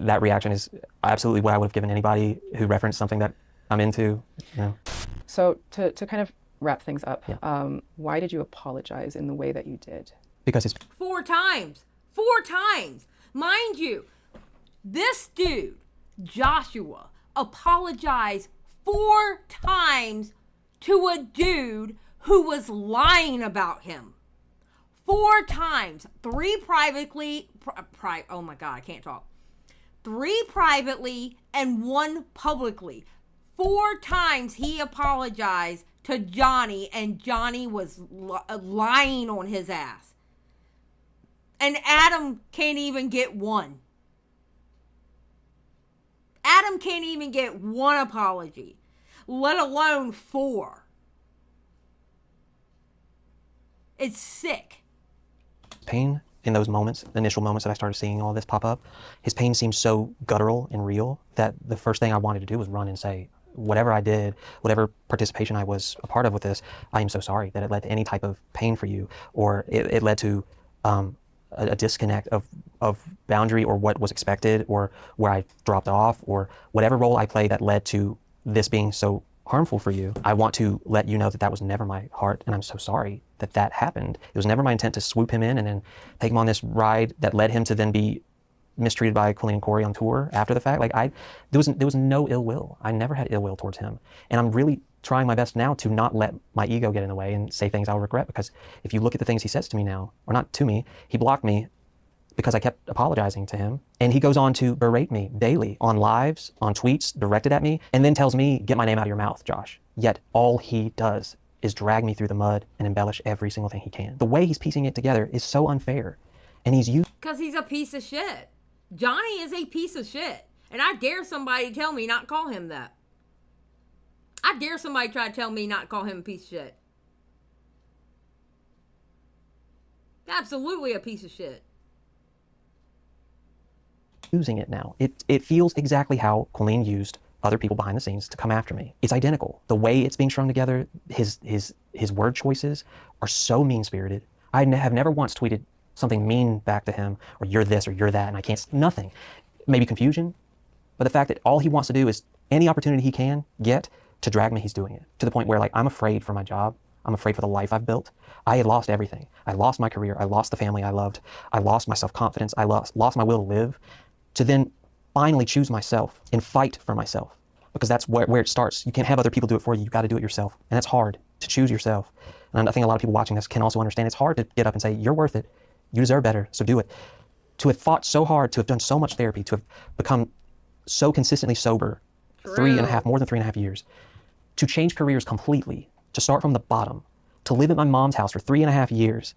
That reaction is absolutely what I would have given anybody who referenced something that I'm into. You know. So to kind of wrap things up, why did you apologize in the way that you did? Because it's 4 times. 4 times. Mind you, this dude, Joshua, apologized 4 times to a dude who was lying about him. 4 times. 3 privately, oh my God, I can't talk. 3 privately and 1 publicly. 4 times he apologized to Johnny, and Johnny was lying on his ass. And Adam can't even get one. Adam can't even get one apology, let alone 4. It's sick. Pain in those moments, the initial moments that I started seeing all this pop up, his pain seemed so guttural and real that the first thing I wanted to do was run and say, whatever I did, whatever participation I was a part of with this, I am so sorry that it led to any type of pain for you, or it led to a disconnect of boundary or what was expected, or where I dropped off, or whatever role I played that led to this being so harmful for you. I want to let you know that that was never my heart, and I'm so sorry that that happened. It was never my intent to swoop him in and then take him on this ride that led him to then be mistreated by Colleen and Corey on tour after the fact. Like there was no ill will. I never had ill will towards him, and I'm really trying my best now to not let my ego get in the way and say things I'll regret, because if you look at the things he says to me now, or not to me, he blocked me because I kept apologizing to him. And he goes on to berate me daily on lives, on tweets directed at me, and then tells me, get my name out of your mouth, Josh. Yet all he does is drag me through the mud and embellish every single thing he can. The way he's piecing it together is so unfair. And he's used... Because he's a piece of shit. Johnny is a piece of shit. And I dare somebody tell me not call him that. I dare somebody try to tell me not call him a piece of shit. Absolutely a piece of shit. Using it now. It feels exactly how Colleen used other people behind the scenes to come after me. It's identical. The way it's being strung together, his word choices are so mean-spirited. I have never once tweeted something mean back to him, or you're this or you're that, and I can't, nothing. Maybe confusion, but the fact that all he wants to do is any opportunity he can get to drag me, he's doing it. To the point where, like, I'm afraid for my job. I'm afraid for the life I've built. I had lost everything. I lost my career. I lost the family I loved. I lost my self-confidence. I lost my will to live, to then finally choose myself and fight for myself, because that's where it starts. You can't have other people do it for you. You got to do it yourself. And it's hard to choose yourself. And I think a lot of people watching this can also understand it's hard to get up and say, you're worth it. You deserve better, so do it. To have fought so hard, to have done so much therapy, to have become so consistently sober, more than 3.5 years, to change careers completely, to start from the bottom, to live at my mom's house for 3.5 years.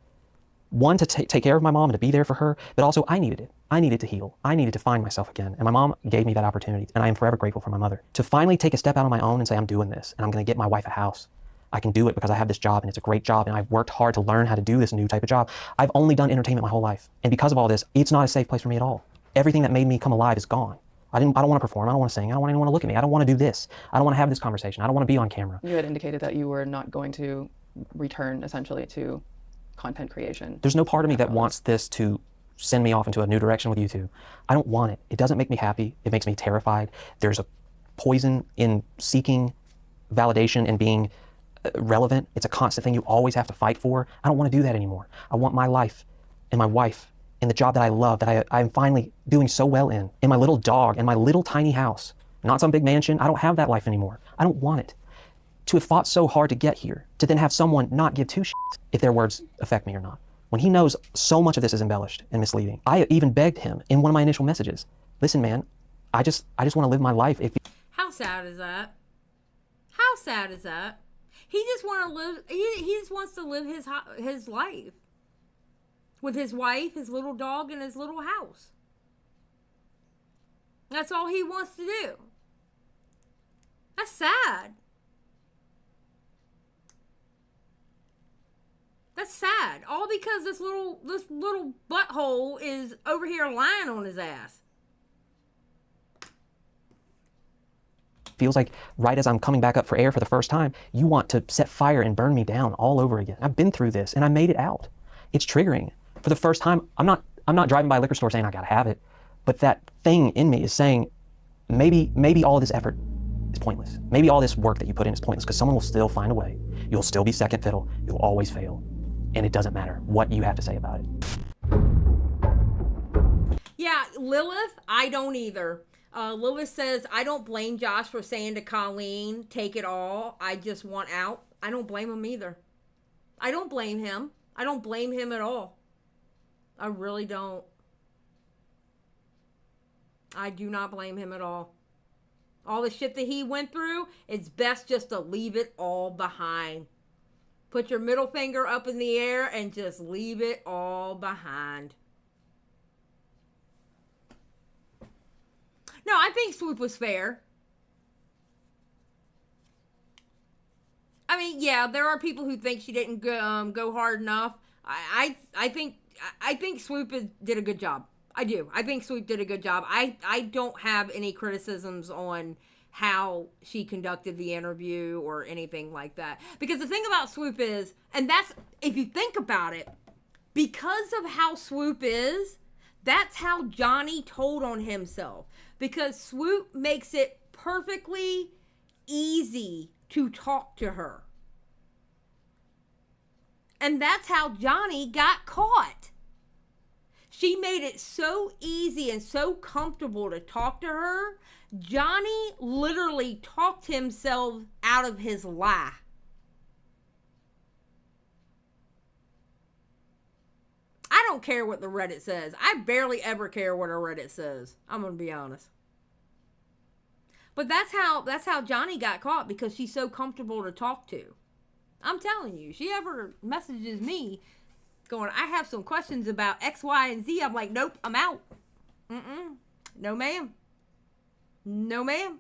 One, to take care of my mom and to be there for her, but also I needed it. I needed to heal. I needed to find myself again. And my mom gave me that opportunity, and I am forever grateful for my mother. To finally take a step out on my own and say, I'm doing this, and I'm gonna get my wife a house. I can do it because I have this job, and it's a great job, and I've worked hard to learn how to do this new type of job. I've only done entertainment my whole life. And because of all this, it's not a safe place for me at all. Everything that made me come alive is gone. I don't want to perform. I don't want to sing. I don't want anyone to look at me. I don't want to do this. I don't want to have this conversation. I don't want to be on camera. You had indicated that you were not going to return essentially to content creation. There's no part of me that wants this to send me off into a new direction with YouTube. I don't want it. It doesn't make me happy. It makes me terrified. There's a poison in seeking validation and being relevant. It's a constant thing you always have to fight for. I don't want to do that anymore. I want my life and my wife and the job that I love, that I'm finally doing so well in, and my little dog and my little tiny house, not some big mansion. I don't have that life anymore. I don't want it. To have fought so hard to get here, to then have someone not give two shits if their words affect me or not. When he knows so much of this is embellished and misleading. I even begged him in one of my initial messages, listen, man, I just want to live my life. How sad is that? How sad is that? He just wants to live his life with his wife, his little dog, and his little house. That's all he wants to do. That's sad. That's sad. All because this little butthole is over here lying on his ass. Feels like right as I'm coming back up for air for the first time, you want to set fire and burn me down all over again. I've been through this and I made it out. It's triggering. For the first time, I'm not driving by a liquor store saying I gotta have it, but that thing in me is saying maybe all of this effort is pointless. Maybe all this work that you put in is pointless, because someone will still find a way. You'll still be second fiddle. You'll always fail. And it doesn't matter what you have to say about it. Yeah, Lilith, I don't either. Lilith says, I don't blame Josh for saying to Colleen, take it all. I just want out. I don't blame him either. I don't blame him. I don't blame him at all. I really don't. I do not blame him at all. All the shit that he went through, it's best just to leave it all behind. Put your middle finger up in the air and just leave it all behind. No, I think Swoop was fair. I mean, yeah, there are people who think she didn't go hard enough. I think Swoop did a good job. I do. I think Swoop did a good job. I don't have any criticisms on how she conducted the interview or anything like that. Because the thing about Swoop is, and that's, if you think about it, because of how Swoop is, that's how Johnny told on himself. Because Swoop makes it perfectly easy to talk to her. And that's how Johnny got caught. She made it so easy and so comfortable to talk to her. Johnny literally talked himself out of his lie. I don't care what the Reddit says. I barely ever care what a Reddit says. I'm going to be honest. But that's how Johnny got caught, because she's so comfortable to talk to. I'm telling you, she ever messages me going, I have some questions about X, Y, and Z. I'm like, nope, I'm out. No, ma'am. No, ma'am.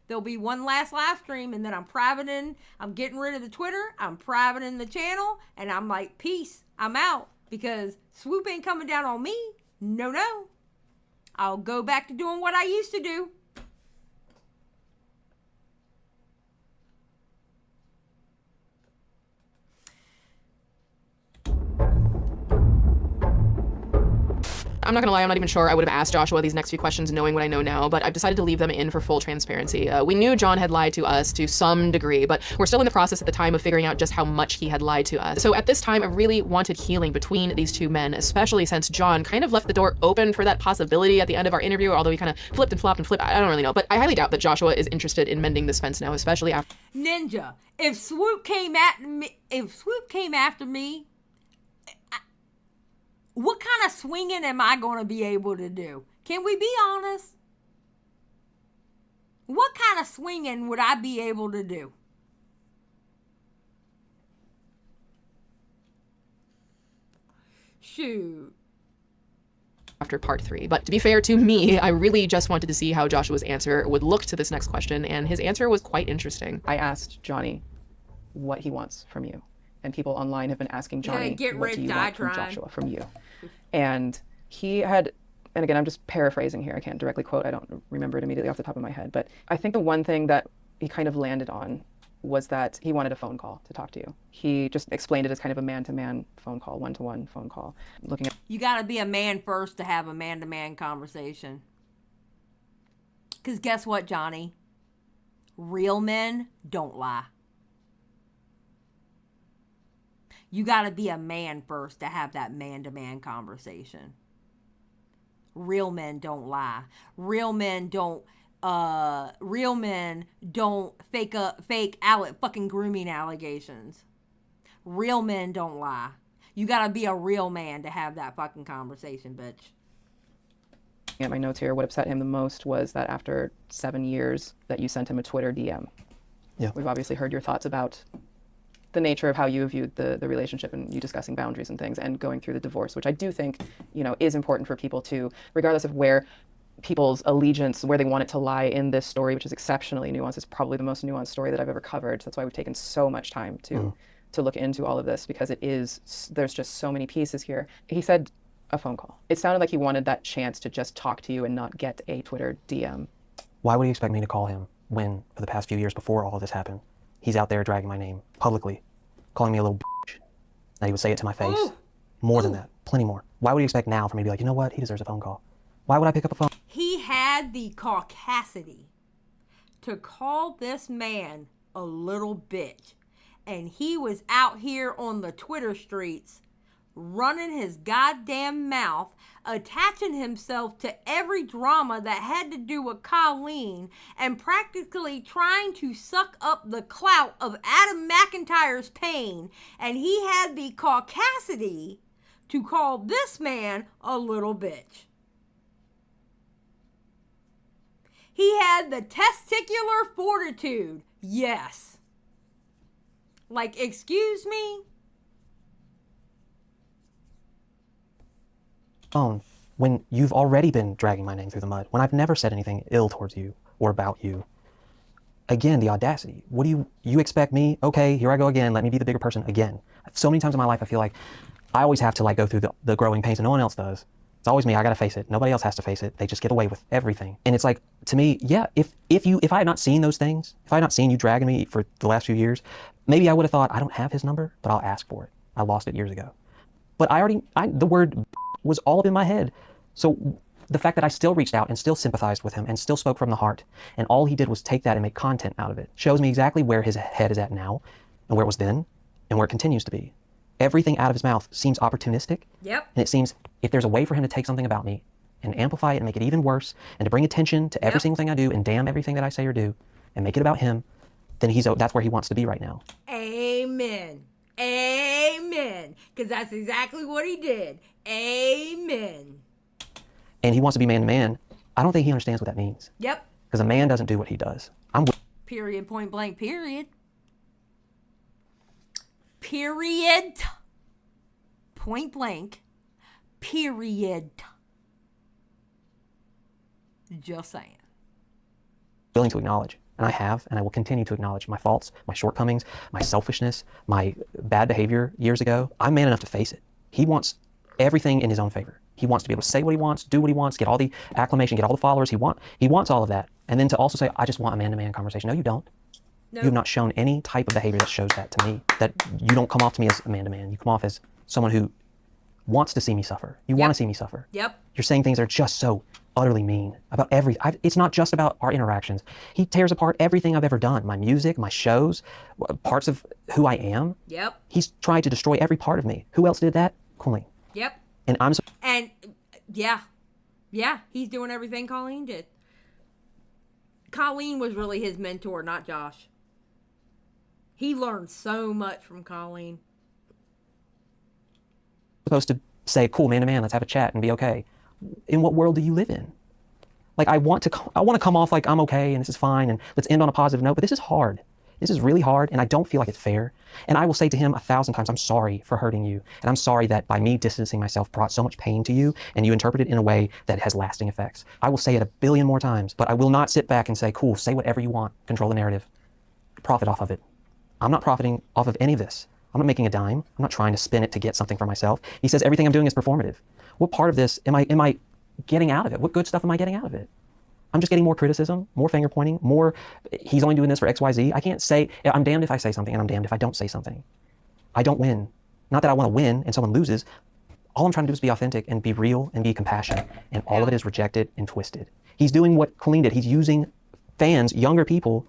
There'll be one last live stream, and then I'm getting rid of the Twitter. I'm privating the channel, and I'm like, peace. I'm out, because Swoop ain't coming down on me. No. I'll go back to doing what I used to do. I'm not gonna lie, I'm not even sure I would have asked Joshua these next few questions knowing what I know now, but I've decided to leave them in for full transparency. We knew John had lied to us to some degree, but we're still in the process at the time of figuring out just how much he had lied to us. So at this time, I really wanted healing between these two men, especially since John kind of left the door open for that possibility at the end of our interview, although he kind of flipped and flopped and flipped. I don't really know, but I highly doubt that Joshua is interested in mending this fence now, especially after— Ninja, if Swoop came after me, what kind of swinging am I going to be able to do? Can we be honest? What kind of swinging would I be able to do? Shoot. After part 3. But to be fair to me, I really just wanted to see how Joshua's answer would look to this next question, and his answer was quite interesting. I asked Johnny what he wants from you. And people online have been asking Johnny, what do you want from Joshua, from you? And he had, and again, I'm just paraphrasing here. I can't directly quote. I don't remember it immediately off the top of my head. But I think the one thing that he kind of landed on was that he wanted a phone call to talk to you. He just explained it as kind of a man-to-man phone call, one-to-one phone call. Looking at— You got to be a man first to have a man-to-man conversation. Because guess what, Johnny? Real men don't lie. You got to be a man first to have that man-to-man conversation. Real men don't lie. Real men don't fake fucking grooming allegations. Real men don't lie. You got to be a real man to have that fucking conversation, bitch. At my notes here, what upset him the most was that after 7 years that you sent him a Twitter DM. Yeah. We've obviously heard your thoughts about the nature of how you viewed the relationship, and you discussing boundaries and things, and going through the divorce, which I do think, is important for people to, regardless of where people's allegiance, where they want it to lie in this story, which is exceptionally nuanced. It's probably the most nuanced story that I've ever covered. That's why we've taken so much time to look into all of this, because there's just so many pieces here. He said a phone call. It sounded like he wanted that chance to just talk to you and not get a Twitter DM. Why would he expect me to call him when, for the past few years before all of this happened, he's out there dragging my name publicly, calling me a little bitch, that he would say it to my face? More than that, plenty more. Why would he expect now for me to be like, you know what, he deserves a phone call? Why would I pick up a phone? He had the caucasity to call this man a little bitch. And he was out here on the Twitter streets running his goddamn mouth, attaching himself to every drama that had to do with Colleen, and practically trying to suck up the clout of Adam McIntyre's pain. And he had the caucasity to call this man a little bitch. He had the testicular fortitude. Yes. Like, excuse me? Phone when you've already been dragging my name through the mud, when I've never said anything ill towards you or about you. Again, the audacity. What do you expect me? Okay, here I go again. Let me be the bigger person again. So many times in my life, I feel like I always have to like go through the growing pains and no one else does. It's always me. I got to face it. Nobody else has to face it. They just get away with everything. And it's like, to me, yeah, if I had not seen those things, if I had not seen you dragging me for the last few years, maybe I would have thought, I don't have his number, but I'll ask for it. I lost it years ago. But the word was all up in my head. So the fact that I still reached out and still sympathized with him and still spoke from the heart, and all he did was take that and make content out of it, shows me exactly where his head is at now and where it was then and where it continues to be. Everything out of his mouth seems opportunistic. Yep. And it seems if there's a way for him to take something about me and amplify it and make it even worse and to bring attention to every single thing I do and damn everything that I say or do and make it about him, then that's where he wants to be right now. Amen. Amen. Because that's exactly what he did. Amen. And he wants to be man to man. I don't think he understands what that means. Yep. Because a man doesn't do what he does. Period, point blank, period. Period. Point blank. Period. Just saying. Willing to acknowledge, and I have, and I will continue to acknowledge my faults, my shortcomings, my selfishness, my bad behavior years ago. I'm man enough to face it. He wants everything in his own favor. He wants to be able to say what he wants, do what he wants, get all the acclamation, get all the followers he wants all of that. And then to also say, I just want a man-to-man conversation. No, you don't. No. You have not shown any type of behavior that shows that to me, that you don't come off to me as a man-to-man. You come off as someone who wants to see me suffer. You want to see me suffer. Yep. You're saying things that are just so utterly mean about it's not just about our interactions. He tears apart everything I've ever done. My music, my shows, parts of who I am. Yep. He's tried to destroy every part of me. Who else did that? Colleen. Yep. And yeah, he's doing everything Colleen did. Colleen was really his mentor, not Josh. He learned so much from Colleen. Supposed to say, cool, man to man, let's have a chat and be okay. In what world do you live in? Like, I want to come off like I'm okay and this is fine and let's end on a positive note, but this is hard. This is really hard and I don't feel like it's fair. And I will say to him 1,000 times, I'm sorry for hurting you. And I'm sorry that by me distancing myself brought so much pain to you and you interpret it in a way that has lasting effects. I will say it 1 billion more times, but I will not sit back and say, cool, say whatever you want, control the narrative, profit off of it. I'm not profiting off of any of this. I'm not making a dime. I'm not trying to spin it to get something for myself. He says everything I'm doing is performative. What part of this am I getting out of it? What good stuff am I getting out of it? I'm just getting more criticism, more finger pointing, more, he's only doing this for XYZ. I can't say, I'm damned if I say something and I'm damned if I don't say something. I don't win. Not that I want to win and someone loses. All I'm trying to do is be authentic and be real and be compassionate. And all of it is rejected and twisted. He's doing what Colleen did. He's using fans, younger people,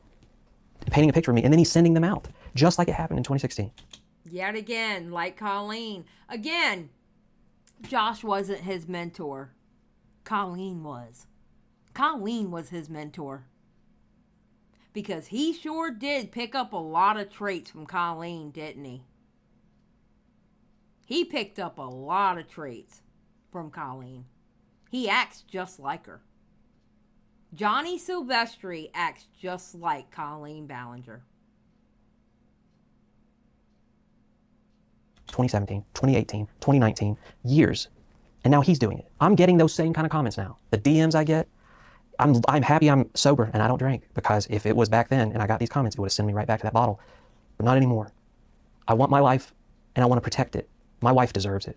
painting a picture of me, and then he's sending them out, just like it happened in 2016. Yet again, like Colleen. Again, Josh wasn't his mentor. Colleen was. Colleen was his mentor. Because he sure did pick up a lot of traits from Colleen, didn't he? He picked up a lot of traits from Colleen. He acts just like her. Johnny Silvestri acts just like Colleen Ballinger. 2017, 2018, 2019, years. And now he's doing it. I'm getting those same kind of comments now. The DMs I get, I'm happy I'm sober and I don't drink, because if it was back then and I got these comments, it would have sent me right back to that bottle. But not anymore. I want my life and I want to protect it. My wife deserves it.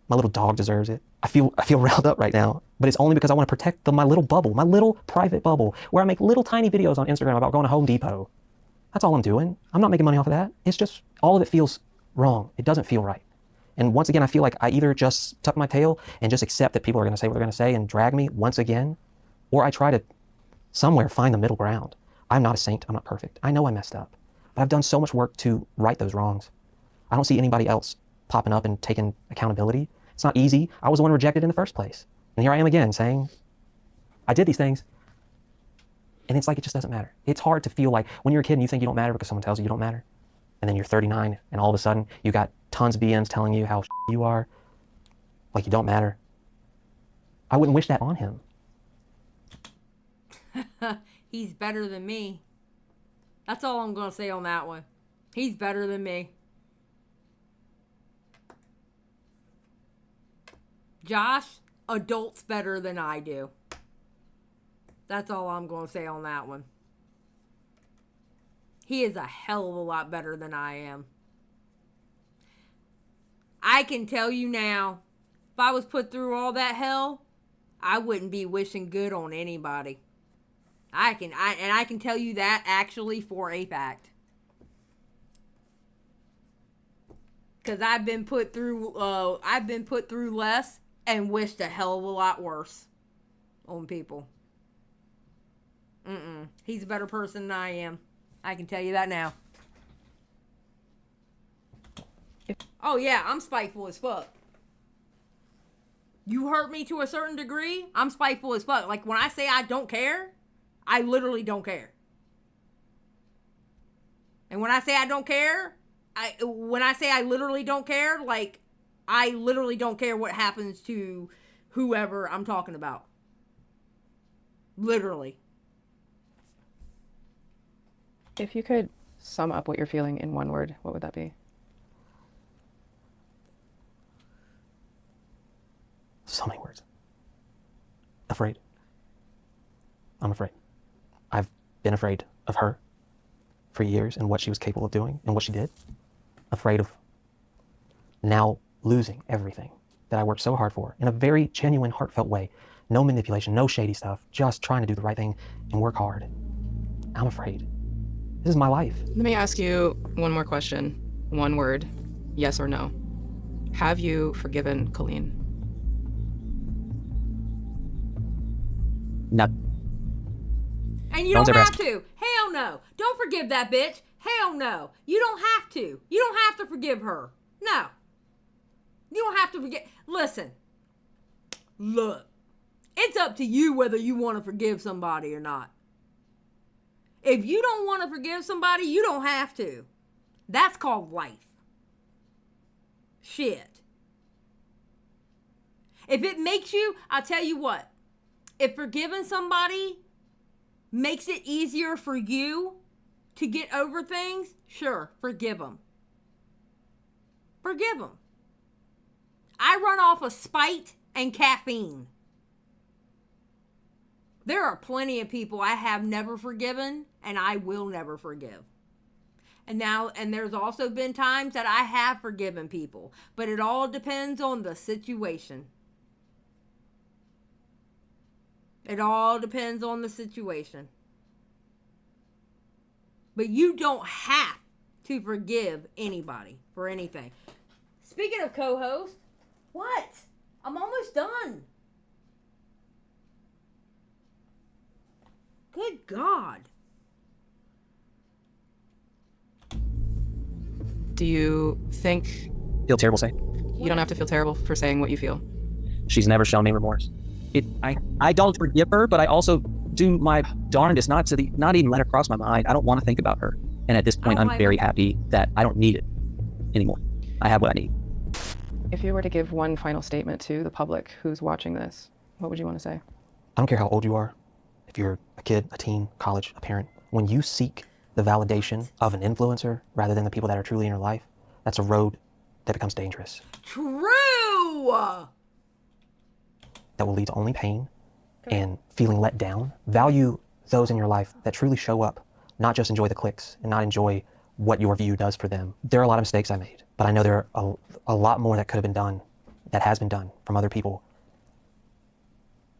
My little dog deserves it. I feel riled up right now, but it's only because I want to protect my little bubble, my little private bubble, where I make little tiny videos on Instagram about going to Home Depot. That's all I'm doing. I'm not making money off of that. It's just, all of it feels wrong. It doesn't feel right. And once again, I feel like I either just tuck my tail and just accept that people are going to say what they're going to say and drag me once again, or I try to somewhere find the middle ground. I'm not a saint. I'm not perfect. I know I messed up, but I've done so much work to right those wrongs. I don't see anybody else popping up and taking accountability. It's not easy. I was the one rejected in the first place. And here I am again saying, I did these things. And it's like, it just doesn't matter. It's hard to feel like when you're a kid and you think you don't matter because someone tells you you don't matter. And then you're 39 and all of a sudden you got tons of BMs telling you how you are, like you don't matter. I wouldn't wish that on him. He's better than me. That's all I'm going to say on that one. He's better than me. Josh, adults better than I do. That's all I'm going to say on that one. He is a hell of a lot better than I am. I can tell you now, if I was put through all that hell, I wouldn't be wishing good on anybody. I can tell you that actually for a fact. Because I've been put through less and wished a hell of a lot worse on people. He's a better person than I am. I can tell you that now. Oh yeah, I'm spiteful as fuck. You hurt me to a certain degree, I'm spiteful as fuck. Like when I say I don't care, I literally don't care. And when I say I don't care, when I say I literally don't care, like I literally don't care what happens to whoever I'm talking about. Literally. If you could sum up what you're feeling in one word, what would that be? So many words. Afraid. I'm afraid. I've been afraid of her for years and what she was capable of doing and what she did. Afraid of now losing everything that I worked so hard for in a very genuine, heartfelt way. No manipulation, no shady stuff, just trying to do the right thing and work hard. I'm afraid. This is my life. Let me ask you one more question. One word, yes or no. Have you forgiven Colleen? No. And you don't have to. Hell no. Don't forgive that bitch. Hell no. You don't have to. You don't have to forgive her. No. You don't have to forget. Listen. Look. It's up to you whether you want to forgive somebody or not. If you don't want to forgive somebody, you don't have to. That's called life. Shit. If it makes you, I'll tell you what. If forgiving somebody makes it easier for you to get over things, sure, forgive them. Forgive them. I run off of spite and caffeine. There are plenty of people I have never forgiven and I will never forgive. And there's also been times that I have forgiven people, but it all depends on the situation. It all depends on the situation. But you don't have to forgive anybody for anything. Speaking of co-host, what? I'm almost done. Good God. Do you think Feel terrible saying. you don't have to feel terrible for saying what you feel? She's never shown me remorse. I don't forgive her, but I also do my darndest not even let her cross my mind. I don't want to think about her. And at this point, I'm very happy that I don't need it anymore. I have what I need. If you were to give one final statement to the public who's watching this, what would you want to say? I don't care how old you are, if you're a kid, a teen, college, a parent. When you seek the validation of an influencer rather than the people that are truly in your life, that's a road that becomes dangerous. True! That will lead to only pain and feeling let down. Value those in your life that truly show up, not just enjoy the clicks and not enjoy what your view does for them. There are a lot of mistakes I made, but I know there are a lot more that could have been done, that has been done from other people.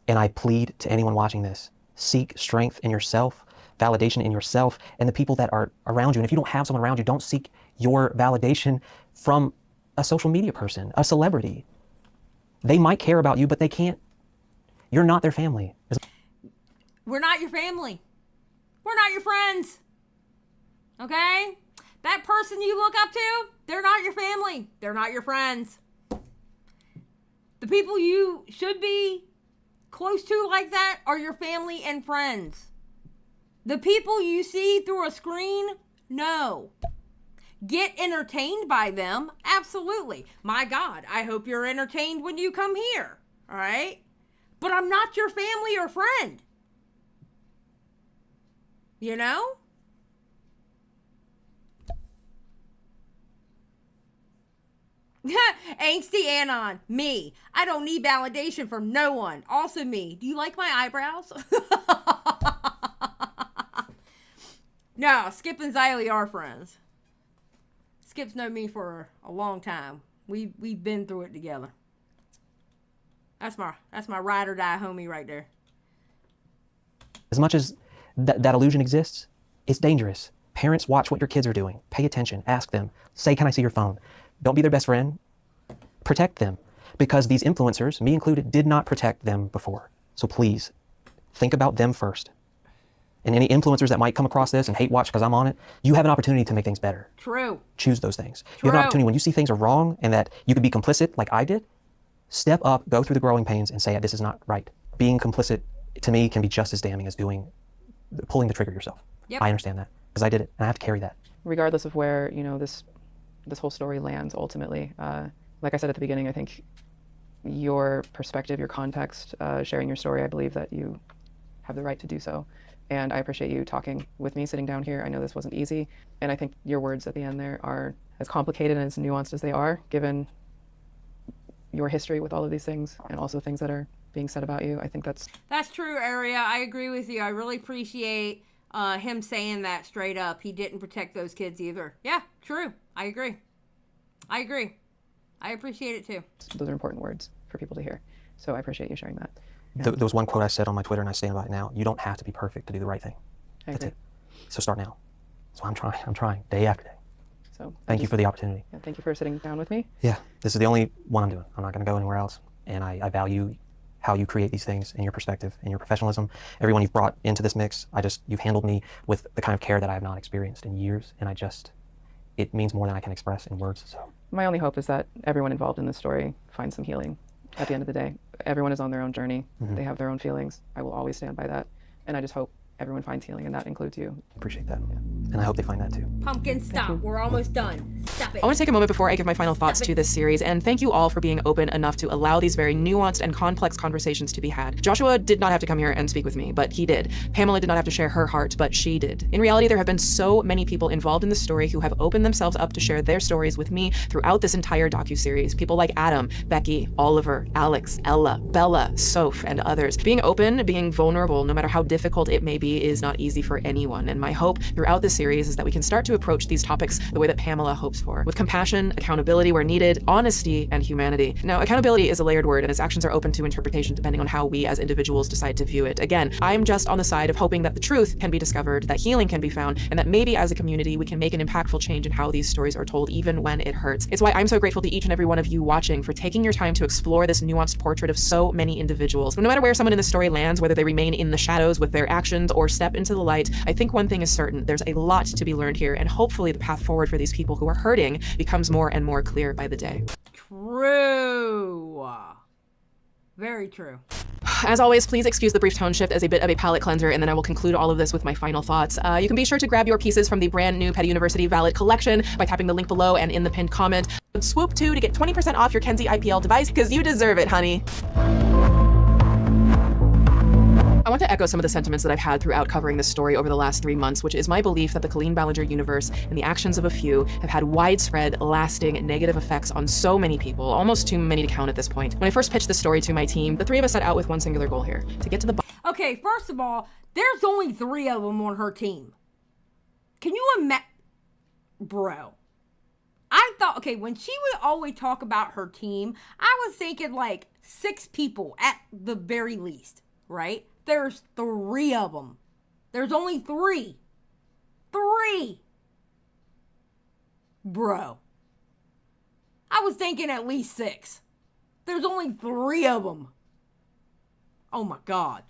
And I plead to anyone watching this, seek strength in yourself, validation in yourself, and the people that are around you. And if you don't have someone around you, don't seek your validation from a social media person, a celebrity. They might care about you, but they can't. You're not their family. We're not your family. We're not your friends. Okay? That person you look up to, they're not your family. They're not your friends. The people you should be close to like that are your family and friends. The people you see through a screen, no. Get entertained by them, absolutely. My God, I hope you're entertained when you come here, all right? But I'm not your family or friend. You know? Angsty Anon, me. I don't need validation from no one. Also me. Do you like my eyebrows? No, Skip and Xylie are friends. Skip's known me for a long time. We've been through it together. That's my ride or die homie right there. As much as that illusion exists, it's dangerous. Parents, watch what your kids are doing. Pay attention. Ask them. Say, can I see your phone? Don't be their best friend. Protect them. Because these influencers, me included, did not protect them before. So please, think about them first. And any influencers that might come across this and hate watch because I'm on it, you have an opportunity to make things better. True. Choose those things. True. You have an opportunity when you see things are wrong and that you could be complicit like I did, step up, go through the growing pains and say, this is not right. Being complicit, to me, can be just as damning as pulling the trigger yourself. Yep. I understand that because I did it and I have to carry that. Regardless of where, this whole story lands ultimately, like I said at the beginning, I think your perspective, your context, sharing your story, I believe that you have the right to do so. And I appreciate you talking with me, sitting down here. I know this wasn't easy. And I think your words at the end there are as complicated and as nuanced as they are, given your history with all of these things and also things that are being said about you. I think that's true, Aria. I agree with you. I really appreciate him saying that straight up. He didn't protect those kids either. Yeah, true. I agree. I appreciate it too. Those are important words for people to hear. So I appreciate you sharing that. There was one quote I said on my Twitter and I stand by it now. You don't have to be perfect to do the right thing. That's it. So start now. So I'm trying day after day. So thank you for the opportunity. Yeah, thank you for sitting down with me. Yeah, this is the only one I'm doing. I'm not going to go anywhere else. And I value how you create these things and your perspective and your professionalism. Everyone you've brought into this mix, you've handled me with the kind of care that I have not experienced in years. And it means more than I can express in words. So my only hope is that everyone involved in this story finds some healing at the end of the day. Everyone is on their own journey. Mm-hmm. They have their own feelings. I will always stand by that. And I just hope everyone finds healing, and that includes you. Appreciate that. Yeah. And I hope they find that too. Pumpkin, stop. We're almost done. Stop it. I want to take a moment before I give my final thoughts to this series, and thank you all for being open enough to allow these very nuanced and complex conversations to be had. Joshua did not have to come here and speak with me, but he did. Pamela did not have to share her heart, but she did. In reality, there have been so many people involved in the story who have opened themselves up to share their stories with me throughout this entire docuseries. People like Adam, Becky, Oliver, Alex, Ella, Bella, Soph, and others. Being open, being vulnerable, no matter how difficult it may be, is not easy for anyone. And my hope throughout this series is that we can start to approach these topics the way that Pamela hopes for, with compassion, accountability where needed, honesty, and humanity. Now, accountability is a layered word, and its actions are open to interpretation depending on how we as individuals decide to view it. Again, I'm just on the side of hoping that the truth can be discovered, that healing can be found, and that maybe as a community we can make an impactful change in how these stories are told, even when it hurts. It's why I'm so grateful to each and every one of you watching for taking your time to explore this nuanced portrait of so many individuals. No matter where someone in the story lands, whether they remain in the shadows with their actions or step into the light, I think one thing is certain: there's a lot to be learned here, and hopefully the path forward for these people who are hurting becomes more and more clear by the day. True. Very true. As always, please excuse the brief tone shift as a bit of a palate cleanser, and then I will conclude all of this with my final thoughts. You can be sure to grab your pieces from the brand new Petty University Valid collection by tapping the link below and in the pinned comment. Swoop 2 to get 20% off your Kenzie IPL device, because you deserve it, honey. I want to echo some of the sentiments that I've had throughout covering this story over the last 3 months, which is my belief that the Colleen Ballinger universe and the actions of a few have had widespread, lasting, negative effects on so many people, almost too many to count at this point. When I first pitched this story to my team, the three of us set out with one singular goal here: to get to the Okay, first of all, there's only 3 of them on her team. Can you imagine? Bro. I thought, okay, when she would always talk about her team, I was thinking like 6 people at the very least, right? There's 3 of them. There's only 3. 3. Bro. I was thinking at least 6. There's only 3 of them. Oh my God.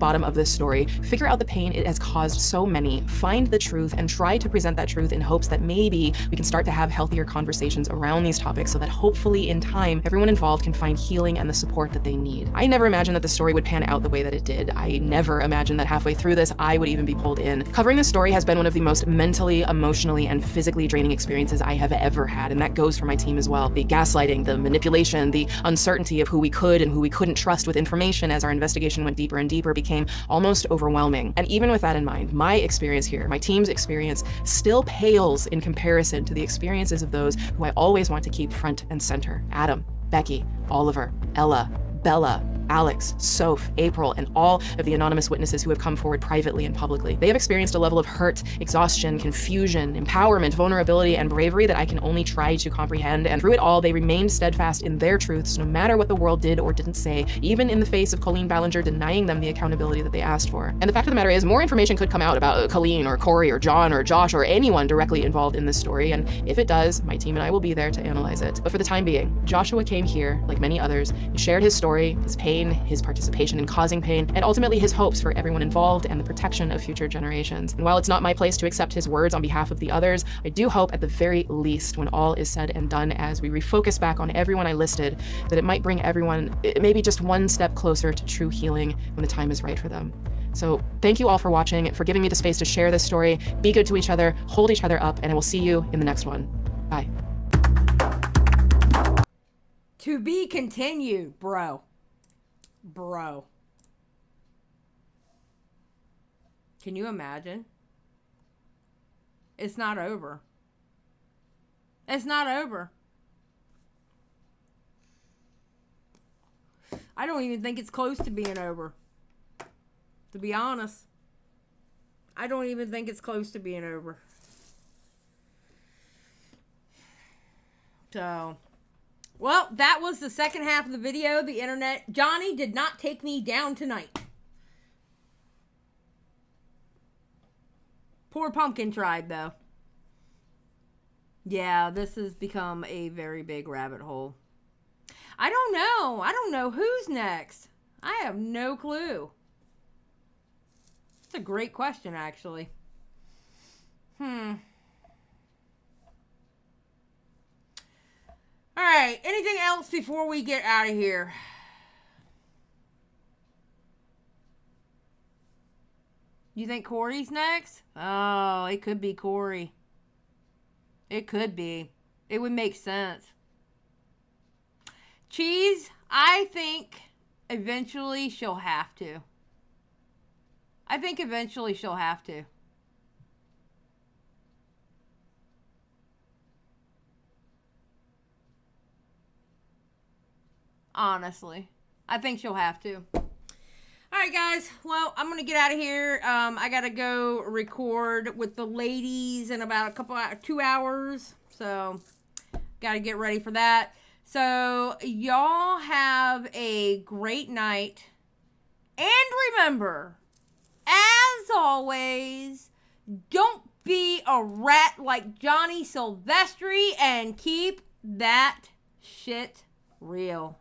Bottom of this story, figure out the pain it has caused so many, find the truth, and try to present that truth in hopes that maybe we can start to have healthier conversations around these topics so that hopefully in time, everyone involved can find healing and the support that they need. I never imagined that the story would pan out the way that it did. I never imagined that halfway through this, I would even be pulled in. Covering this story has been one of the most mentally, emotionally, and physically draining experiences I have ever had, and that goes for my team as well. The gaslighting, the manipulation, the uncertainty of who we could and who we couldn't trust with information as our investigation went deeper and deeper became became almost overwhelming. And even with that in mind, my experience here, my team's experience, still pales in comparison to the experiences of those who I always want to keep front and center. Adam, Becky, Oliver, Ella, Bella, Alex, Soph, April, and all of the anonymous witnesses who have come forward privately and publicly. They have experienced a level of hurt, exhaustion, confusion, empowerment, vulnerability, and bravery that I can only try to comprehend. And through it all, they remained steadfast in their truths, no matter what the world did or didn't say, even in the face of Colleen Ballinger denying them the accountability that they asked for. And the fact of the matter is, more information could come out about Colleen or Corey or John or Josh or anyone directly involved in this story. And if it does, my team and I will be there to analyze it. But for the time being, Joshua came here, like many others, and shared his story, his pain, his participation in causing pain, and ultimately his hopes for everyone involved and the protection of future generations. And while it's not my place to accept his words on behalf of the others, I do hope at the very least, when all is said and done, as we refocus back on everyone I listed, that it might bring everyone maybe just one step closer to true healing when the time is right for them. So thank you all for watching, for giving me the space to share this story. Be good to each other, hold each other up, and I will see you in the next one. Bye. To be continued, bro. Bro. Can you imagine? It's not over. It's not over. I don't even think it's close to being over. To be honest. I don't even think it's close to being over. So... well, that was the second half of the video. The internet. Johnny did not take me down tonight. Poor Pumpkin tried, though. Yeah, this has become a very big rabbit hole. I don't know. I don't know who's next. I have no clue. It's a great question, actually. All right, anything else before we get out of here? You think Corey's next? Oh, it could be Corey. It could be. It would make sense. Cheese, I think eventually she'll have to. I think eventually she'll have to. Honestly, I think she'll have to. All right, guys. Well, I'm going to get out of here. I got to go record with the ladies in about 2 hours. So, got to get ready for that. So, y'all have a great night. And remember, as always, don't be a rat like Johnny Silvestri and keep that shit real.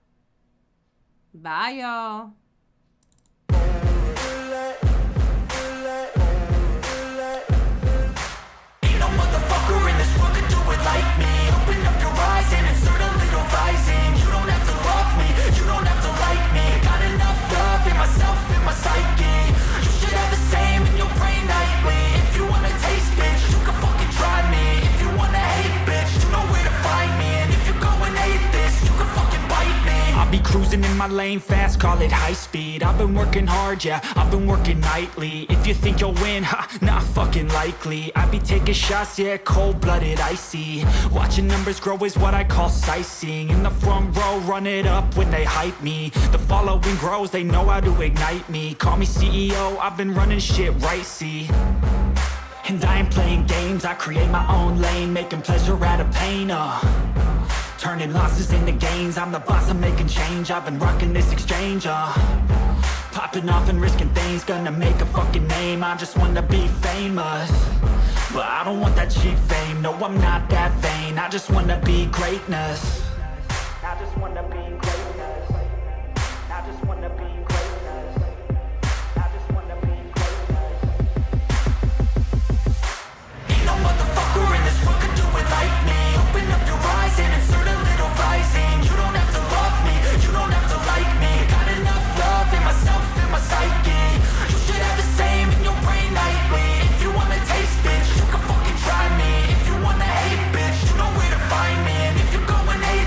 Bye, y'all. Ain't no motherfucker in this world could do it like me. Open up your eyes and insert a little rising. You don't have to love me, you don't have to like me. Got enough love in myself, in my psyche. You should have the same in your brain nightly. If you wanna taste, bitch, you can fucking try me. If you wanna hate, bitch, you know where to find me. And if you go and hate this, you can fucking bite me. I'll be cruising in my lane fast, call it high speed. I've been working hard, yeah, I've been working nightly. If you think you'll win, ha, not fucking likely. I be taking shots, yeah, cold-blooded, icy. Watching numbers grow is what I call sightseeing. In the front row, run it up when they hype me. The following grows, they know how to ignite me. Call me CEO, I've been running shit right, see. And I ain't playing games, I create my own lane, making pleasure out of pain, turning losses into gains, I'm the boss, I'm making change. I've been rocking this exchange, popping off and risking things, gonna make a fucking name. I just wanna be famous, but I don't want that cheap fame. No, I'm not that vain, I just wanna be greatness. I just wanna be greatness. I just wanna be greatness. I just wanna be greatness. Ain't no motherfucker in this world could do it like me. Open up your eyes and insert a little rising. You don't have to love me, you don't have to like me. Got enough love in myself, in my psyche. You should have the same in your brain nightly. If you wanna taste, bitch, you can fucking try me. If you wanna hate, bitch, you know where to find me. And if you go and hate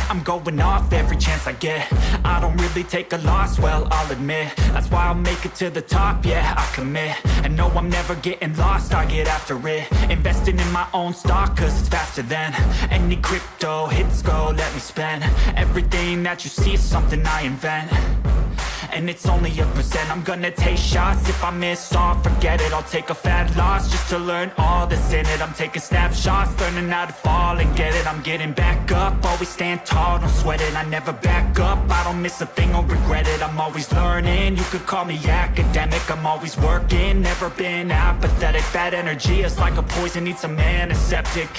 I'm going off every chance I get. I don't really take a loss, well, I'll admit. That's why I'll make it to the top, yeah, I commit. And no, I'm never getting lost, I get after it. Investing in my own stock, cause it's faster than any crypto hits go, let me spend. Everything that you see is something I invent. And it's only a percent. I'm gonna take shots. If I miss all, forget it. I'll take a fat loss just to learn all that's in it. I'm taking snapshots, learning how to fall and get it. I'm getting back up, always stand tall, don't sweat it. I never back up, I don't miss a thing or regret it. I'm always learning, you could call me academic. I'm always working, never been apathetic. Bad energy is like a poison, needs some antiseptic.